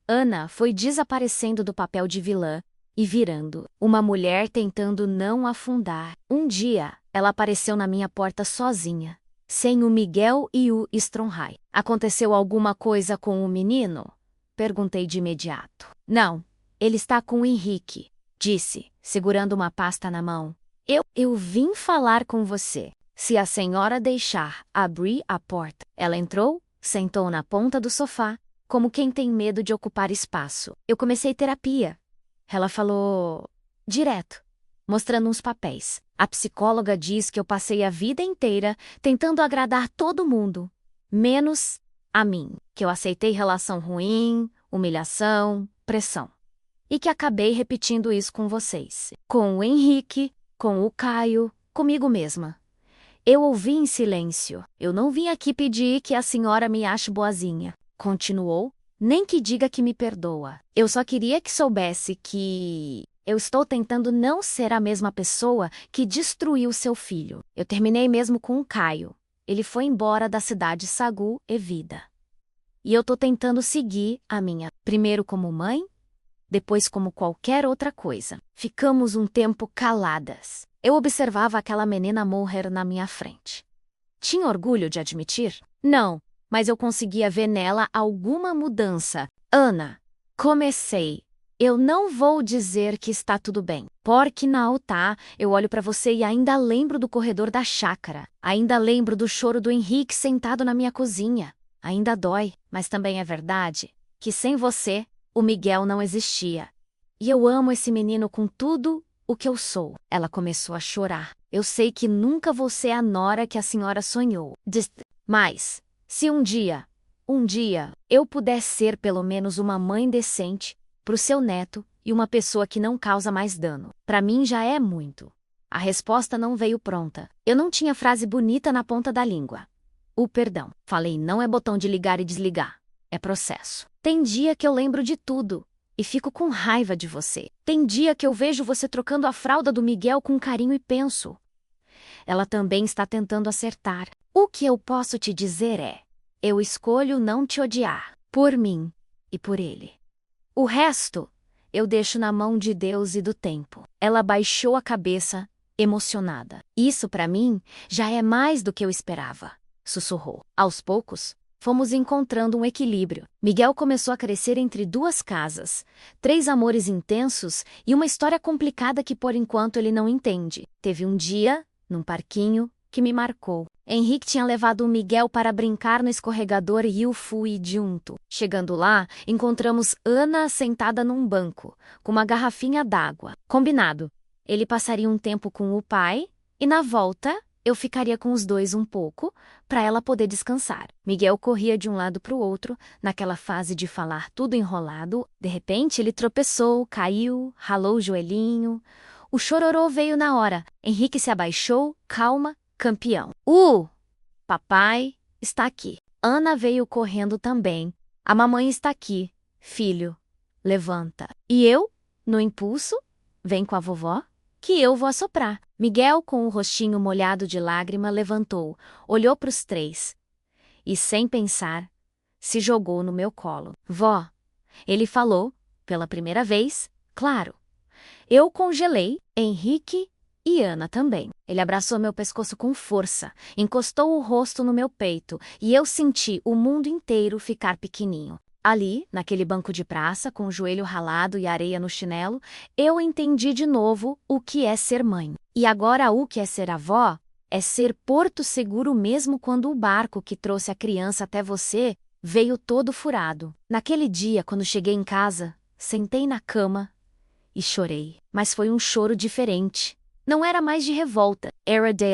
Ana foi desaparecendo do papel de vilã e virando uma mulher tentando não afundar. Um dia, ela apareceu na minha porta sozinha, sem o Miguel e o Stronhai. Aconteceu alguma coisa com o menino? Perguntei de imediato. Não, ele está com o Henrique, disse, segurando uma pasta na mão. Eu vim falar com você. Se a senhora deixar abrir a porta. Ela entrou, sentou na ponta do sofá, como quem tem medo de ocupar espaço. Eu comecei terapia. Ela falou direto, mostrando uns papéis. A psicóloga diz que eu passei a vida inteira tentando agradar todo mundo, menos a mim, que eu aceitei relação ruim, humilhação, pressão. E que acabei repetindo isso com vocês. Com o Henrique, com o Caio, comigo mesma. Eu ouvi em silêncio. Eu não vim aqui pedir que a senhora me ache boazinha. Continuou. Nem que diga que me perdoa. Eu só queria que soubesse que eu estou tentando não ser a mesma pessoa que destruiu seu filho. Eu terminei mesmo com o Caio. Ele foi embora da cidade Sagu e vida. E eu tô tentando seguir a minha, primeiro como mãe, depois como qualquer outra coisa. Ficamos um tempo caladas. Eu observava aquela menina morrer na minha frente. Tinha orgulho de admitir? Não, mas eu conseguia ver nela alguma mudança. Ana, comecei. Eu não vou dizer que está tudo bem. Porque não tá, eu olho para você e ainda lembro do corredor da chácara. Ainda lembro do choro do Henrique sentado na minha cozinha. Ainda dói, mas também é verdade que sem você, o Miguel não existia. E eu amo esse menino com tudo o que eu sou. Ela começou a chorar. Eu sei que nunca vou ser a nora que a senhora sonhou. Mas, se um dia, eu puder ser pelo menos uma mãe decente pro seu neto e uma pessoa que não causa mais dano, pra mim já é muito. A resposta não veio pronta. Eu não tinha frase bonita na ponta da língua. O perdão. Falei, não é botão de ligar e desligar. É processo. Tem dia que eu lembro de tudo e fico com raiva de você. Tem dia que eu vejo você trocando a fralda do Miguel com carinho e penso. Ela também está tentando acertar. O que eu posso te dizer é, eu escolho não te odiar, por mim e por ele. O resto, eu deixo na mão de Deus e do tempo. Ela baixou a cabeça, emocionada. Isso para mim já é mais do que eu esperava, sussurrou. Aos poucos, fomos encontrando um equilíbrio. Miguel começou a crescer entre duas casas, 3 amores intensos e uma história complicada que por enquanto ele não entende. Teve um dia, num parquinho, que me marcou. Henrique tinha levado o Miguel para brincar no escorregador e eu fui junto. Chegando lá, encontramos Ana sentada num banco, com uma garrafinha d'água. Combinado. Ele passaria um tempo com o pai e, na volta, eu ficaria com os dois um pouco, para ela poder descansar. Miguel corria de um lado para o outro, naquela fase de falar tudo enrolado. De repente, ele tropeçou, caiu, ralou o joelhinho. O chororô veio na hora. Henrique se abaixou, calma, campeão. Papai está aqui. Ana veio correndo também. A mamãe está aqui. Filho, levanta. E eu, no impulso, vem com a vovó, que eu vou assoprar. Miguel, com o rostinho molhado de lágrima, levantou, olhou para os 3 e, sem pensar, se jogou no meu colo. Vó, ele falou, pela primeira vez, claro. Eu congelei. Henrique E Ana também. Ele abraçou meu pescoço com força, encostou o rosto no meu peito e eu senti o mundo inteiro ficar pequenininho. Ali, naquele banco de praça, com o joelho ralado e areia no chinelo, eu entendi de novo o que é ser mãe. E agora o que é ser avó? É ser porto seguro mesmo quando o barco que trouxe a criança até você veio todo furado. Naquele dia, quando cheguei em casa, sentei na cama e chorei. Mas foi um choro diferente. Não era mais de revolta, era de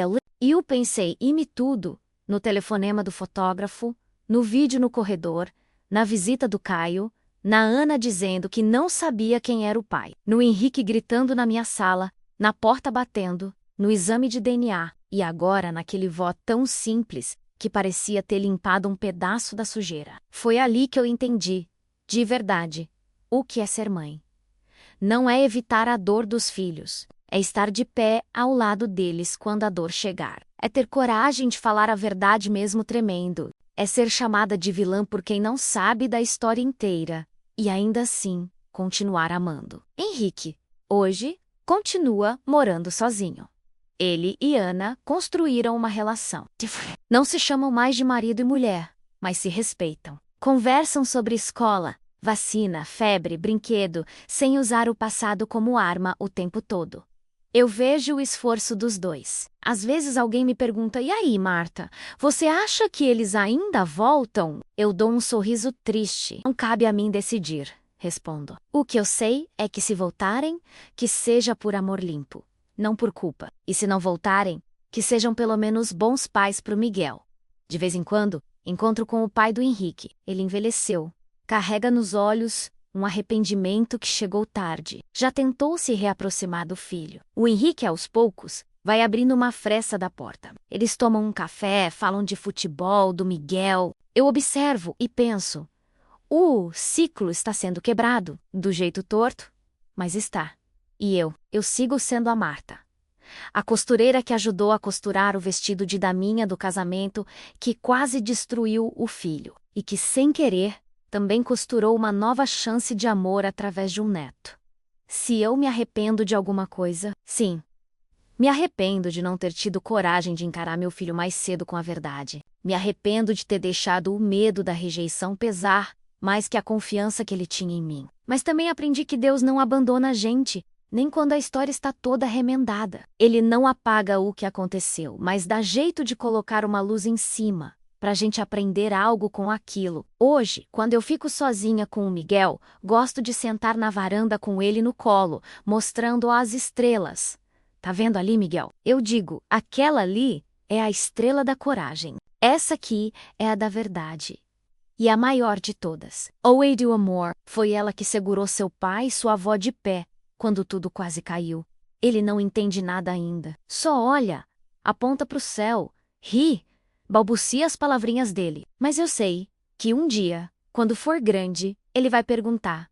e eu pensei em me tudo, no telefonema do fotógrafo, no vídeo no corredor, na visita do Caio, na Ana dizendo que não sabia quem era o pai, no Henrique gritando na minha sala, na porta batendo, no exame de DNA, e agora naquele vó tão simples que parecia ter limpado um pedaço da sujeira. Foi ali que eu entendi, de verdade, o que é ser mãe. Não é evitar a dor dos filhos, é estar de pé ao lado deles quando a dor chegar. É ter coragem de falar a verdade mesmo tremendo. É ser chamada de vilã por quem não sabe da história inteira. E ainda assim, continuar amando. Henrique, hoje, continua morando sozinho. Ele e Ana construíram uma relação. Não se chamam mais de marido e mulher, mas se respeitam. Conversam sobre escola, vacina, febre, brinquedo, sem usar o passado como arma o tempo todo. Eu vejo o esforço dos dois. Às vezes alguém me pergunta, e aí, Marta, você acha que eles ainda voltam? Eu dou um sorriso triste. Não cabe a mim decidir, respondo. O que eu sei é que se voltarem, que seja por amor limpo, não por culpa. E se não voltarem, que sejam pelo menos bons pais pro Miguel. De vez em quando, encontro com o pai do Henrique. Ele envelheceu. Carrega nos olhos um arrependimento que chegou tarde. Já tentou se reaproximar do filho. O Henrique, aos poucos, vai abrindo uma fresta da porta. Eles tomam um café, falam de futebol, do Miguel. Eu observo e penso, o ciclo está sendo quebrado, do jeito torto, mas está. E eu sigo sendo a Marta. A costureira que ajudou a costurar o vestido de daminha do casamento, que quase destruiu o filho, e que, sem querer, também costurou uma nova chance de amor através de um neto. Se eu me arrependo de alguma coisa, sim. Me arrependo de não ter tido coragem de encarar meu filho mais cedo com a verdade. Me arrependo de ter deixado o medo da rejeição pesar mais que a confiança que ele tinha em mim. Mas também aprendi que Deus não abandona a gente, nem quando a história está toda remendada. Ele não apaga o que aconteceu, mas dá jeito de colocar uma luz em cima, para a gente aprender algo com aquilo. Hoje, quando eu fico sozinha com o Miguel, gosto de sentar na varanda com ele no colo, mostrando as estrelas. Tá vendo ali, Miguel? Eu digo, aquela ali é a estrela da coragem. Essa aqui é a da verdade. E a maior de todas. Oi do amor, foi ela que segurou seu pai e sua avó de pé, quando tudo quase caiu. Ele não entende nada ainda. Só olha, aponta pro céu, ri, balbucia as palavrinhas dele. Mas eu sei que um dia, quando for grande, ele vai perguntar: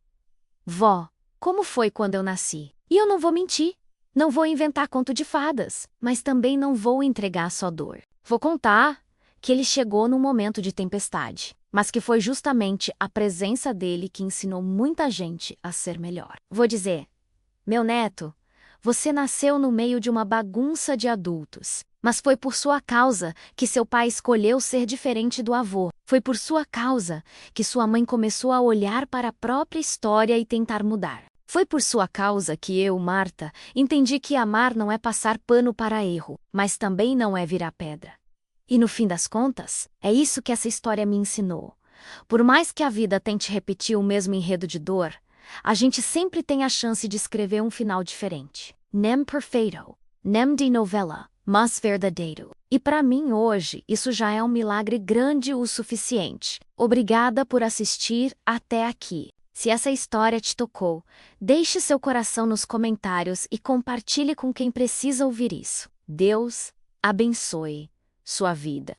Vó, como foi quando eu nasci? E eu não vou mentir. Não vou inventar conto de fadas, mas também não vou entregar só dor. Vou contar que ele chegou num momento de tempestade, mas que foi justamente a presença dele que ensinou muita gente a ser melhor. Vou dizer: meu neto, você nasceu no meio de uma bagunça de adultos. Mas foi por sua causa que seu pai escolheu ser diferente do avô. Foi por sua causa que sua mãe começou a olhar para a própria história e tentar mudar. Foi por sua causa que eu, Marta, entendi que amar não é passar pano para erro, mas também não é virar pedra. E no fim das contas, é isso que essa história me ensinou. Por mais que a vida tente repetir o mesmo enredo de dor, a gente sempre tem a chance de escrever um final diferente. Nem perfeito, nem de novela, mas verdadeiro. E para mim hoje, isso já é um milagre grande o suficiente. Obrigada por assistir até aqui. Se essa história te tocou, deixe seu coração nos comentários e compartilhe com quem precisa ouvir isso. Deus abençoe sua vida.